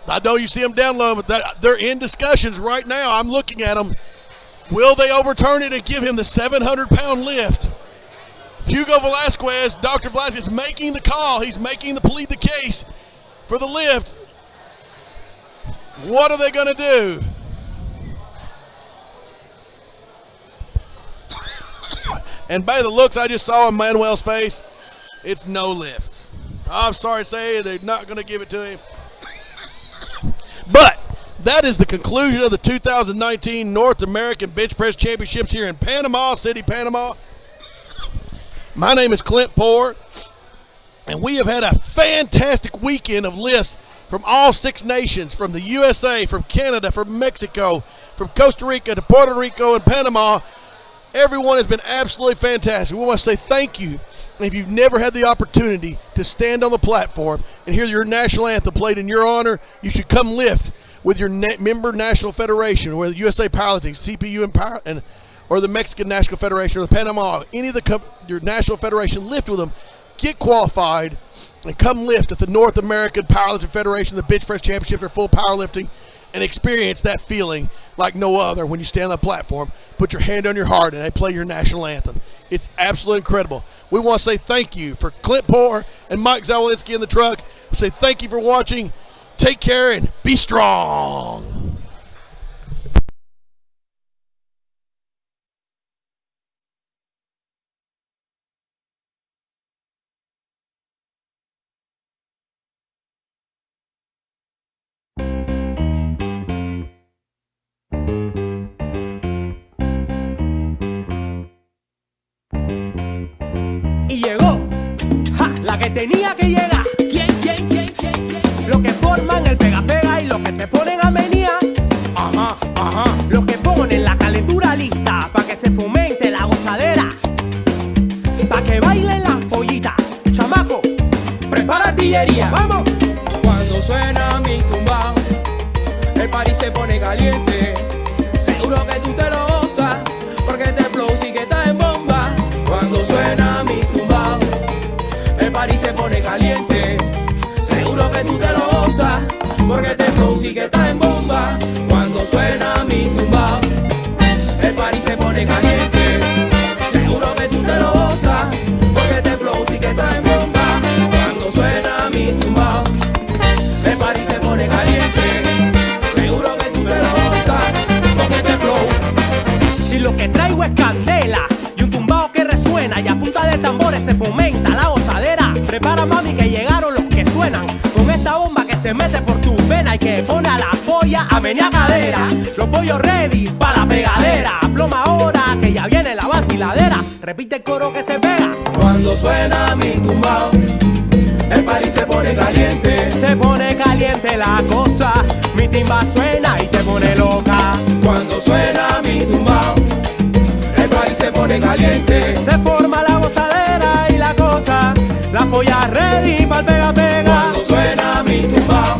I know you see them down low, but they're in discussions right now. I'm looking at them. Will they overturn it and give him the 700-pound lift? Hugo Velasquez, Dr. Velasquez, making the call. He's making plead the case for the lift. What are they going to do? And by the looks I just saw on Manuel's face, it's no lift. I'm sorry to say they're not going to give it to him. But that is the conclusion of the 2019 North American Bench Press Championships here in Panama City, Panama. My name is Clint Poore, and we have had a fantastic weekend of lifts from all 6 nations, from the USA, from Canada, from Mexico, from Costa Rica to Puerto Rico and Panama. Everyone has been absolutely fantastic. We want to say thank you. And if you've never had the opportunity to stand on the platform and hear your national anthem played in your honor, you should come lift with your member national federation, or the USA Powerlifting, CPU, or the Mexican National Federation, or the Panama, any of your national federation, lift with them, get qualified, and come lift at the North American Powerlifting Federation, the Bench Press Championship for full powerlifting, and experience that feeling like no other when you stand on the platform, put your hand on your heart, and they play your national anthem. It's absolutely incredible. We want to say thank you for Clint Poore and Mike Zawolinsky in the truck. We say thank you for watching. Take care and be strong. Y llegó, la que tenía que llegar. Los que forman el pega-pega y los que te ponen a menear. Los que ponen la calentura lista pa' que se fomente la gozadera, pa' que bailen las pollitas. Chamaco, prepara artillería, vamos. Cuando suena mi tumbao, el party se pone caliente. Seguro que tú te lo gozas, porque este flow sí que está en bomba. Cuando suena mi tumbao, el party se pone caliente. Seguro que tú te lo gozas, porque este flow sí que está en bomba. Cuando suena mi tumbao, el party se pone caliente. Seguro que tú te lo gozas, porque este flow sí que está en bomba. Cuando suena mi tumbao, el party se pone caliente. Seguro que tú te lo gozas, porque este flow. Si lo que traigo es candela y un tumbao que resuena, y a punta de tambores se fomenta la gozadera, prepara mami que llegaron los que suenan con esta bomba que se mete por tu vena y que pone a la polla a menear cadera. Los pollos ready para la pegadera. Ploma ahora que ya viene la vaciladera. Repite el coro que se pega. Cuando suena mi tumbao, el party se pone caliente. Se pone caliente la cosa, mi timba suena y te pone loca. Cuando suena mi tumbao, el party se pone caliente. Se forma la gozadera y la cosa, la polla ready pa'l pega-pega. Cuando suena mi tumbao,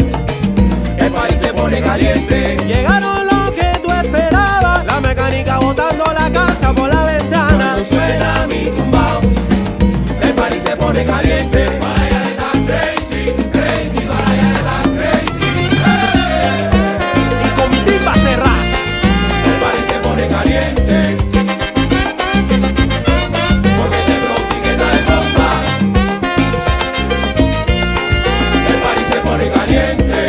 el party se pone caliente. Llegaron los que tú esperabas, la mecánica botando la casa por la ventana. Cuando suena mi tumbao, el party se pone caliente. Para allá de tan crazy, crazy, para allá de tan crazy. Y con mi timba cerrada, El party se pone caliente. Porque este flow sí que está en bomba. El party se pone caliente.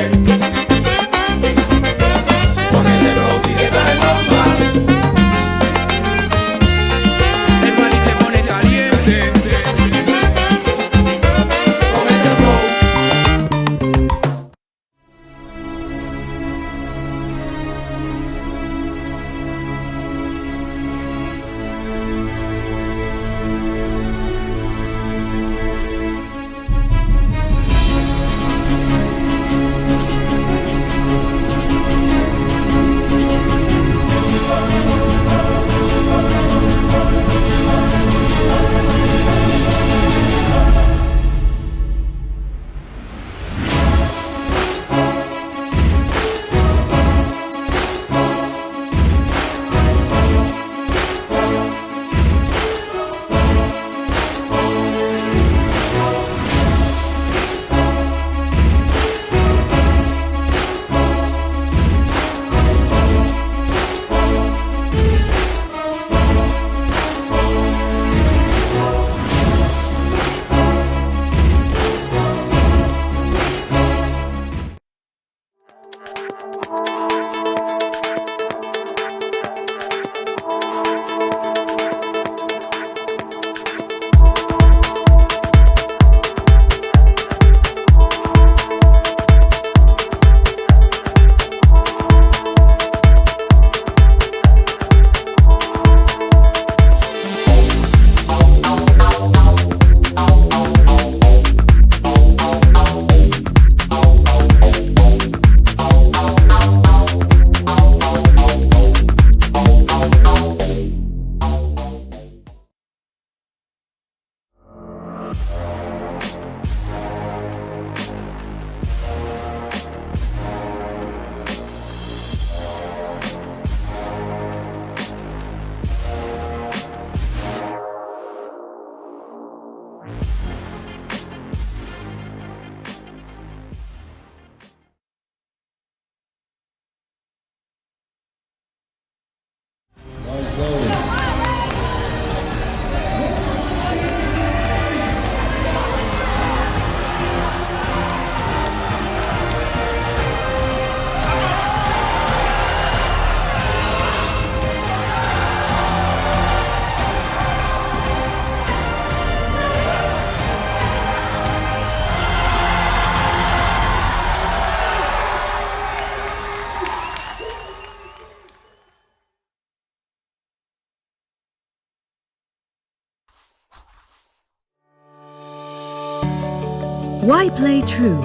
Why play true?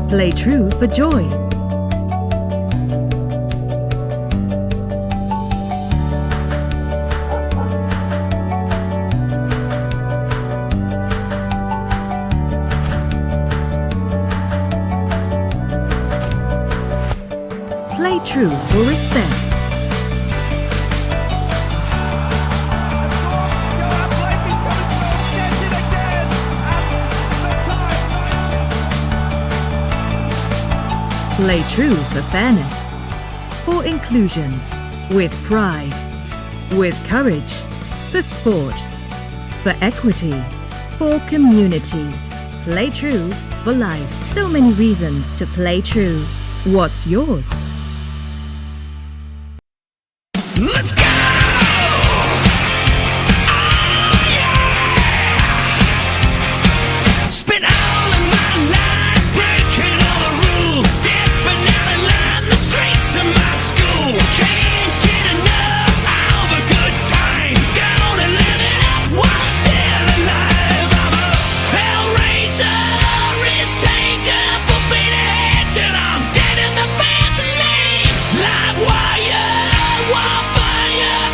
Play true for joy. Play true for respect. Play true for fairness, for inclusion, with pride, with courage, for sport, for equity, for community. Play true for life. So many reasons to play true. What's yours? Let's go! Spent all of my life breaking all the rules, stepping out in line the streets of my school. Can't get enough of a good time. Gonna live it up while I'm still alive. I'm a hellraiser, risk taker, full speed ahead till I'm dead in the fast lane. Live wire, wildfire.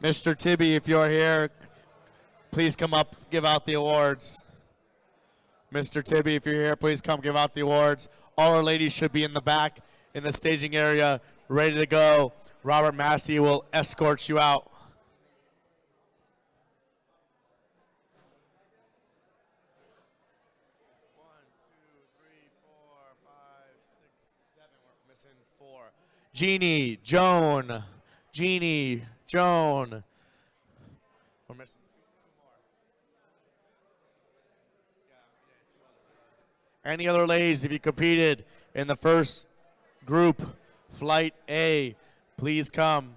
Mr. Tibby, if you're here, please come up, give out the awards. Mr. Tibby, if you're here, please come give out the awards. All our ladies should be in the back in the staging area, ready to go. Robert Massey will escort you out. Jeannie, Joan, Jeannie, Joan. We're missing two more. Any other ladies, if you competed in the first group, Flight A, please come.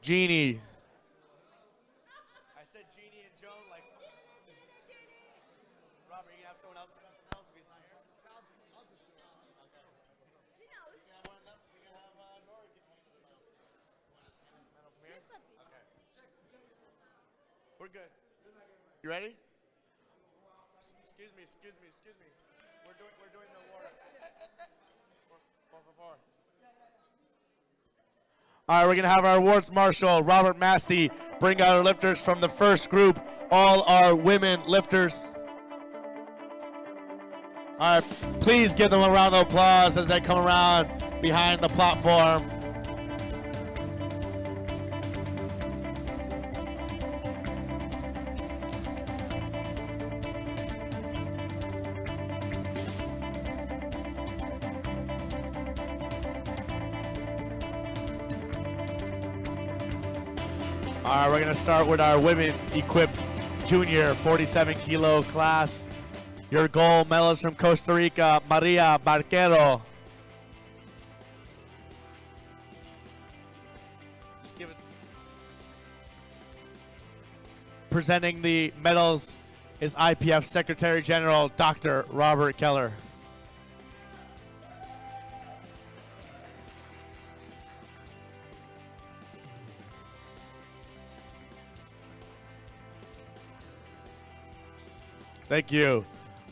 Jeannie. I said Jeannie and Joan, like. Robert, you can have someone else if he's not here. I'll just do it. Okay. We can have one. We can have Nora get one of the medals too. Want to stand the medal from here? Okay. We're good. You ready? Excuse me. We're doing the awards. 4 for 4. All right, we're going to have our awards marshal, Robert Massey, bring out our lifters from the first group, all our women lifters. All right, please give them a round of applause as they come around behind the platform. All right, we're going to start with our women's equipped junior 47 kilo class. Your gold medalist from Costa Rica, Maria Barquero. Just give it. Presenting the medals is IPF Secretary General, Dr. Robert Keller. Thank you.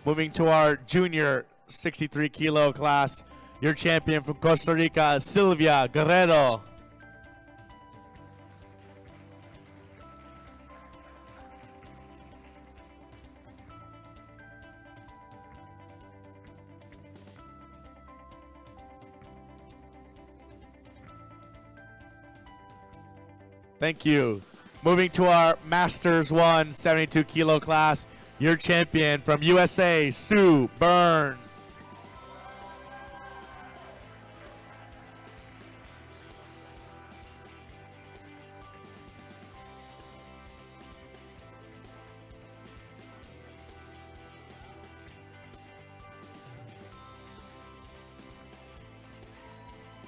Moving to our junior 63 kilo class, your champion from Costa Rica, Silvia Guerrero. Thank you. Moving to our Masters 1 72 kilo class, your champion from USA, Sue Burns.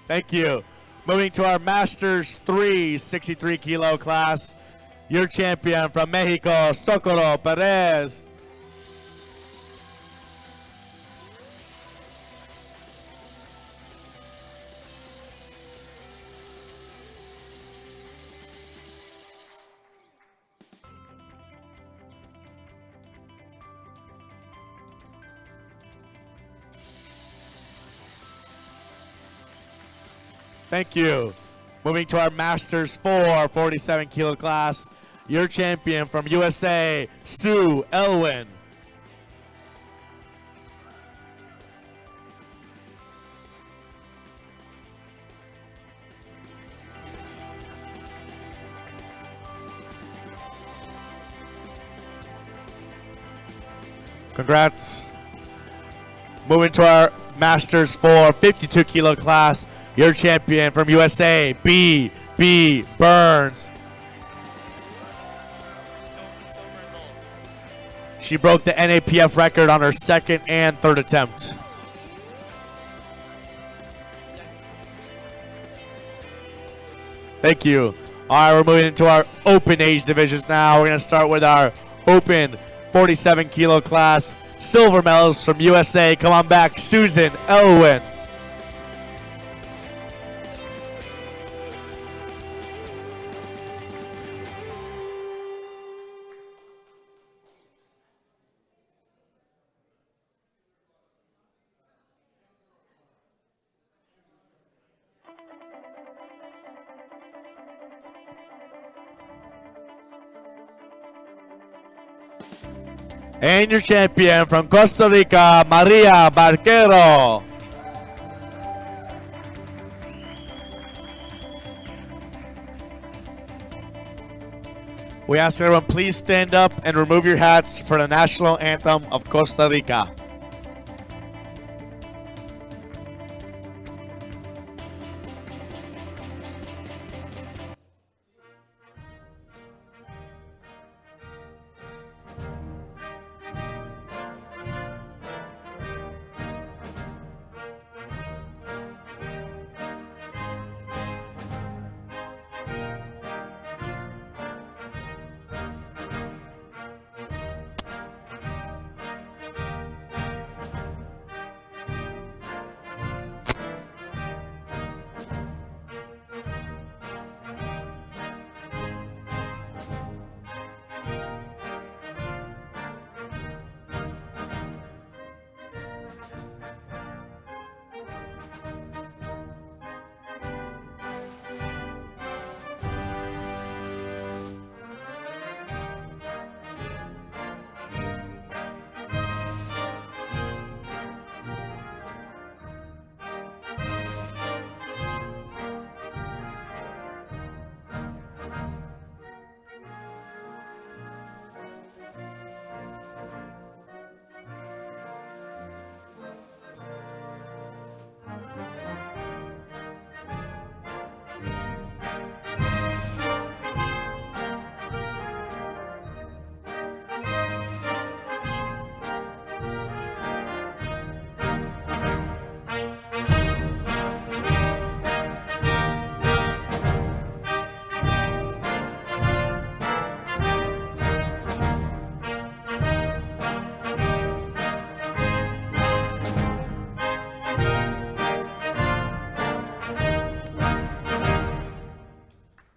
Thank you. Moving to our Masters 3 63 kilo class, your champion from Mexico, Socorro Perez. Thank you. Moving to our Masters 4 47 kilo class, your champion from USA, Sue Elwin. Congrats. Moving to our Masters 4 52 kilo class, your champion from USA, B. Burns. She broke the NAPF record on her second and third attempt. Thank you. All right, we're moving into our open age divisions now. We're going to start with our open 47 kilo class. Silver medals from USA. Come on back, Susan Elwin. And your champion from Costa Rica, Maria Barquero. We ask everyone, please stand up and remove your hats for the national anthem of Costa Rica.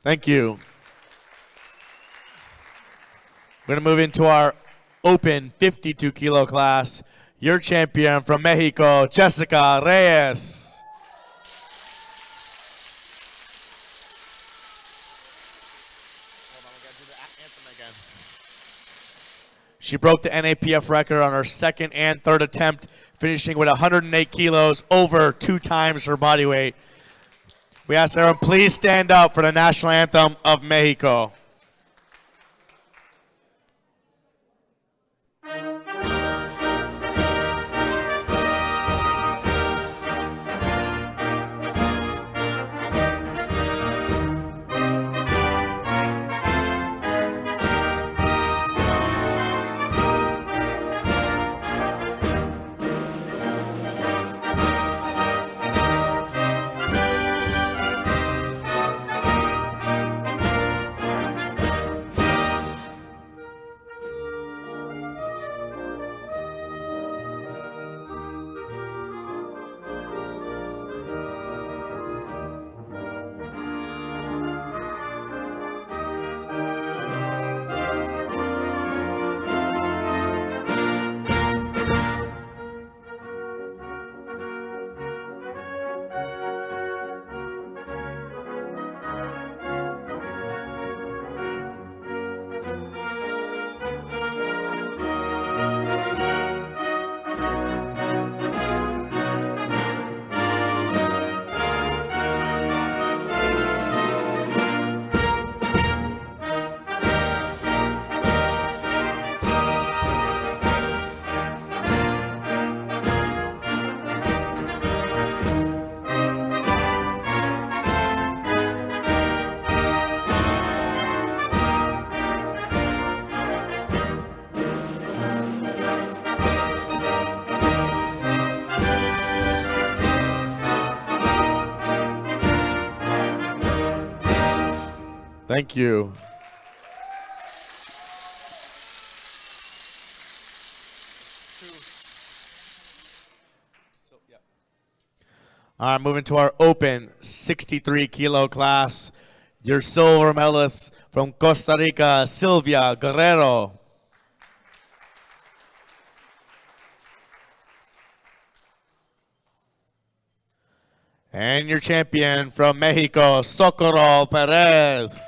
Thank you. We're going to move into our open 52 kilo class. Your champion from Mexico, Jessica Reyes. She broke the NAPF record on her second and third attempt, finishing with 108 kilos, over 2 times her body weight. We ask everyone, please stand up for the national anthem of Mexico. Thank you. All right, moving to our open 63 kilo class. Your silver medalist from Costa Rica, Silvia Guerrero. And your champion from Mexico, Socorro Perez.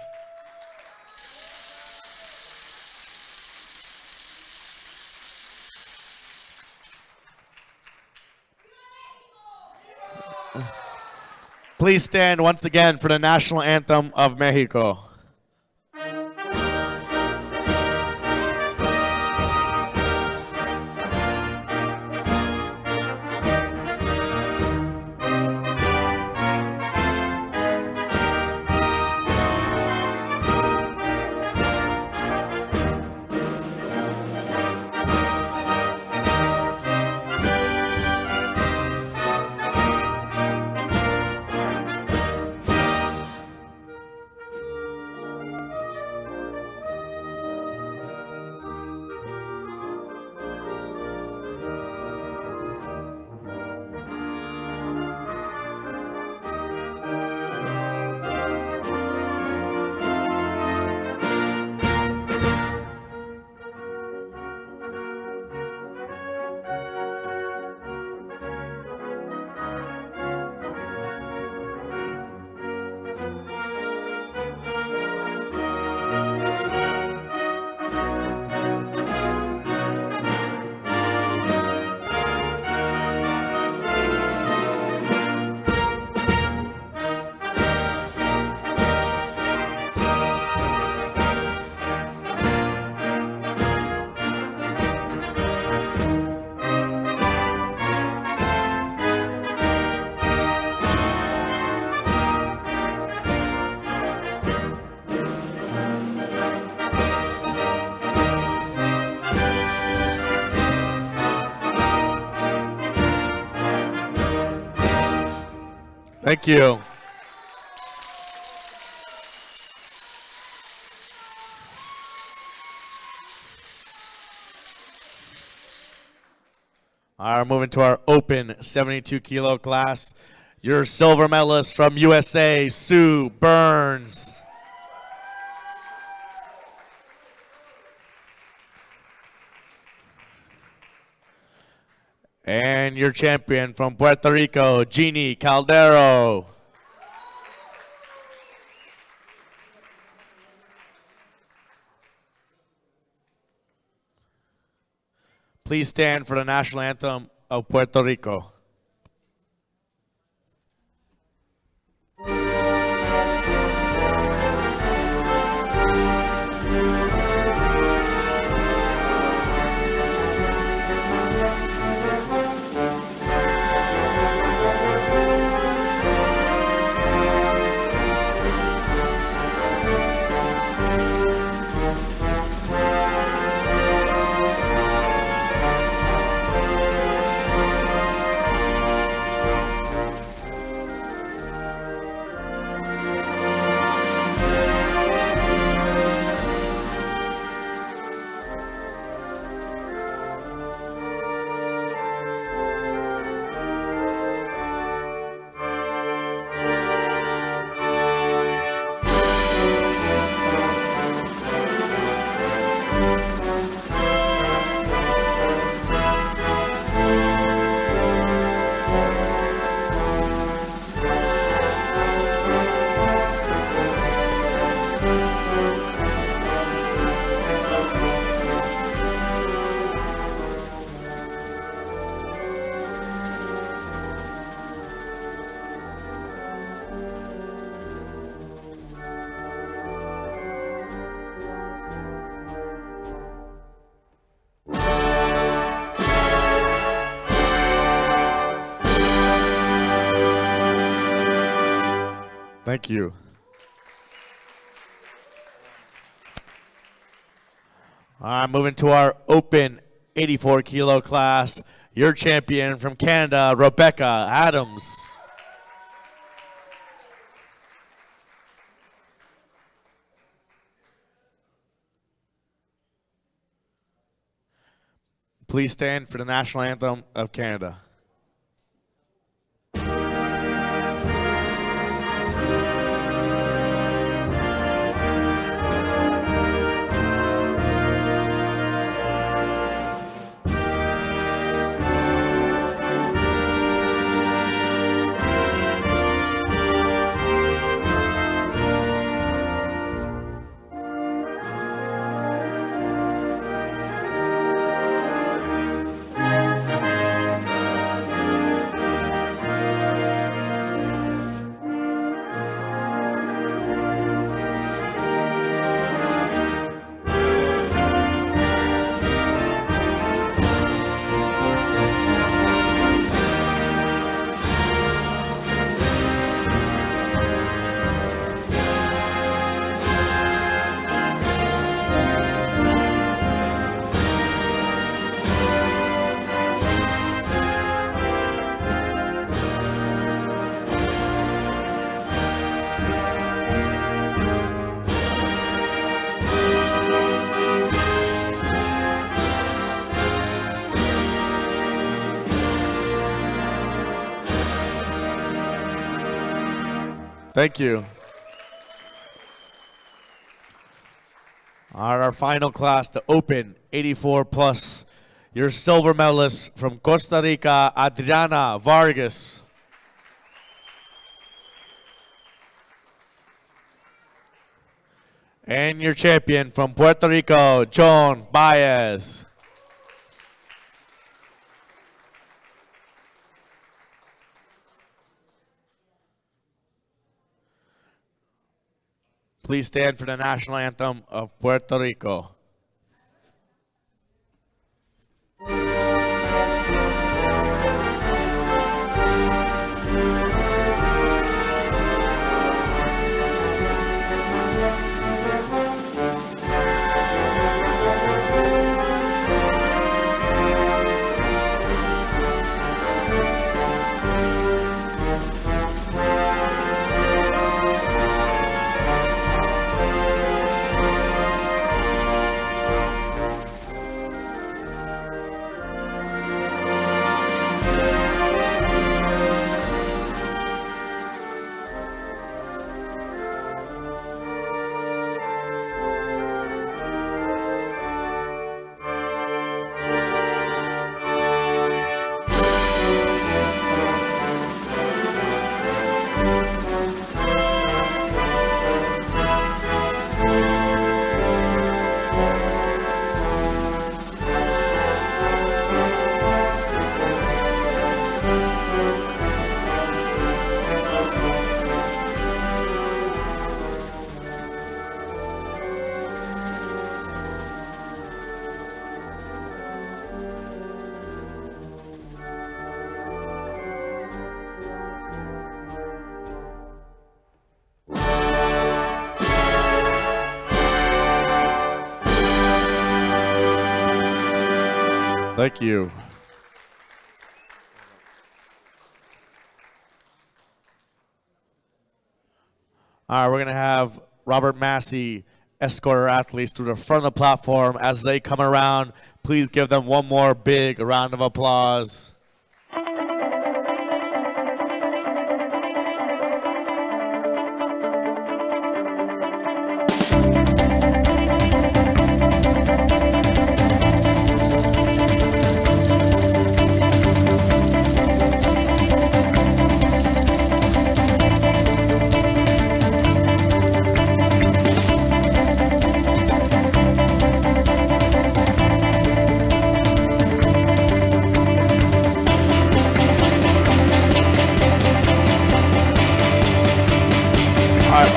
Please stand once again for the national anthem of Mexico. Thank you. All right, moving to our open 72 kilo class. Your silver medalist from USA, Sue Burns. And your champion from Puerto Rico, Jeannie Caldero. Please stand for the national anthem of Puerto Rico. Thank you. All right, moving to our open 84 kilo class. Your champion from Canada, Rebecca Adams. Please stand for the national anthem of Canada. Thank you. All right, our final class, the Open 84 plus. Your silver medalist from Costa Rica, Adriana Vargas. And your champion from Puerto Rico, John Baez. Please stand for the national anthem of Puerto Rico. Thank you. All right, we're going to have Robert Massey escort our athletes to the front of the platform as they come around. Please give them one more big round of applause.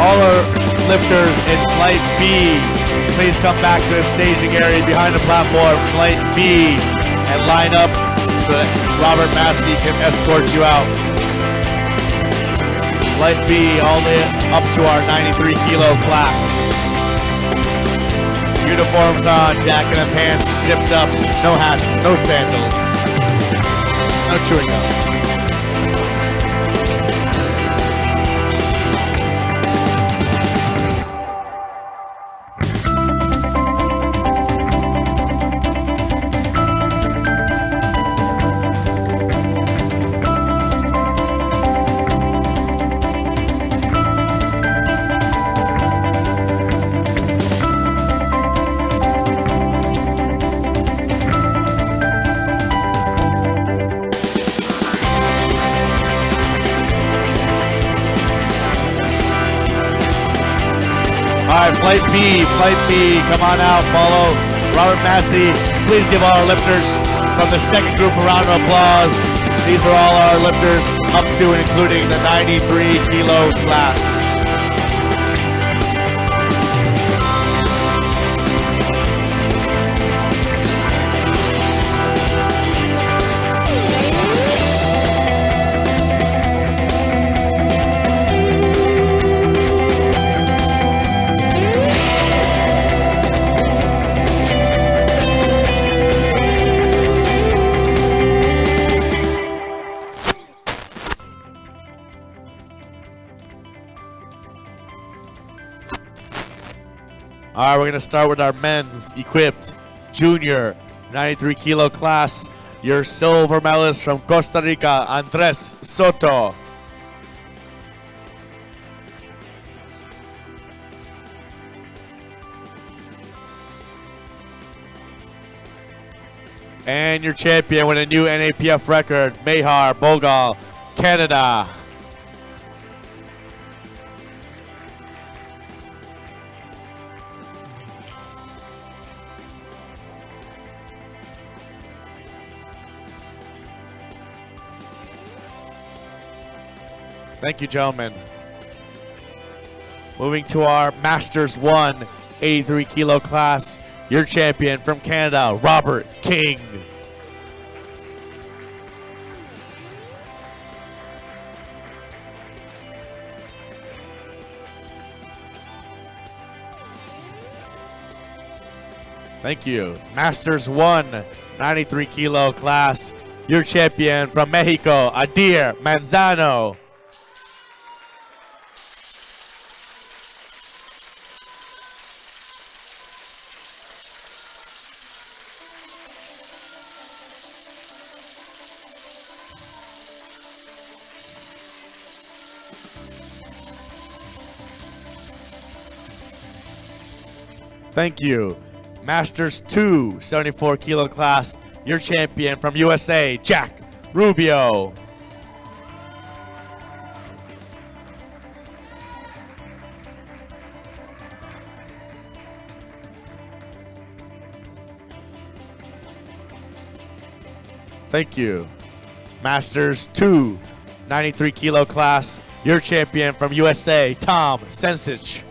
All our lifters in Flight B, please come back to the staging area behind the platform, Flight B, and line up so that Robert Massey can escort you out. Flight B, all the way up to our 93 kilo class. Uniforms on, jacket and pants zipped up, no hats, no sandals, no chewing gum. All right, Flight B, come on out, follow Robert Massey. Please give all our lifters from the second group a round of applause. These are all our lifters up to and including the 93 kilo class. All right, we're going to start with our men's equipped junior 93 kilo class. Your silver medalist from Costa Rica, Andres Soto. And your champion with a new NAPF record, Mehar Bogal, Canada. Thank you, gentlemen. Moving to our Masters 1 83 kilo class, your champion from Canada, Robert King. Thank you. Masters 1 93 kilo class, your champion from Mexico, Adir Manzano. Thank you. Masters 2 74 kilo class, your champion from USA, Jack Rubio. Thank you. Masters 2 93 kilo class, your champion from USA, Tom Sensich.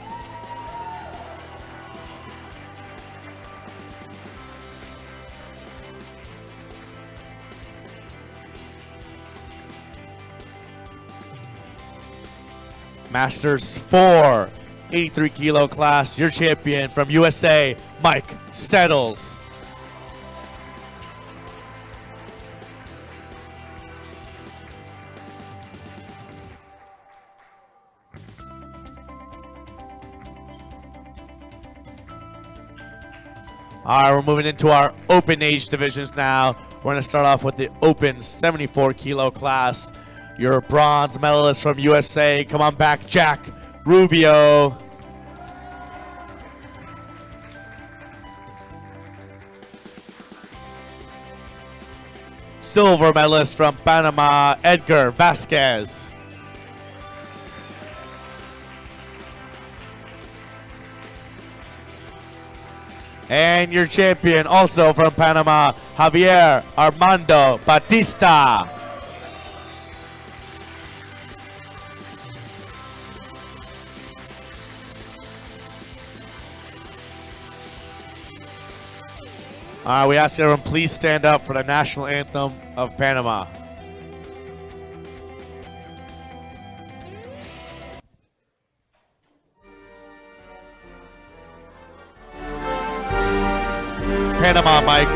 Masters 4 83 kilo class, your champion from USA, Mike Settles. All right, we're moving into our open age divisions now. We're going to start off with the open 74 kilo class. Your bronze medalist from USA, come on back, Jack Rubio. Silver medalist from Panama, Edgar Vasquez. And your champion also from Panama, Javier Armando Batista. We ask everyone please stand up for the national anthem of Panama. Panama, Mike.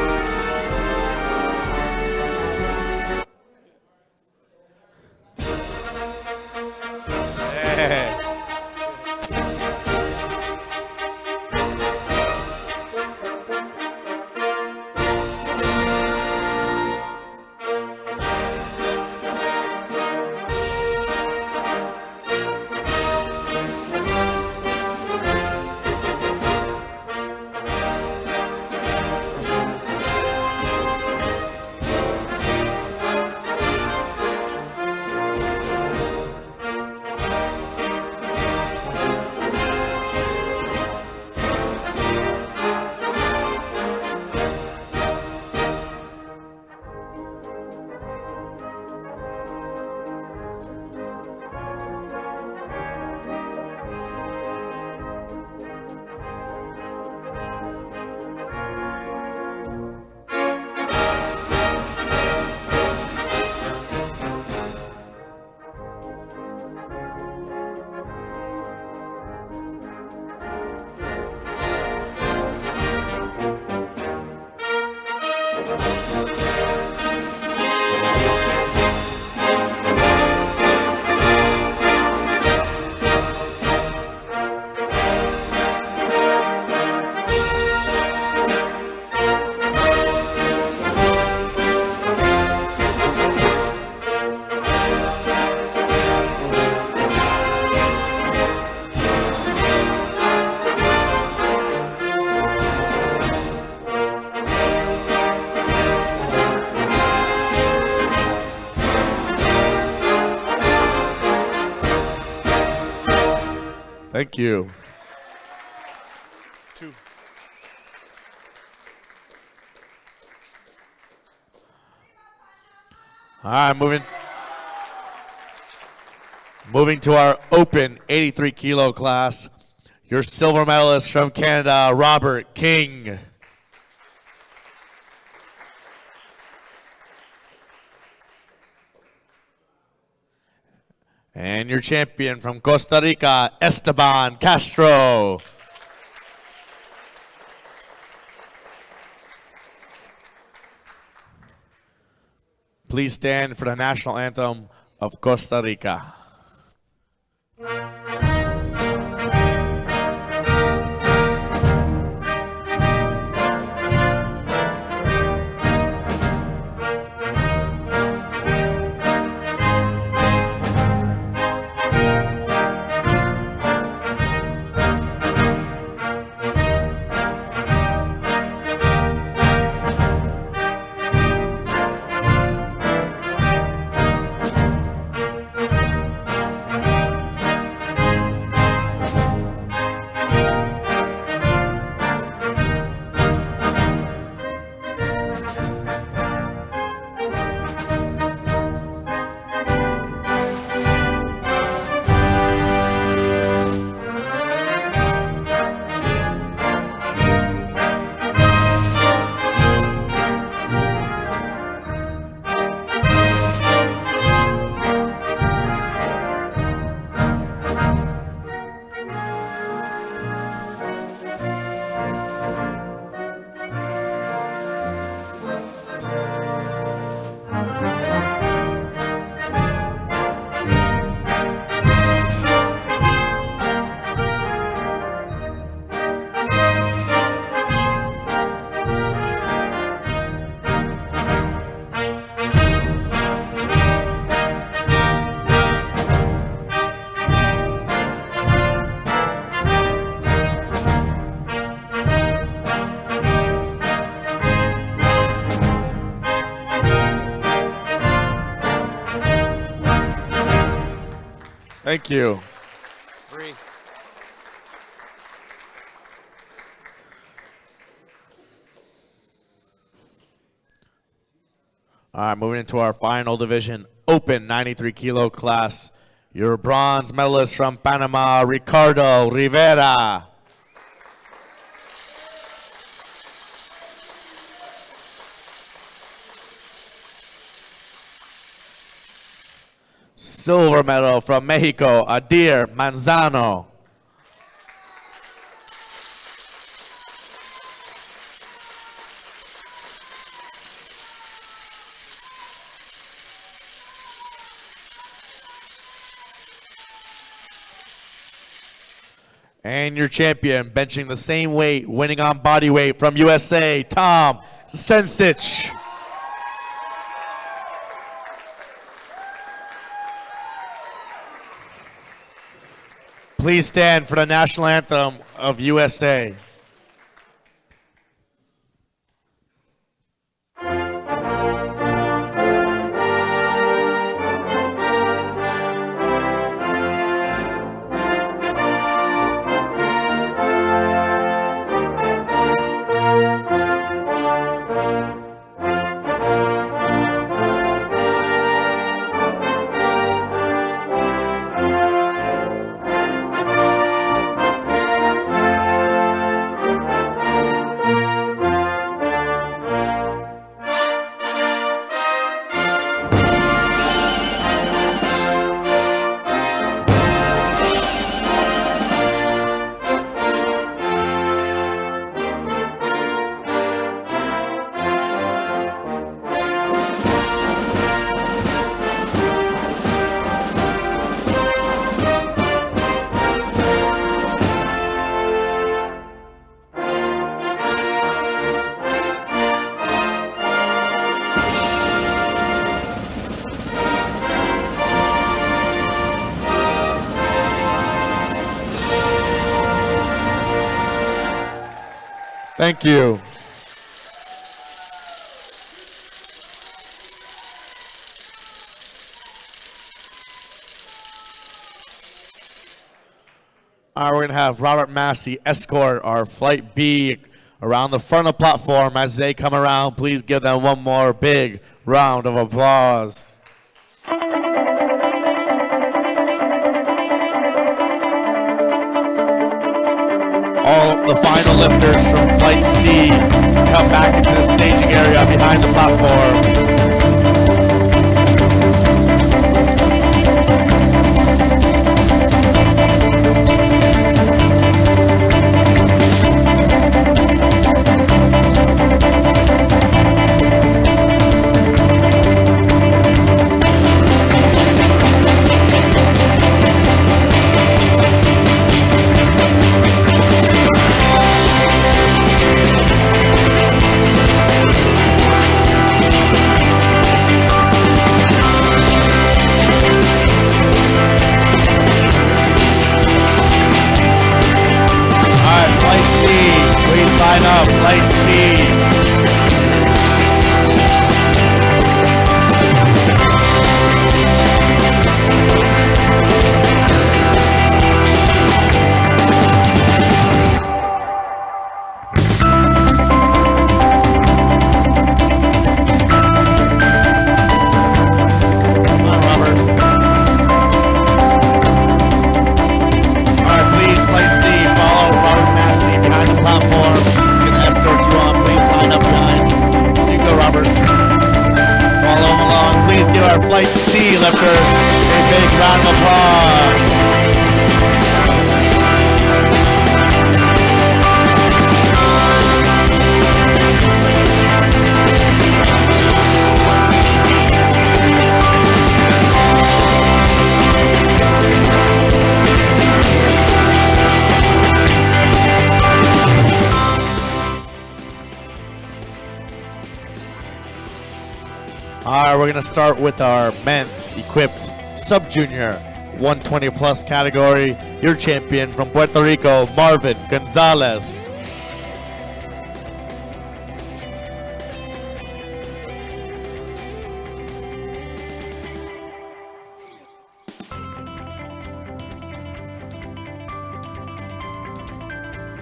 Yeah. Thank you. All right, moving to our open 83 kilo class. Your silver medalist from Canada, Robert King. And your champion from Costa Rica, Esteban Castro. Please stand for the national anthem of Costa Rica. Thank you. All right, moving into our final division, open 93 kilo class. Your bronze medalist from Panama, Ricardo Rivera. Silver medal from Mexico, Adir Manzano. And your champion, benching the same weight, winning on body weight from USA, Tom Sensich. Please stand for the national anthem of USA. Thank you. All right, we're gonna have Robert Massey escort our flight B around the front of the platform as they come around. Please give them one more big round of applause. All the final lifters from Flight C come back into the staging area behind the platform. Line up, Flight C. Come on, Robert. All right, please, Flight C, follow Robert Massey behind the platform. Escort you on, please line up behind. You can go, Robert. Follow him along. Please give our Flight C lifters a big round of applause. All right, we're going to start with our men's equipped sub-junior 120 plus category. Your champion from Puerto Rico, Marvin Gonzalez.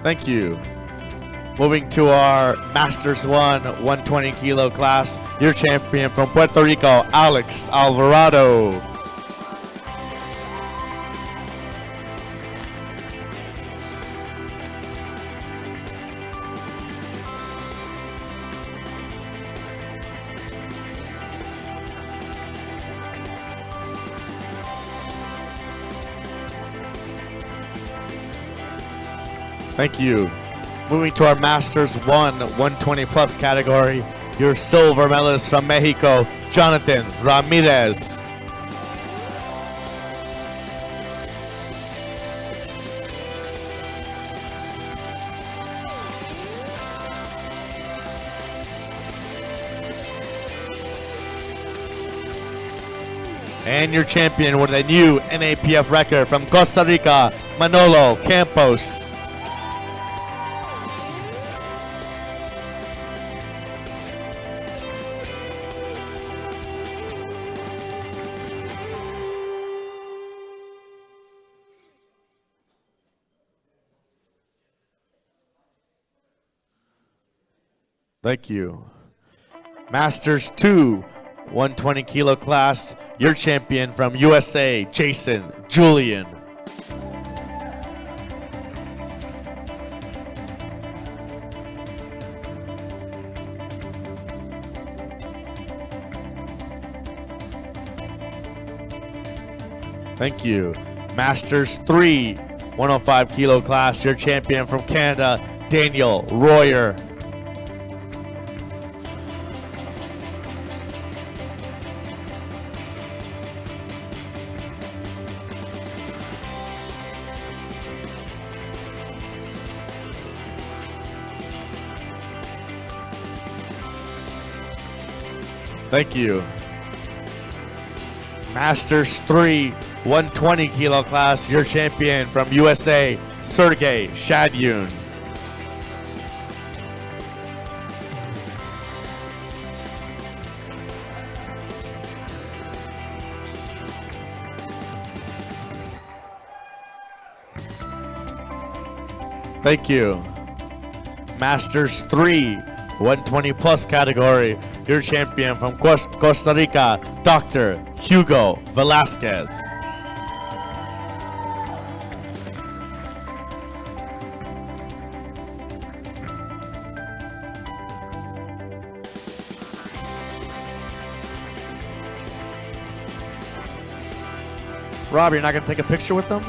Thank you. Moving to our Masters 1 120 kilo class, your champion from Puerto Rico, Alex Alvarado. Thank you. Moving to our Masters 1 120 plus category, your silver medalist from Mexico, Jonathan Ramirez. And your champion with a new NAPF record from Costa Rica, Manolo Campos. Thank you. Masters 2 120 kilo class, your champion from USA, Jason Julian. Thank you. Masters 3 105 kilo class, your champion from Canada, Daniel Royer. Thank you. Masters 3 120 kilo class, your champion from USA, Sergey Shadyun. Thank you. Masters 3, 120 plus category. Your champion from Costa Rica, Dr. Hugo Velasquez. Rob, you're not going to take a picture with them?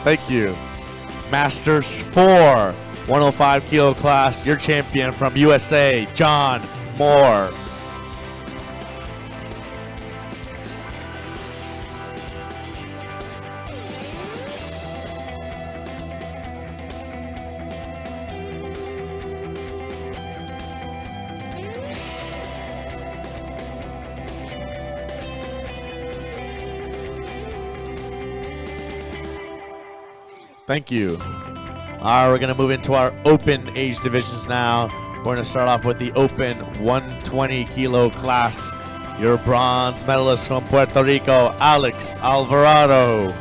Thank you. Masters 4, 105 kilo class. Your champion from USA, John Moore. Thank you. All right, we're going to move into our open age divisions now. We're going to start off with the open 120 kilo class. Your bronze medalist from Puerto Rico, Alex Alvarado.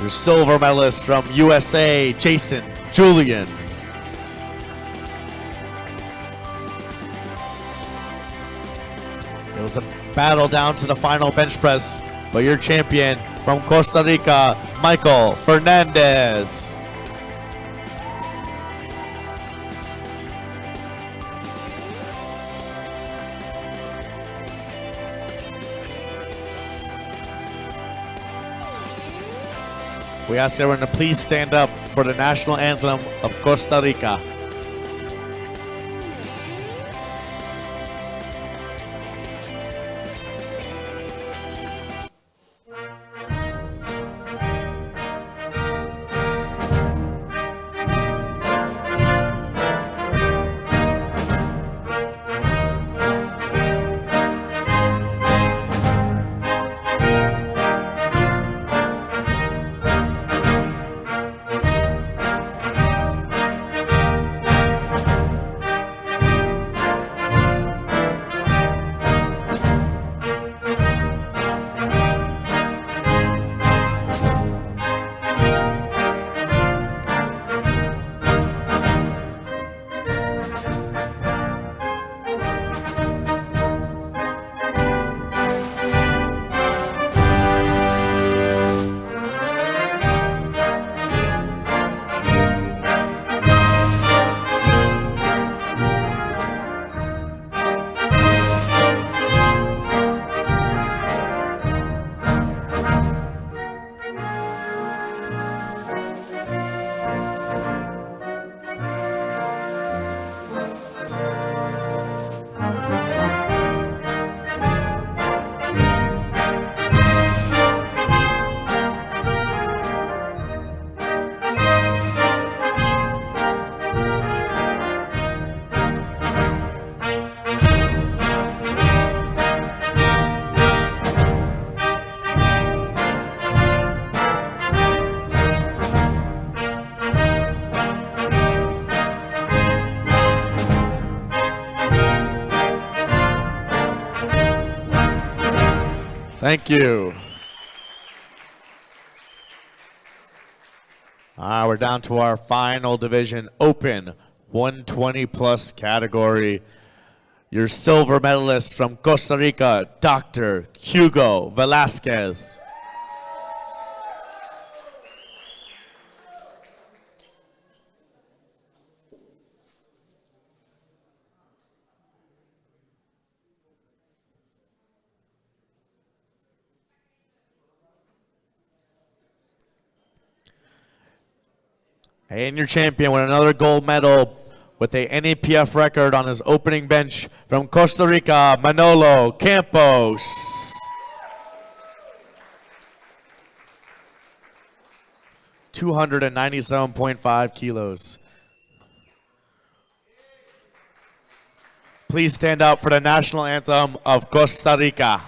Your silver medalist from USA, Jason Julian. It was a battle down to the final bench press, but your champion from Costa Rica, Michael Fernandez. We ask everyone to please stand up for the national anthem of Costa Rica. Thank you. All right, we're down to our final division, open 120 plus category. Your silver medalist from Costa Rica, Dr. Hugo Velasquez. And your champion with another gold medal with a NAPF record on his opening bench from Costa Rica, Manolo Campos. $297.5 kilos. Please stand up for the national anthem of Costa Rica.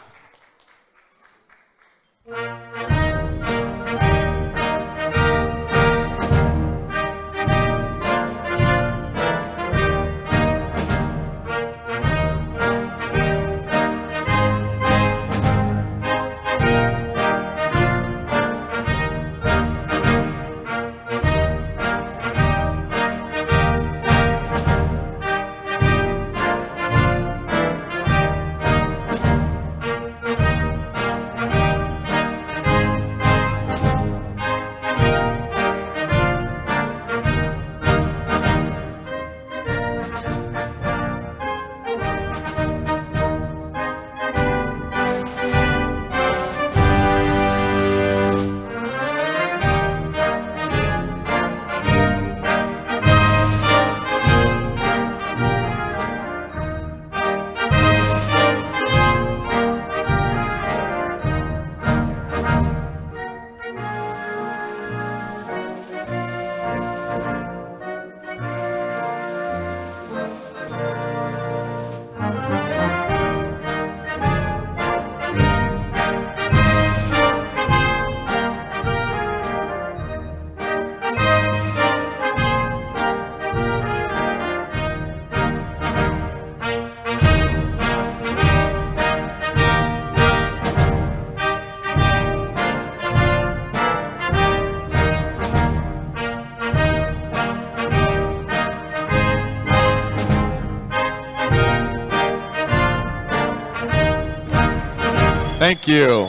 Thank you.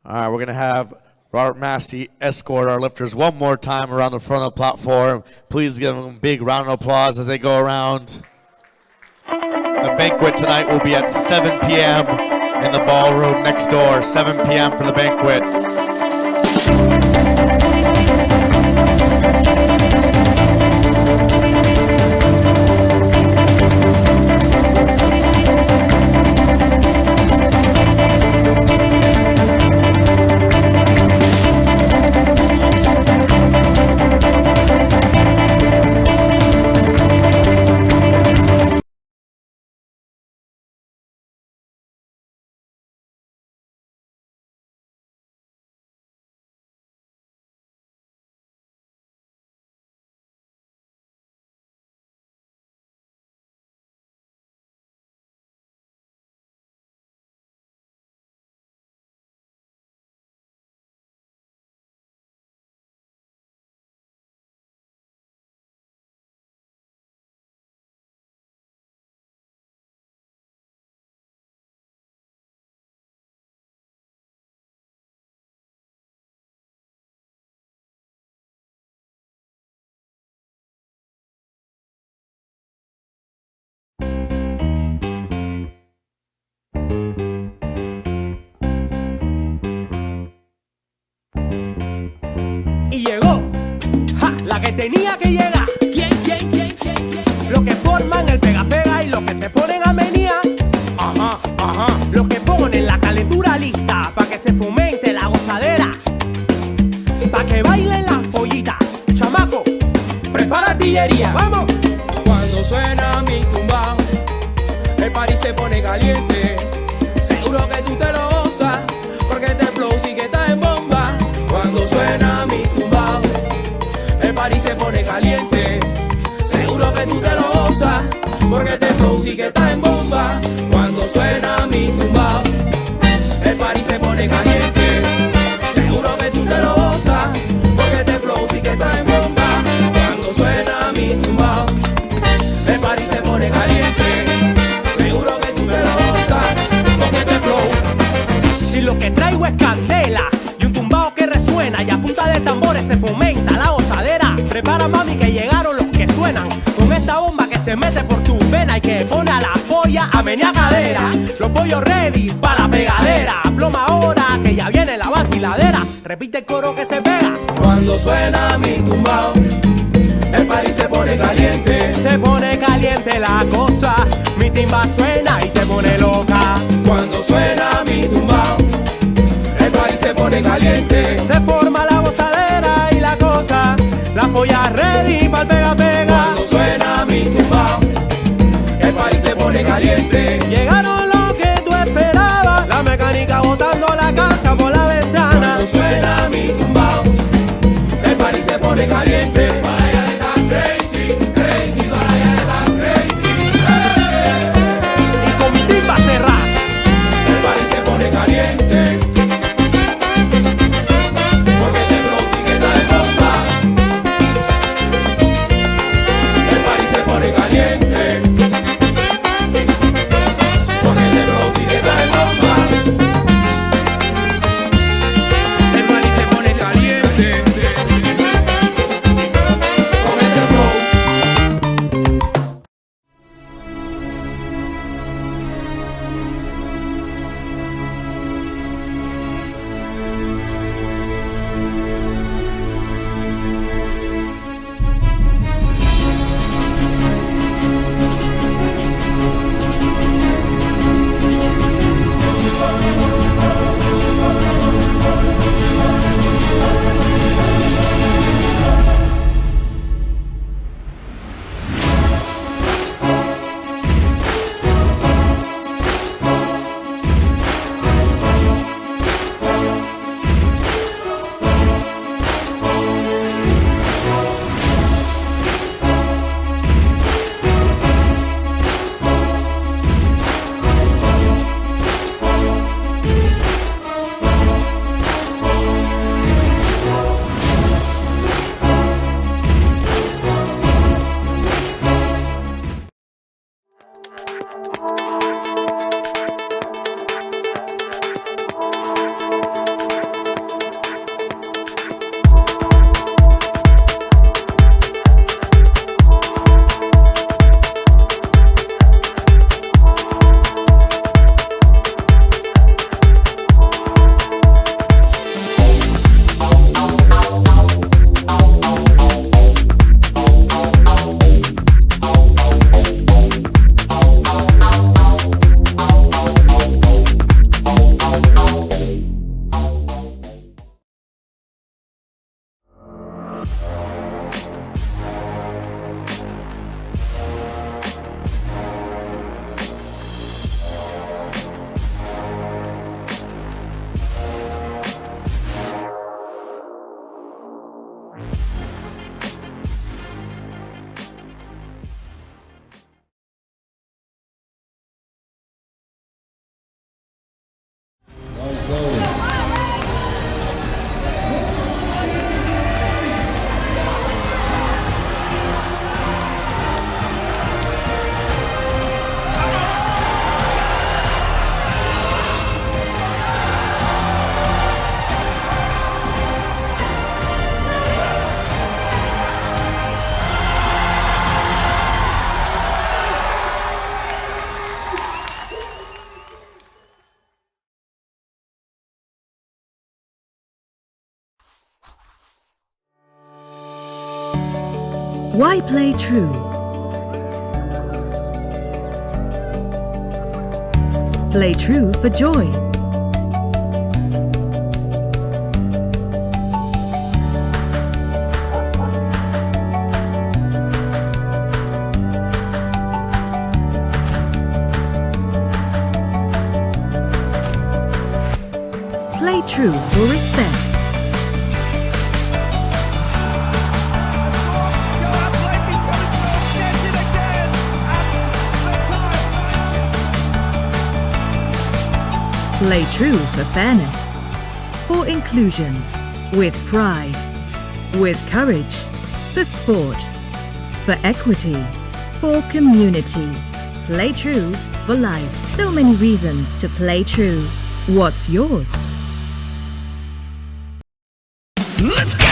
All right, we're going to have Robert Massey escort our lifters one more time around the front of the platform. Please give them a big round of applause as they go around. The banquet tonight will be at 7 p.m. in the ballroom next door. 7 p.m. for the banquet. Y llegó, ja, la que tenía que llegar. Lo que forman el pega-pega y lo que te ponen a menear. Ajá, ajá. Lo que ponen la calentura lista pa' que se fomente la gozadera. Pa' que bailen las pollitas. Chamaco, prepara artillería. ¡Vamos! Cuando suena mi tumbao, el party se pone caliente. Seguro que tú te lo gozas, porque este flow sí que está en bomba. Cuando suena mi tumbao, el party se pone caliente. Seguro que tú te lo gozas, porque este flow sí que está en bomba. Cuando suena mi tumbao, el party se pone caliente. Seguro que tú te lo gozas, porque este flow sí que está en bomba. Cuando suena mi tumbao, el party se pone caliente. Seguro que tú te lo gozas, porque este flow. Si lo que traigo es candela y un tumbao que resuena y a punta de tambores se fomenta la gozadera. Prepara mami que llegaron los que suenan con esta bomba que se mete por tu vena y que pone a la polla a menear cadera. Los pollos ready para la pegadera. Ploma ahora que ya viene la vaciladera. Repite el coro que se pega. Cuando suena mi tumbao, el país se pone caliente. Se pone caliente la cosa. Mi timba suena y te pone loca. Cuando suena mi tumbao, el país se pone caliente. Se forma la gozadera y la cosa. La polla ready pa'l pega-pega. Cuando suena mi tumbao, el país se pone caliente. Llegaron lo que tú esperabas. La mecánica botando la casa por la ventana. Cuando suena mi tumbao, el país se pone caliente. Toda la yale tan crazy, crazy, toda la yale tan crazy. Y con mi timba cerrada. El país se pone caliente. Porque este flow sí que está en bomba. El país se pone caliente. Porque este flow sí que está en bomba. El país se pone caliente. Why play true? Play true for joy. Play true for respect. Play true for fairness, for inclusion, with pride, with courage, for sport, for equity, for community. Play true for life. So many reasons to play true. What's yours? Let's go!